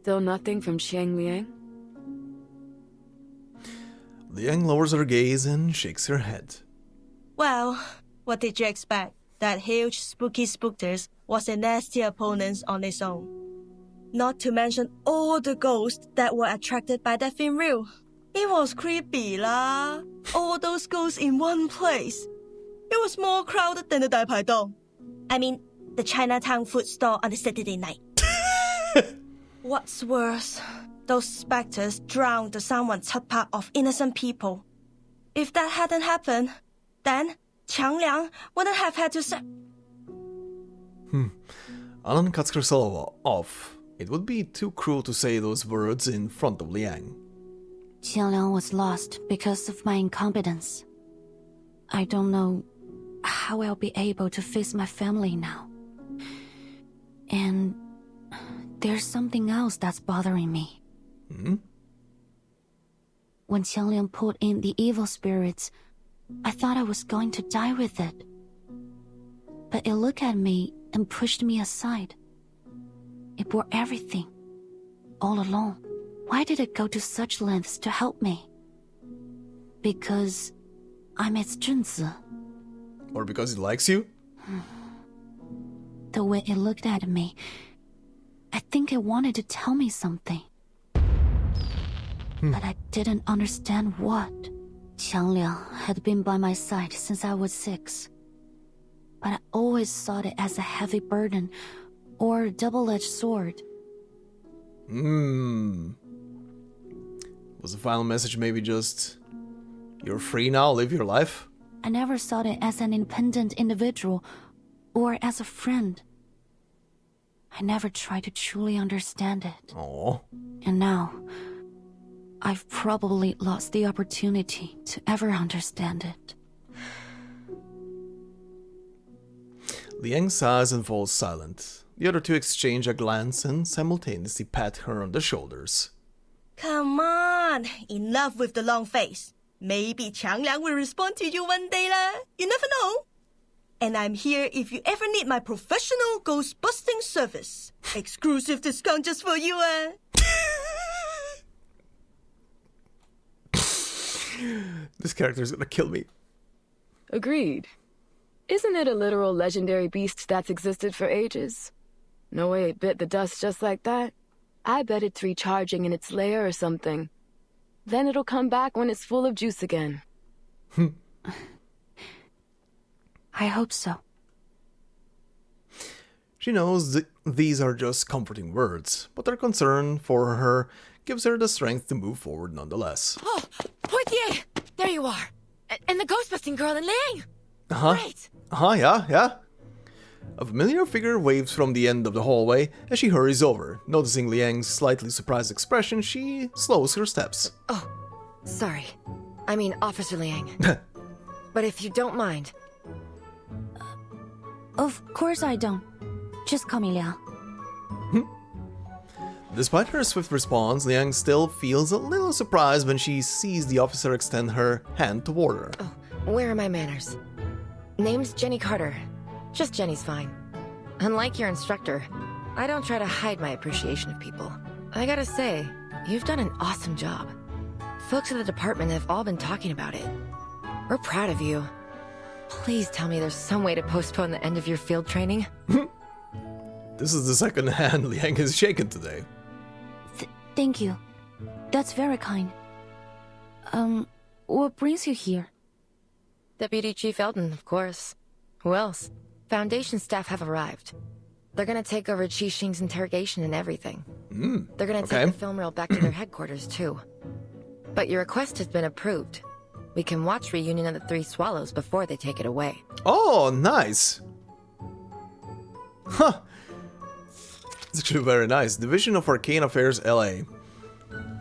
Still nothing from Xiang Liang? Liang lowers her gaze and shakes her head. Well, what did you expect? That huge spooky spookters was a nasty opponent on its own. Not to mention all the ghosts that were attracted by that film reel. It was creepy lah. All those ghosts in one place. It was more crowded than the Dai Pai Dong. I mean, the Chinatown food store on a Saturday night. What's worse, those specters drowned the 三魂七魄 of innocent people. If that hadn't happened, then Qiang Liang wouldn't have had to say... Alan cuts herself off. It would be too cruel to say those words in front of Liang. Qiang Liang was lost because of my incompetence. I don't know how I'll be able to face my family now. And there's something else that's bothering me. When Qiang Liang pulled in the evil spirits, I thought I was going to die with it. But it looked at me and pushed me aside. It bore everything, all alone. Why did it go to such lengths to help me? Because I'm its Zhenzi. Or because it likes you? The way it looked at me, I think it wanted to tell me something. But I didn't understand what. Qiang Liang had been by my side since I was 6. But I always saw it as a heavy burden or a double-edged sword. Was the final message maybe just, you're free now, live your life? I never saw it as an independent individual or as a friend. I never tried to truly understand it. Aww. And now, I've probably lost the opportunity to ever understand it. Liang sighs and falls silent. The other two exchange a glance and simultaneously pat her on the shoulders. Come on, enough with the long face. Maybe Qiang Liang will respond to you one day lah. You never know. And I'm here if you ever need my professional ghost-busting service. Exclusive discount just for you, This character's gonna kill me. Agreed. Isn't it a literal legendary beast that's existed for ages? No way it bit the dust just like that. I bet it's recharging in its lair or something. Then it'll come back when it's full of juice again. I hope so. She knows these are just comforting words, but their concern for her gives her the strength to move forward nonetheless. Oh, Portier! There you are! And the ghost-busting girl in Liang! Great! Yeah. A familiar figure waves from the end of the hallway as she hurries over. Noticing Liang's slightly surprised expression, she slows her steps. Oh, sorry. I mean, Officer Liang. But if you don't mind... Of course I don't. Just call me Liang. Despite her swift response, Liang still feels a little surprised when she sees the officer extend her hand toward her. Oh, where are my manners? Name's Jenny Carter. Just Jenny's fine. Unlike your instructor, I don't try to hide my appreciation of people. I gotta say, you've done an awesome job. Folks at the department have all been talking about it. We're proud of you. Please tell me there's some way to postpone the end of your field training. This is the second hand Liang has shaken today. Thank you. That's very kind. What brings you here? Deputy Chief Eldon, of course. Who else? Foundation staff have arrived. They're gonna take over Qi Xing's interrogation and everything. They're gonna take the film reel back to their headquarters, too. But your request has been approved. We can watch Reunion of the Three Swallows before they take it away. Oh, nice! Huh! It's actually very nice. Division of Arcane Affairs, LA.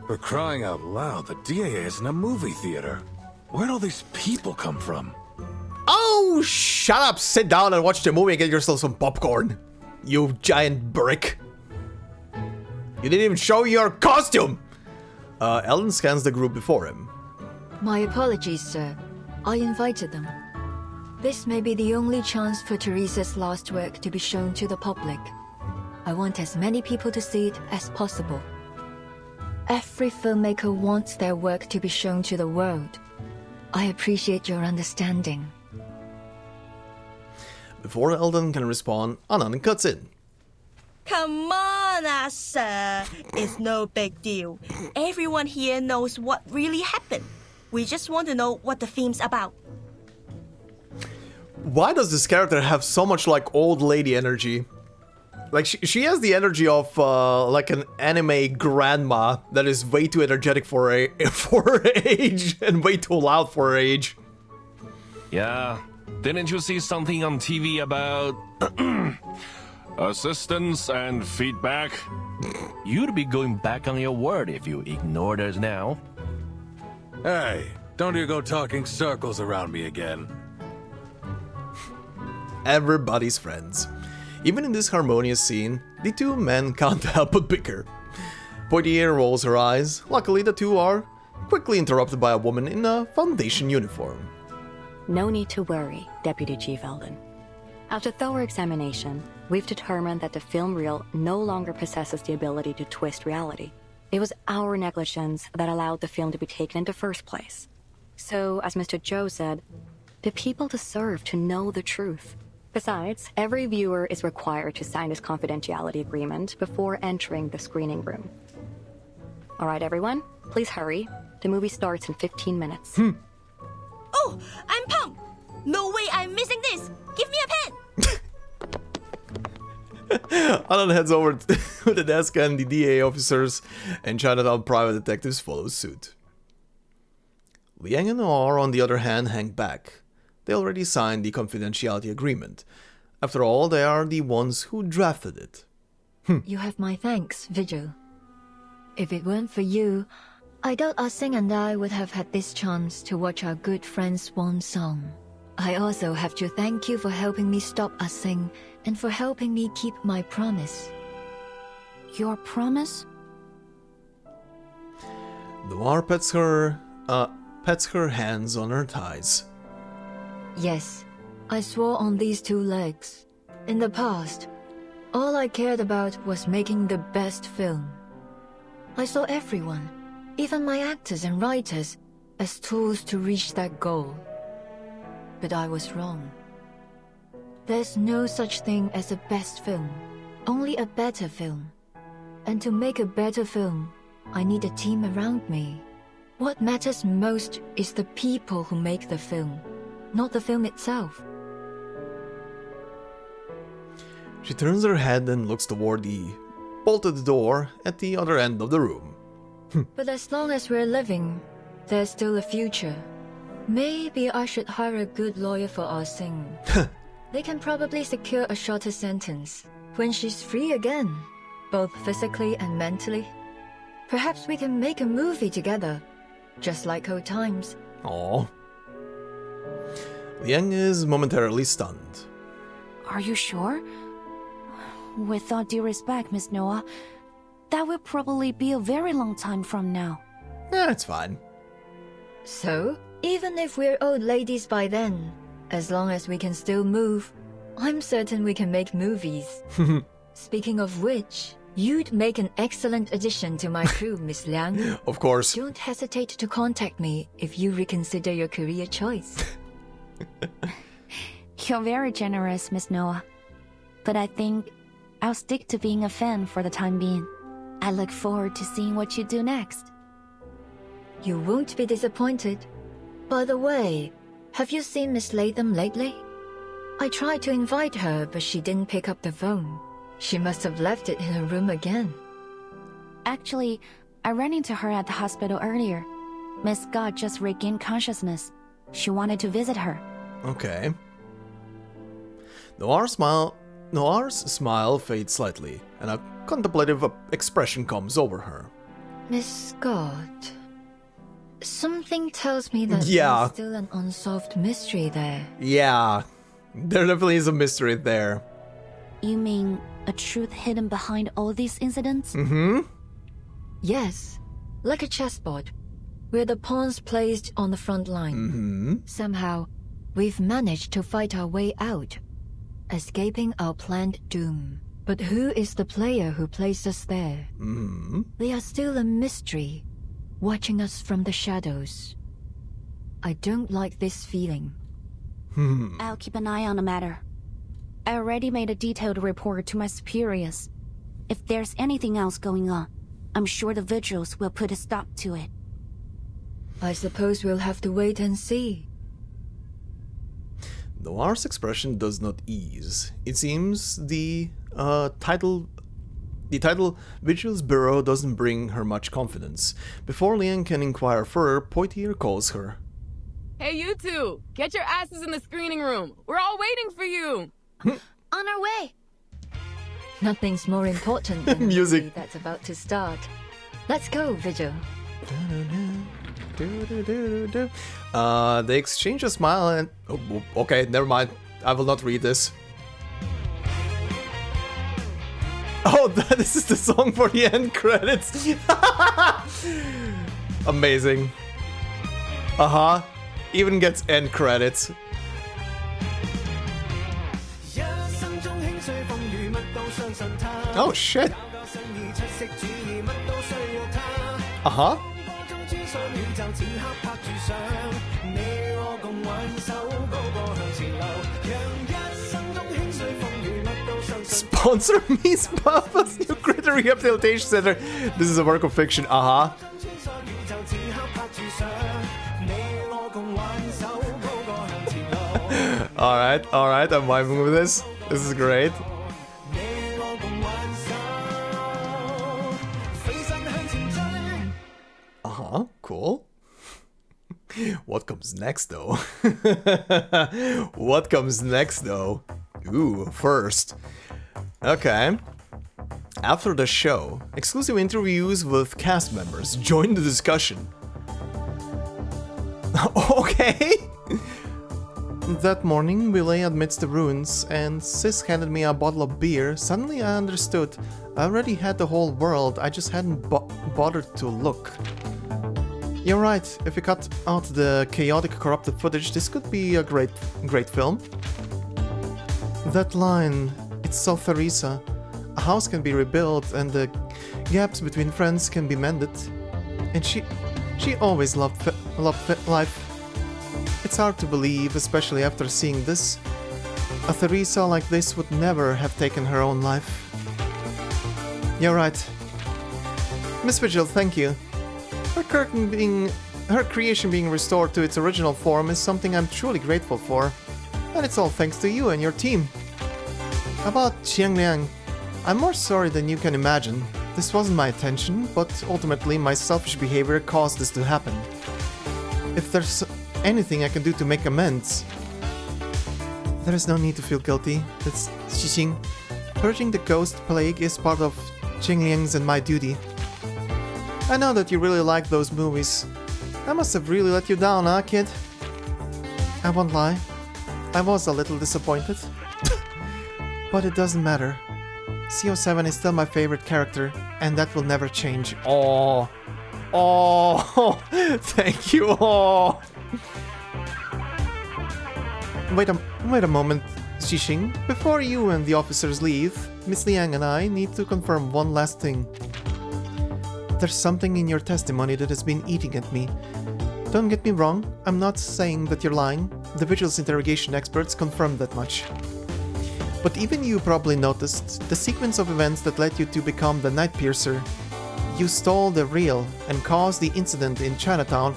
For crying out loud, the DAA is in a movie theater. Where'd all these people come from? Oh, shut up! Sit down and watch the movie and get yourself some popcorn. You giant brick. You didn't even show your costume! Eldon scans the group before him. My apologies, sir. I invited them. This may be the only chance for Teresa's last work to be shown to the public. I want as many people to see it as possible. Every filmmaker wants their work to be shown to the world. I appreciate your understanding. Before Eldon can respond, Anan cuts in. Come on, sir. It's no big deal. Everyone here knows what really happened. We just want to know what the film's about. Why does this character have so much like old lady energy? Like she has the energy of like an anime grandma that is way too energetic for her age and way too loud for her age. Yeah, didn't you see something on TV about assistance and feedback? You'd be going back on your word if you ignored us now. Hey, don't you go talking circles around me again. Everybody's friends. Even in this harmonious scene, the two men can't help but bicker. Portier rolls her eyes. Luckily, the two are quickly interrupted by a woman in a Foundation uniform. No need to worry, Deputy Chief Eldon. After thorough examination, we've determined that the film reel no longer possesses the ability to twist reality. It was our negligence that allowed the film to be taken in the first place. So, as Mr. Zhou said, the people deserve to know the truth. Besides, every viewer is required to sign this confidentiality agreement before entering the screening room. Alright everyone, please hurry. The movie starts in 15 minutes. Oh, I'm pumped! No way I'm missing this! Give me a pen! Alan heads over to the desk and the DA officers and Chinatown private detectives follow suit. Liang and Noir, on the other hand, hang back. They already signed the confidentiality agreement. After all, they are the ones who drafted it. You have my thanks, Vigil. If it weren't for you, I doubt Ah Sing and I would have had this chance to watch our good friend's swan song. I also have to thank you for helping me stop Ah Sing and for helping me keep my promise. Your promise? Noir pets her hands on her thighs. Yes, I swore on these two legs. In the past, all I cared about was making the best film. I saw everyone, even my actors and writers, as tools to reach that goal. But I was wrong. There's no such thing as a best film, only a better film. And to make a better film, I need a team around me. What matters most is the people who make the film, not the film itself. She turns her head and looks toward the bolted door at the other end of the room. But as long as we're living, there's still a future. Maybe I should hire a good lawyer for our Sing. They can probably secure a shorter sentence when she's free again, both physically and mentally. Perhaps we can make a movie together, just like old times. Aww. Liang is momentarily stunned. Are you sure? With all due respect, Miss Noah, that will probably be a very long time from now. Yeah, it's fine. So, even if we're old ladies by then, as long as we can still move, I'm certain we can make movies. Speaking of which, you'd make an excellent addition to my crew, Miss Liang. Of course. Don't hesitate to contact me if you reconsider your career choice. You're very generous, Miss Noah. But I think I'll stick to being a fan for the time being. I look forward to seeing what you do next. You won't be disappointed. By the way, have you seen Miss Latham lately? I tried to invite her, but she didn't pick up the phone. She must have left it in her room again. Actually, I ran into her at the hospital earlier. Miss Scott just regained consciousness. She wanted to visit her. Okay. Noir's smile fades slightly, and a contemplative expression comes over her. Miss Scott... Something tells me that there's still an unsolved mystery there. Yeah, there definitely is a mystery there. You mean a truth hidden behind all these incidents? Mm-hmm. Yes, like a chessboard, where the pawns placed on the front line. Mm-hmm. Somehow, we've managed to fight our way out, escaping our planned doom. But who is the player who placed us there? Mm-hmm. They are still a mystery, watching us from the shadows. I don't like this feeling. I'll keep an eye on the matter. I already made a detailed report to my superiors. If there's anything else going on, I'm sure the vigils will put a stop to it. I suppose we'll have to wait and see. Noir's expression does not ease. It seems the title Vigil's Bureau doesn't bring her much confidence. Before Liang can inquire further, Poitier calls her. Hey, you two! Get your asses in the screening room! We're all waiting for you! On our way! Nothing's more important than music the movie that's about to start. Let's go, Vigil. They exchange a smile and... Oh, okay, never mind. I will not read this. Oh, this is the song for the end credits. Amazing. Uh-huh. Even gets end credits. Oh, shit. Uh-huh. Sponsor me, Papa's New Critter Rehabilitation Center. This is a work of fiction. Uh-huh. Alright, I'm vibing with this. This is great. Uh-huh, cool. What comes next, though? What comes next, though? Ooh, first. Okay. After the show, exclusive interviews with cast members join the discussion. Okay. That morning, we lay amidst the ruins, and Sis handed me a bottle of beer. Suddenly I understood. I already had the whole world, I just hadn't bothered to look. You're right, if we cut out the chaotic, corrupted footage, this could be a great film. That line, it's so Theresa. A house can be rebuilt, and the gaps between friends can be mended. And she always loved life. It's hard to believe, especially after seeing this. A Theresa like this would never have taken her own life. You're right. Miss Vigil, thank you. Her curtain being her creation being restored to its original form is something I'm truly grateful for. And it's all thanks to you and your team. About Liang, I'm more sorry than you can imagine. This wasn't my intention, but ultimately my selfish behavior caused this to happen. If there's anything I can do to make amends... There is no need to feel guilty. It's Xixing. Purging the ghost plague is part of Liang's and my duty. I know that you really like those movies. I must have really let you down, huh, kid? I won't lie. I was a little disappointed. But it doesn't matter. CO7 is still my favorite character, and that will never change. Oh, oh, thank you. Oh. Wait a moment, Xixing. Before you and the officers leave, Miss Liang and I need to confirm one last thing. There's something in your testimony that has been eating at me. Don't get me wrong, I'm not saying that you're lying. The Vigil's interrogation experts confirmed that much. But even you probably noticed the sequence of events that led you to become the Night Piercer. You stole the reel and caused the incident in Chinatown,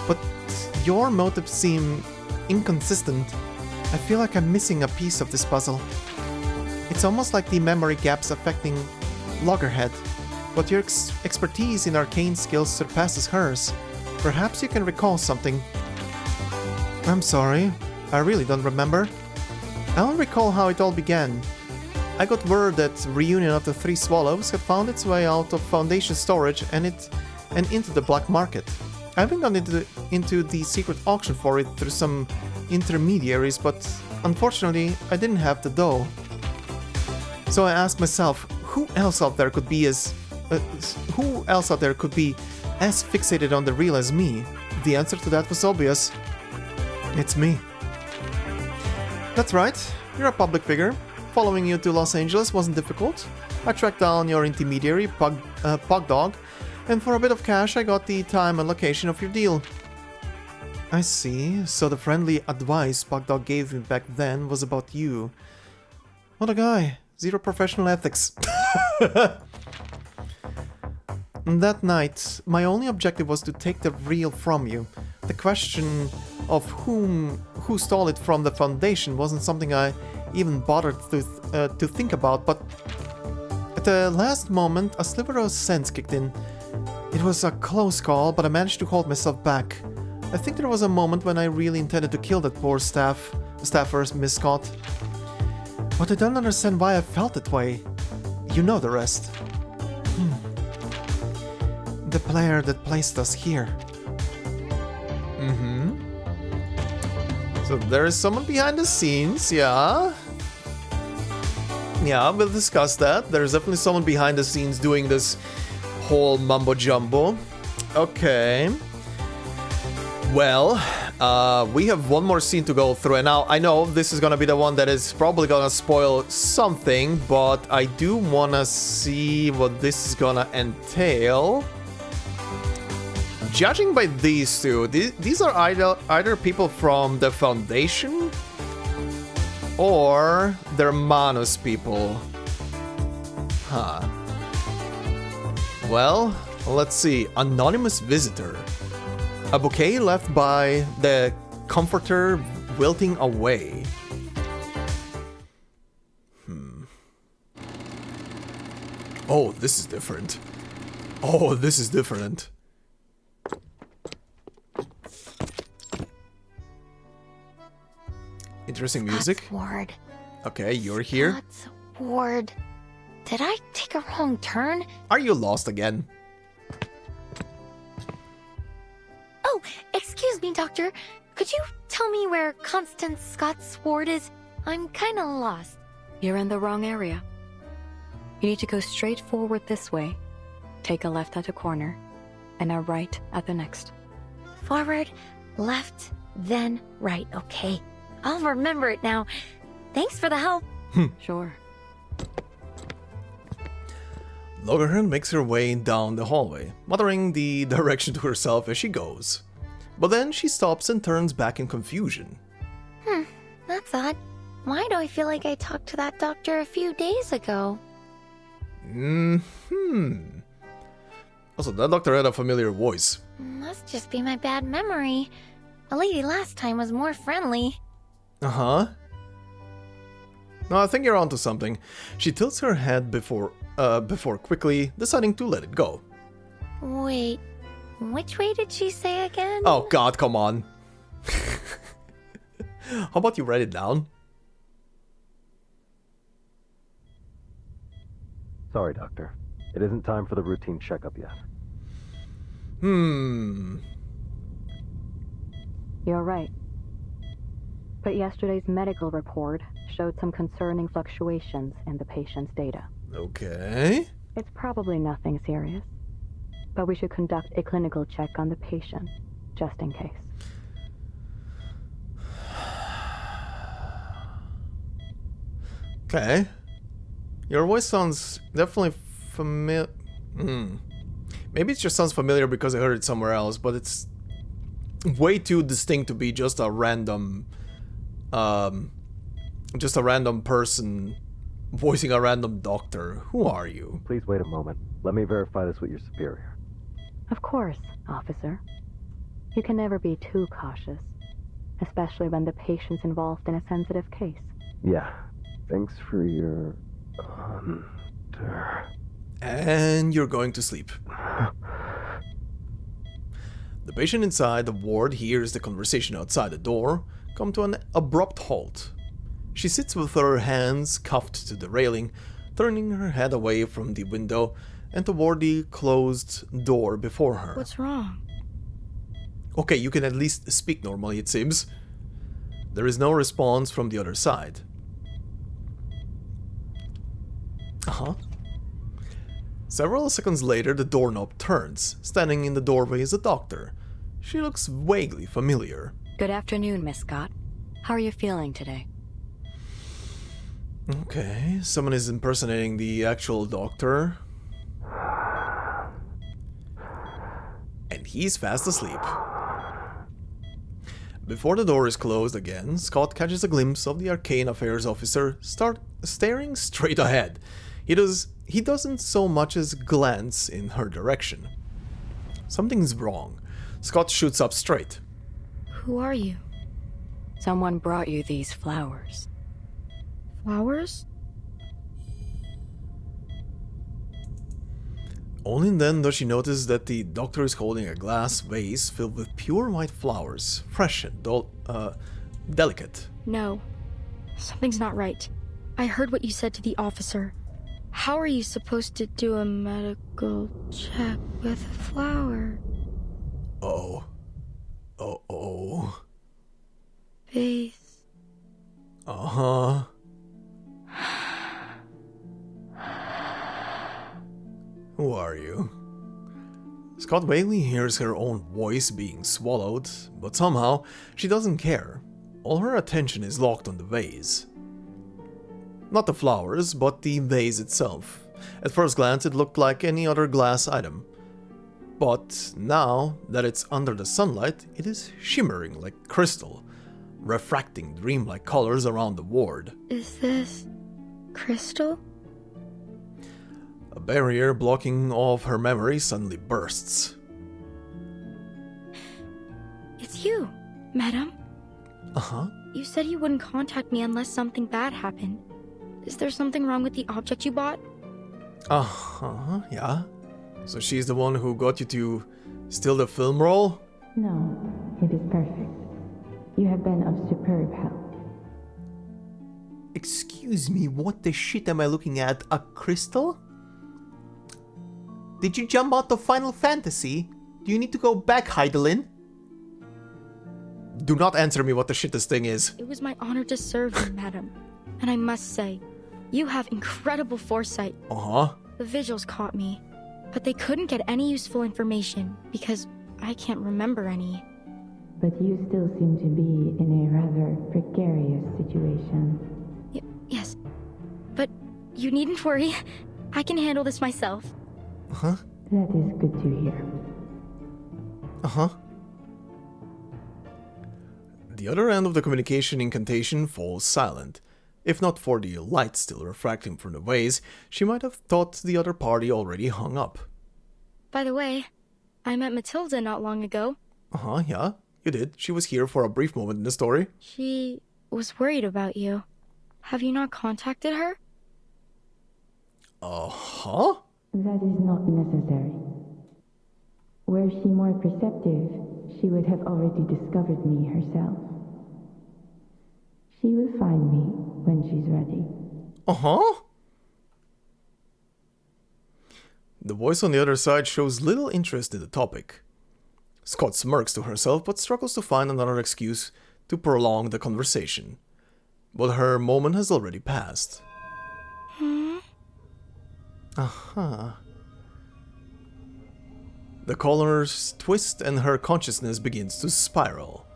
but your motives seem inconsistent. I feel like I'm missing a piece of this puzzle. It's almost like the memory gaps affecting Loggerhead, but your expertise in arcane skills surpasses hers. Perhaps you can recall something. I'm sorry, I really don't remember. I don't recall how it all began. I got word that Reunion of the Three Swallows had found its way out of Foundation storage and into the black market. I haven't gone into the secret auction for it through some intermediaries, but unfortunately I didn't have the dough. So I asked myself, who else out there could be as fixated on the reel as me? The answer to that was obvious. It's me. That's right, you're a public figure. Following you to Los Angeles wasn't difficult. I tracked down your intermediary, Pugdog, and for a bit of cash I got the time and location of your deal. I see, so the friendly advice Pugdog gave me back then was about you. What a guy. Zero professional ethics. That night, my only objective was to take the reel from you. The question of who stole it from the Foundation wasn't something I even bothered to think about, but at the last moment, a sliver of sense kicked in. It was a close call, but I managed to hold myself back. I think there was a moment when I really intended to kill that poor staffer, Miss Scott. But I don't understand why I felt that way. You know the rest. The player that placed us here. So there is someone behind the scenes, yeah. Yeah, we'll discuss that. There's definitely someone behind the scenes doing this whole mumbo jumbo. Okay. Well, we have one more scene to go through, and now I know this is gonna be the one that is probably gonna spoil something, but I do wanna see what this is gonna entail. Judging by these two, these are either people from the Foundation or they're Manus people. Huh. Well, let's see. Anonymous visitor. A bouquet left by the comforter wilting away. Oh, this is different. Oh, this is different. Interesting music. Ward. Okay, you're here. Scott's Ward. Did I take a wrong turn? Are you lost again? Oh, excuse me, Doctor. Could you tell me where Constance Scott's ward is? I'm kinda lost. You're in the wrong area. You need to go straight forward this way, take a left at a corner, and a right at the next. Forward, left, then right. Okay. I'll remember it now. Thanks for the help. Sure. Loggerhead makes her way down the hallway, muttering the direction to herself as she goes. But then she stops and turns back in confusion. That's odd. Why do I feel like I talked to that doctor a few days ago? Also, that doctor had a familiar voice. Must just be my bad memory. The lady last time was more friendly. Uh-huh. No, I think you're onto something. She tilts her head before quickly deciding to let it go. Wait, which way did she say again? Oh god, come on. How about you write it down? Sorry, Doctor. It isn't time for the routine checkup yet. You're right. But yesterday's medical report showed some concerning fluctuations in the patient's data. Okay. It's probably nothing serious, but we should conduct a clinical check on the patient, just in case. Okay. Your voice sounds definitely familiar. Maybe it just sounds familiar because I heard it somewhere else, but it's way too distinct to be just a random person voicing a random doctor. Who are you? Please wait a moment. Let me verify this with your superior. Of course, officer. You can never be too cautious, especially when the patient's involved in a sensitive case. Yeah. Thanks for your... And you're going to sleep. The patient inside the ward hears the conversation outside the door come to an abrupt halt. She sits with her hands cuffed to the railing, turning her head away from the window and toward the closed door before her. What's wrong? Okay, you can at least speak normally, it seems. There is no response from the other side. Several seconds later, the doorknob turns. Standing in the doorway is a doctor. She looks vaguely familiar. Good afternoon, Miss Scott. How are you feeling today? Okay, someone is impersonating the actual doctor. And he's fast asleep. Before the door is closed again, Scott catches a glimpse of the Arcane Affairs officer staring straight ahead. He doesn't so much as glance in her direction. Something's wrong. Scott shoots up straight. Who are you? Someone brought you these flowers. Flowers? Only then does she notice that the doctor is holding a glass vase filled with pure white flowers, fresh and delicate. No. Something's not right. I heard what you said to the officer. How are you supposed to do a medical check with a flower? Oh. Vase. Uh-huh. Who are you? Scott vaguely hears her own voice being swallowed, but somehow she doesn't care. All her attention is locked on the vase. Not the flowers, but the vase itself. At first glance it looked like any other glass item. But now that it's under the sunlight, it is shimmering like crystal, refracting dreamlike colors around the ward. Is this crystal? A barrier blocking off her memory suddenly bursts. It's you, madam. Uh-huh. You said you wouldn't contact me unless something bad happened. Is there something wrong with the object you bought? Uh-huh, yeah. So she's the one who got you to steal the film roll? No, it is perfect. You have been of superb help. Excuse me, what the shit am I looking at? A crystal? Did you jump out of Final Fantasy? Do you need to go back, Heidelin? Do not answer me what the shit this thing is. It was my honor to serve you, madam. And I must say, you have incredible foresight. Uh-huh. The vigils caught me, but they couldn't get any useful information because I can't remember any. But you still seem to be in a rather precarious situation. Yes, but you needn't worry. I can handle this myself. Uh-huh. That is good to hear. Uh-huh. The other end of the communication incantation falls silent. If not for the light still refracting from the vase, she might have thought the other party already hung up. By the way, I met Matilda not long ago. Uh-huh, yeah, you did. She was here for a brief moment in the story. She was worried about you. Have you not contacted her? Uh-huh? That is not necessary. Were she more perceptive, she would have already discovered me herself. She will find me when she's ready. Uh-huh? The voice on the other side shows little interest in the topic. Scott smirks to herself but struggles to find another excuse to prolong the conversation. But her moment has already passed. Uh-huh. The colors twist and her consciousness begins to spiral.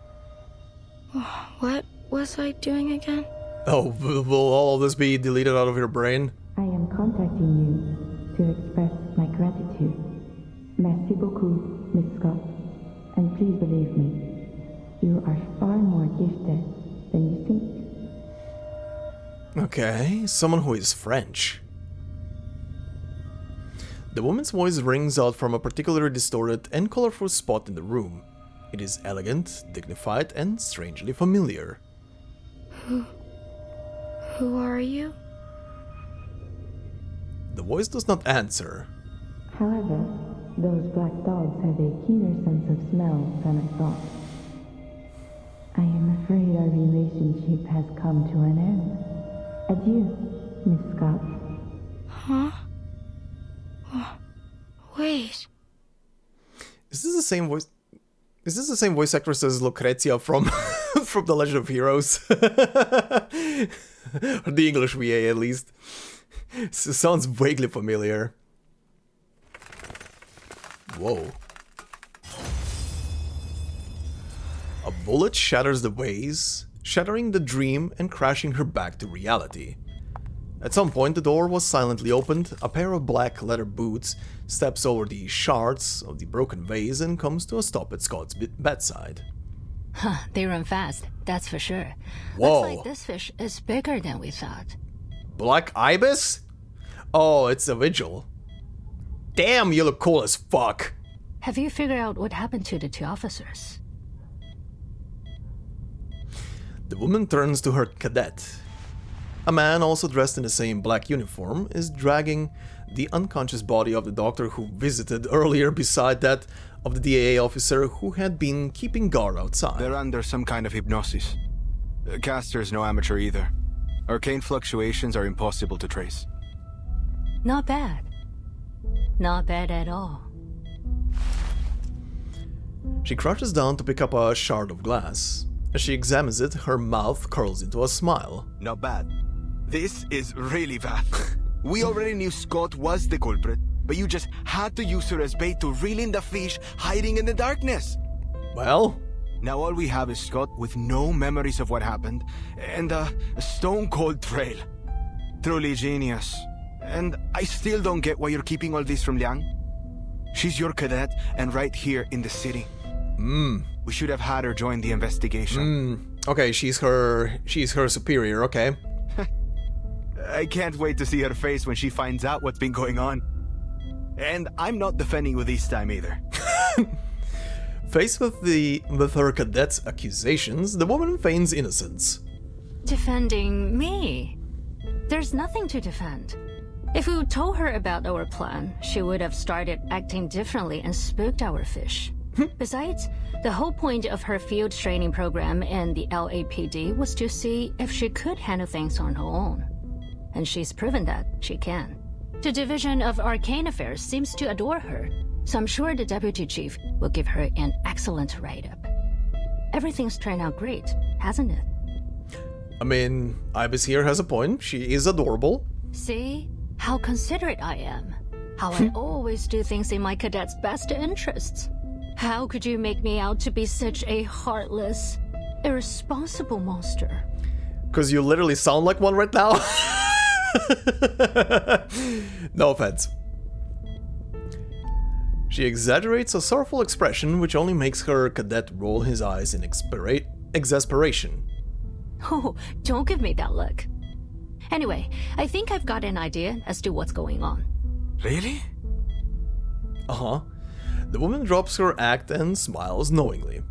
What was I doing again? Oh, will all of this be deleted out of your brain? I am contacting you to express my gratitude. Merci beaucoup, Miss Scott. And please believe me, you are far more gifted than you think. Okay, someone who is French. The woman's voice rings out from a particularly distorted and colorful spot in the room. It is elegant, dignified, and strangely familiar. Who are you? The voice does not answer. However, those black dogs have a keener sense of smell than I thought. I am afraid our relationship has come to an end. Adieu, Miss Scott. Huh? Wait. Is this the same voice? Is this the same voice actress as Lucrezia from from The Legend of Heroes? The English VA, at least. Sounds vaguely familiar. Whoa. A bullet shatters the vase, shattering the dream and crashing her back to reality. At some point, the door was silently opened, a pair of black leather boots steps over the shards of the broken vase and comes to a stop at Scott's bedside. Huh, they run fast, that's for sure. Whoa. Looks like this fish is bigger than we thought. Black ibis? Oh, it's a vigil. Damn, you look cool as fuck. Have you figured out what happened to the two officers? The woman turns to her cadet. A man, also dressed in the same black uniform, is dragging the unconscious body of the doctor who visited earlier beside that of the DAA officer who had been keeping guard outside. They're under some kind of hypnosis. Caster's no amateur either. Arcane fluctuations are impossible to trace. Not bad. Not bad at all. She crouches down to pick up a shard of glass. As she examines it, her mouth curls into a smile. Not bad. This is really bad. We already knew Scott was the culprit, but you just had to use her as bait to reel in the fish hiding in the darkness. Well? Now all we have is Scott with no memories of what happened, and a stone-cold trail. Truly genius. And I still don't get why you're keeping all this from Liang. She's your cadet, and right here in the city. We should have had her join the investigation. Okay, she's her superior, okay. I can't wait to see her face when she finds out what's been going on. And I'm not defending you this time either. Faced with her cadet's accusations, the woman feigns innocence. Defending me? There's nothing to defend. If we told her about our plan, she would have started acting differently and spooked our fish. Besides, the whole point of her field training program in the LAPD was to see if she could handle things on her own. And she's proven that she can. The Division of Arcane Affairs seems to adore her, so I'm sure the Deputy Chief will give her an excellent write-up. Everything's turned out great, hasn't it? I mean, Ibis here has a point. She is adorable. See? How considerate I am. How I always do things in my cadet's best interests. How could you make me out to be such a heartless, irresponsible monster? Because you literally sound like one right now. No offense. She exaggerates a sorrowful expression which only makes her cadet roll his eyes in exasperation. Oh, don't give me that look. Anyway, I think I've got an idea as to what's going on. Really? Uh-huh. The woman drops her act and smiles knowingly.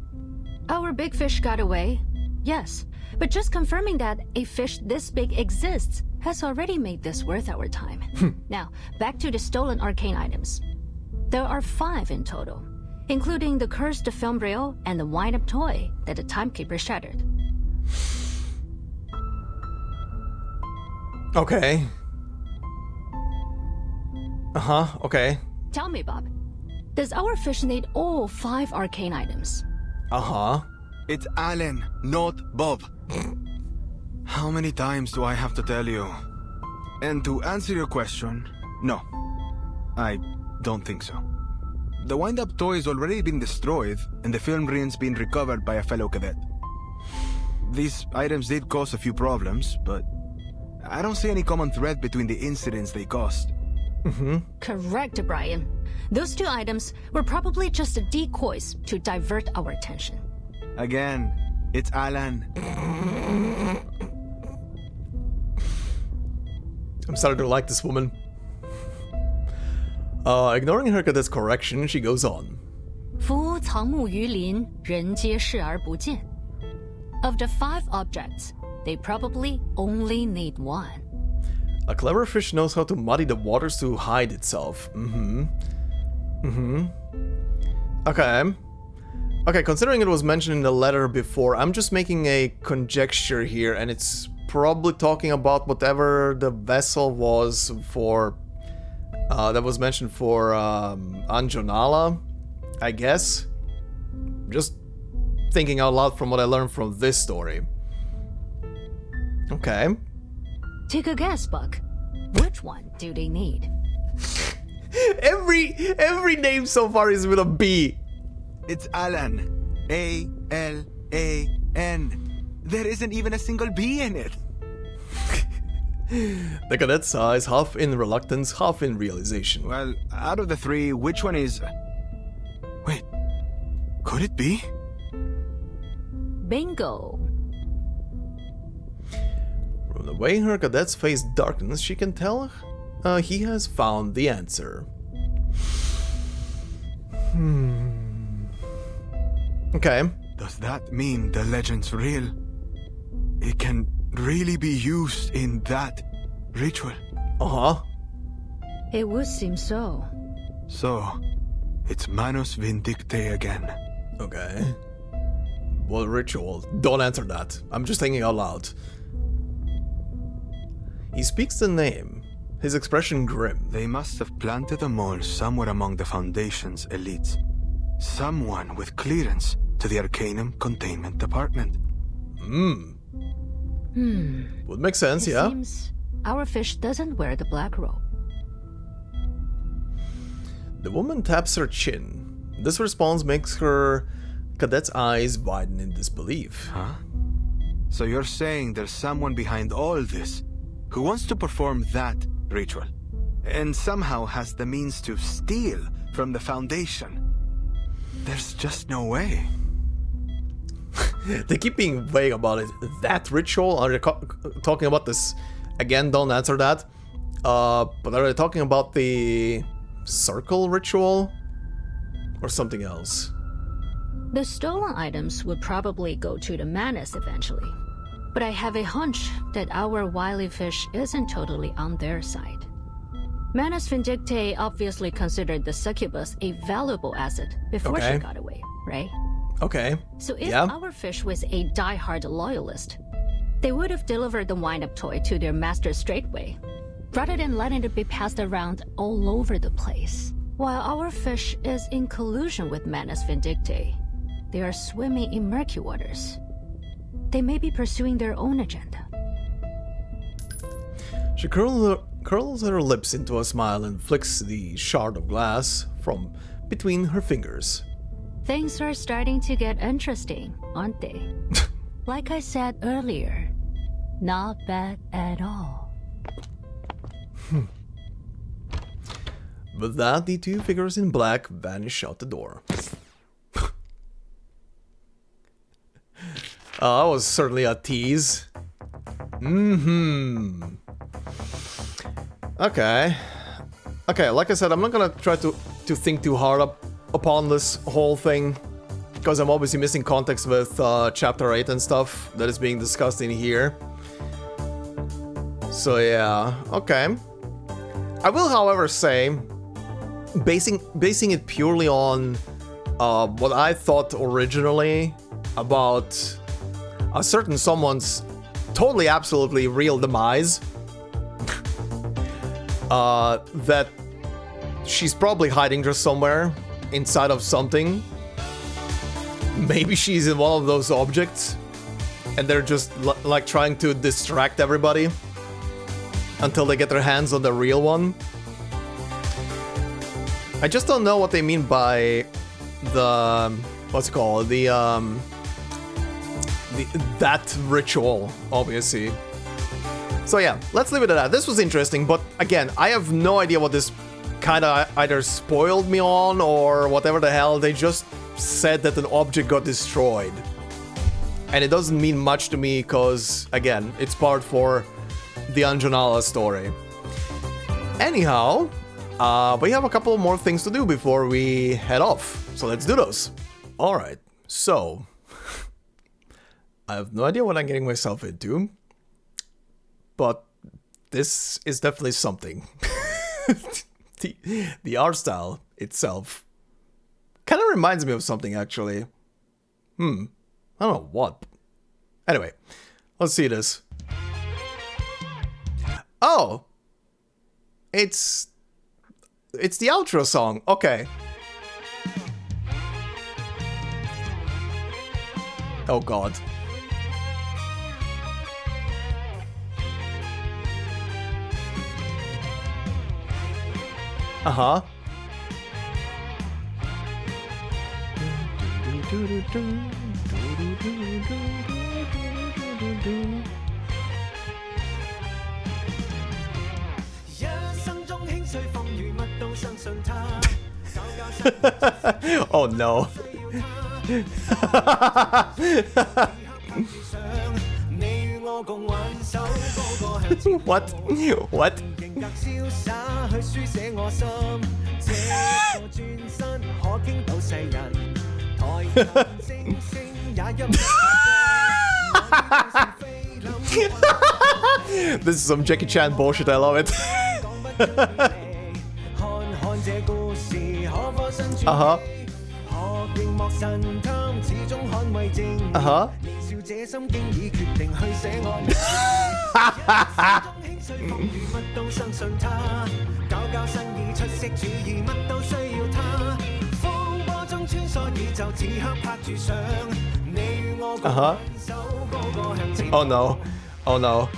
Our big fish got away, yes. But just confirming that a fish this big exists has already made this worth our time. Now, back to the stolen arcane items. There are 5 in total, including the cursed film reel and the wind-up toy that the Timekeeper shattered. Okay. Okay. Tell me, Bob, does our fish need all 5 arcane items? It's Alan, not Bob. How many times do I have to tell you? And to answer your question, no. I don't think so. The wind-up toy has already been destroyed, and the film reel's been recovered by a fellow cadet. These items did cause a few problems, but I don't see any common thread between the incidents they caused. Correct, Brian. Those 2 items were probably just decoys to divert our attention. Again, it's Alan. I'm starting to like this woman. Ignoring her cadet's correction, she goes on. 夫藏木于林，人皆视而不见. Of the 5 objects, they probably only need 1. A clever fish knows how to muddy the waters to hide itself. Okay, considering it was mentioned in the letter before, I'm just making a conjecture here, and it's probably talking about whatever the vessel was for... that was mentioned for Anjonala, I guess. Just thinking out loud from what I learned from this story. Okay. Take a guess, Buck. Which one do they need? Every name so far is with a B. It's Alan. A-L-A-N. There isn't even a single B in it. The cadet sighs, half in reluctance, half in realization. Well, out of the 3, which one is... Wait, could it be? Bingo. From the way her cadet's face darkens, she can tell he has found the answer. Okay. Does that mean the legend's real? It can really be used in that ritual? It would seem so. So, it's Manus Vindicte again. Okay. What ritual? Don't answer that. I'm just thinking out loud. He speaks the name, his expression grim. They must have planted a mole somewhere among the Foundation's elites. Someone with clearance to the Arcanum Containment Department. Would make sense, yeah? Seems our fish doesn't wear the black robe. The woman taps her chin. This response makes her cadet's eyes widen in disbelief. Huh? So you're saying there's someone behind all this who wants to perform that ritual, and somehow has the means to steal from the Foundation? There's just no way. They keep being vague about it. That ritual? Are they talking about this? Again, don't answer that. But are they talking about the circle ritual? Or something else? The stolen items would probably go to the Manus eventually. But I have a hunch that our wily fish isn't totally on their side. Manus Vindicte obviously considered the succubus a valuable asset before she got away, right? Okay. So if our fish was a die-hard loyalist, they would have delivered the wind-up toy to their master straightway, rather than letting it be passed around all over the place. While our fish is in collusion with Manus Vindicte, they are swimming in murky waters. They may be pursuing their own agenda. She curls her lips into a smile and flicks the shard of glass from between her fingers. Things are starting to get interesting, aren't they? Like I said earlier, not bad at all. With that, the 2 figures in black vanish out the door. That was certainly a tease. Okay. Okay, like I said, I'm not gonna try to think too hard upon this whole thing, because I'm obviously missing context with Chapter 8 and stuff that is being discussed in here. So yeah, okay. I will, however, say, basing it purely on what I thought originally about a certain someone's totally, absolutely real demise, that she's probably hiding just somewhere inside of something. Maybe she's in one of those objects, and they're just like trying to distract everybody until they get their hands on the real one. I just don't know what they mean by the what's it called, that ritual, obviously. So yeah, let's leave it at that. This was interesting, but again, I have no idea what this kind of either spoiled me on or whatever the hell. They just said that an object got destroyed, and it doesn't mean much to me because, again, it's part for the Anjanala story. Anyhow, we have a couple more things to do before we head off, so let's do those. Alright, so I have no idea what I'm getting myself into, but this is definitely something. The art style itself kind of reminds me of something, actually. I don't know what. Anyway, let's see this. Oh! It's the outro song. Okay. Oh god. Uh-huh. Oh no. What? What? This is some Jackie Chan bullshit, I love it. Uh-huh. Uh-huh. Uh-huh. Oh no. Oh no.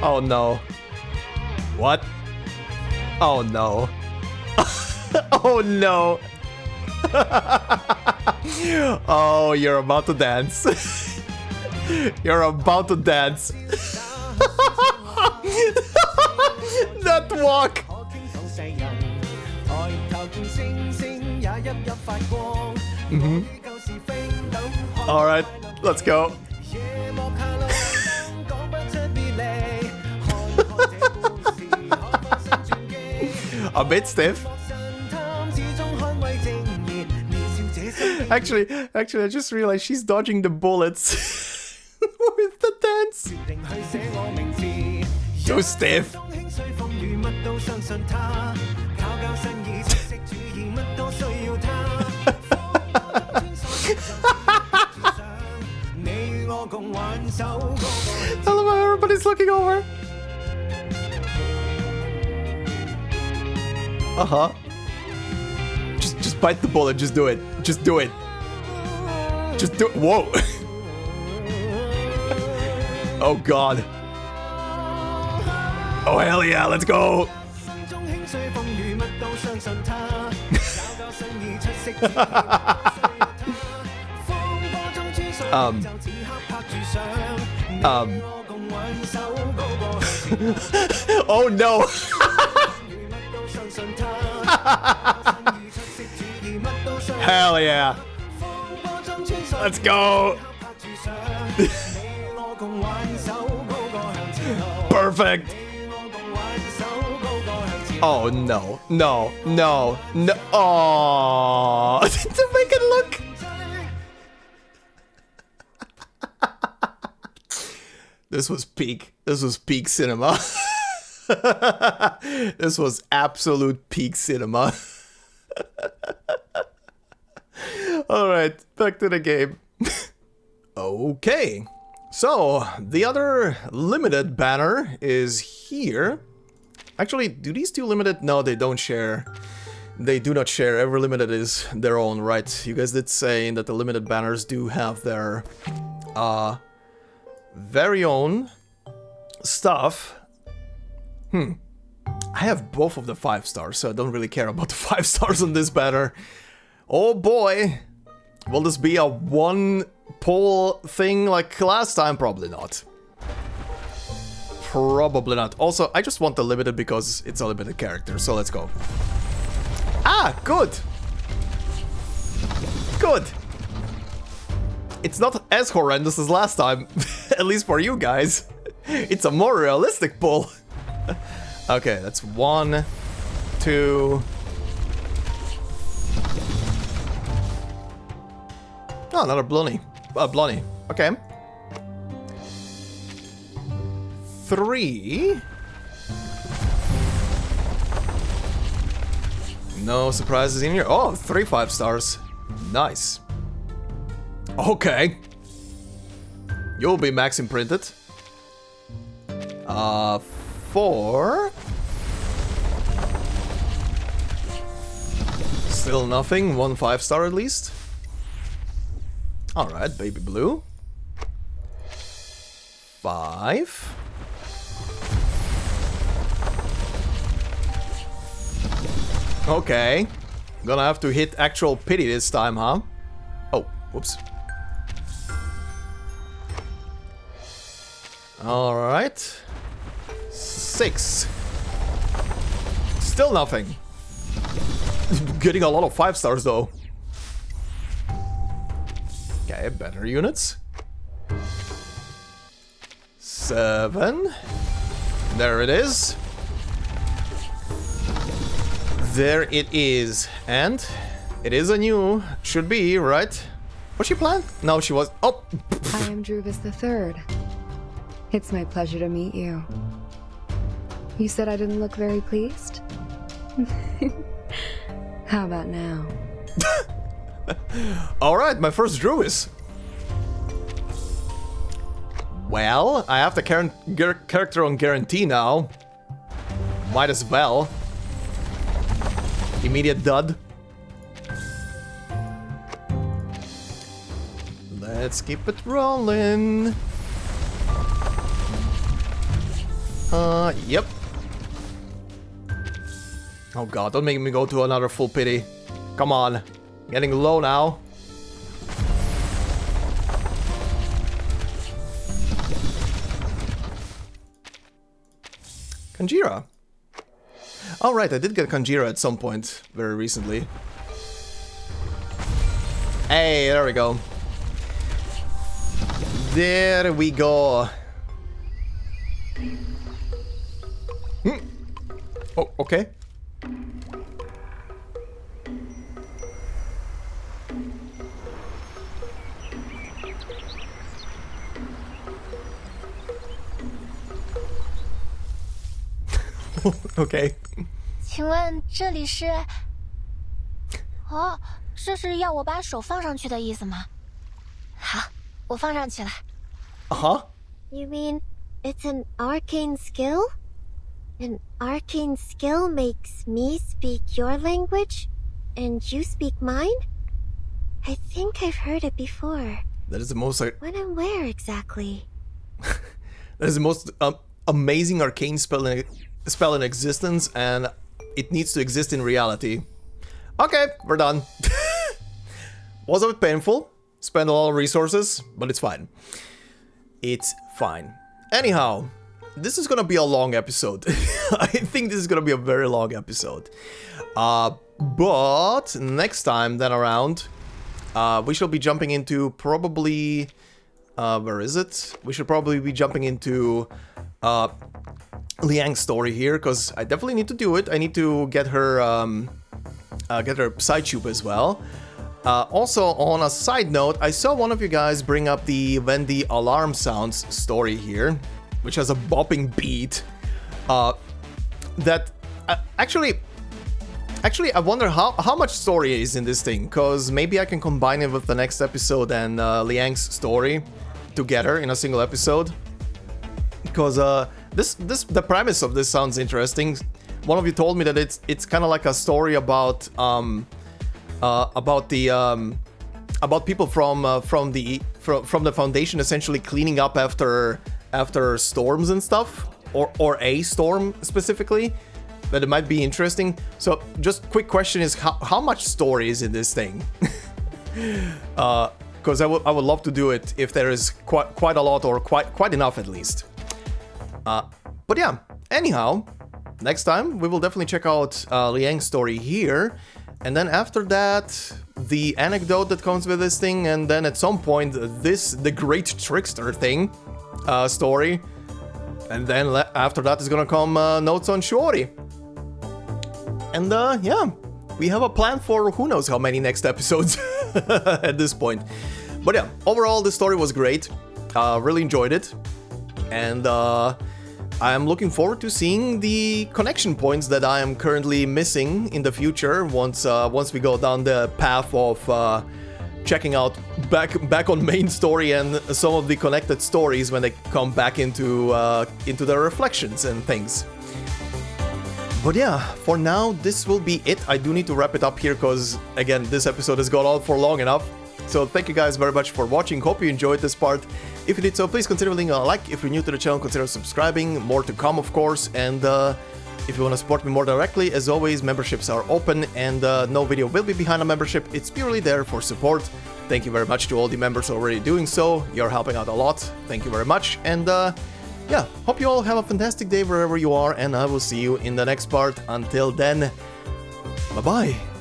Oh no. What? Oh no. Oh no. Oh, you're about to dance. You're about to dance. That walk. All right, let's go. A bit stiff. Actually, I just realized she's dodging the bullets with the dance. Too stiff. I love how everybody's looking over. Uh-huh. Just bite the bullet, just do it. Just do it. Just do it. Whoa. Oh god. Oh hell yeah, let's go. Oh no. Hell yeah. Let's go. Perfect. Oh no. No. No. No. Oh. to make it look. This was peak. This was peak cinema. This was absolute peak cinema. Alright, back to the game. Okay. So, the other limited banner is here. Actually, do these two limited? No, they don't share. They do not share. Every limited is their own, right? You guys did say that the limited banners do have their very own stuff. I have both of the 5 stars, so I don't really care about the 5 stars on this banner. Oh boy! Will this be a one pull thing like last time? Probably not. Probably not. Also, I just want the limited because it's a limited character, so let's go. Ah, good! Good! It's not as horrendous as last time, at least for you guys. It's a more realistic pull. Okay, that's 1, 2... Oh, another Blunny. Blunny. Okay. 3. No surprises in here. Oh, 3 5 stars. Nice. Okay. You'll be max imprinted. 4. Still nothing. 1 5 star at least. Alright, baby blue. 5. Okay. Gonna have to hit actual pity this time, huh? Oh, whoops. Alright. 6. Still nothing. Getting a lot of 5 stars though. Okay, better units. 7. There it is. There it is. And it is a new, should be, right? Was she planned? No, she was. Oh! I am Druvis III. It's my pleasure to meet you. You said I didn't look very pleased? How about now? Alright, my first Druvis. Well, I have the character on guarantee now. Might as well. Immediate dud. Let's keep it rolling. Yep. Oh god, don't make me go to another full pity. Come on. Getting low now. Kanjira. Oh right, I did get Kanjira at some point very recently. Hey, there we go. There we go. Oh, okay. Okay. 请问这里是？哦，这是要我把手放上去的意思吗？好，我放上去了。Uh-huh. You mean it's an arcane skill? An arcane skill makes me speak your language, and you speak mine? I think I've heard it before. That is the most... When and where exactly? That is the most amazing arcane spell in existence, and it needs to exist in reality. Okay, we're done. Was a bit painful. Spent a lot of resources, but it's fine. It's fine. Anyhow, this is gonna be a long episode. I think this is gonna be a very long episode. But next time then around, we shall be jumping into probably... where is it? We should probably be jumping into Liang's story here, because I definitely need to do it. I need to get her side tube as well. Also, on a side note, I saw one of you guys bring up the When the Alarm Sounds story here, which has a bopping beat. Actually, I wonder how much story is in this thing, because maybe I can combine it with the next episode and Liang's story together in a single episode. Because the premise of this sounds interesting. One of you told me that it's kind of like a story about people from the Foundation essentially cleaning up after storms and stuff, or a storm specifically. That it might be interesting. So just quick question is how much story is in this thing? Because I would love to do it if there is quite a lot, or quite enough at least. But yeah, anyhow, next time we will definitely check out Liang's story here, and then after that the anecdote that comes with this thing, and then at some point the Great Trickster thing story, and then after that is gonna come Notes on Shiori. And yeah, we have a plan for who knows how many next episodes at this point. But yeah, overall the story was great. Really enjoyed it. And I'm looking forward to seeing the connection points that I am currently missing in the future once we go down the path of checking out back on main story and some of the connected stories when they come back into the reflections and things. But yeah, for now, this will be it. I do need to wrap it up here because, again, this episode has gone on for long enough. So thank you guys very much for watching. Hope you enjoyed this part. If you did so, please consider leaving a like. If you're new to the channel, consider subscribing. More to come, of course. And if you want to support me more directly, as always, memberships are open. And no video will be behind a membership. It's purely there for support. Thank you very much to all the members already doing so. You're helping out a lot. Thank you very much. And yeah, hope you all have a fantastic day wherever you are, and I will see you in the next part. Until then, bye-bye.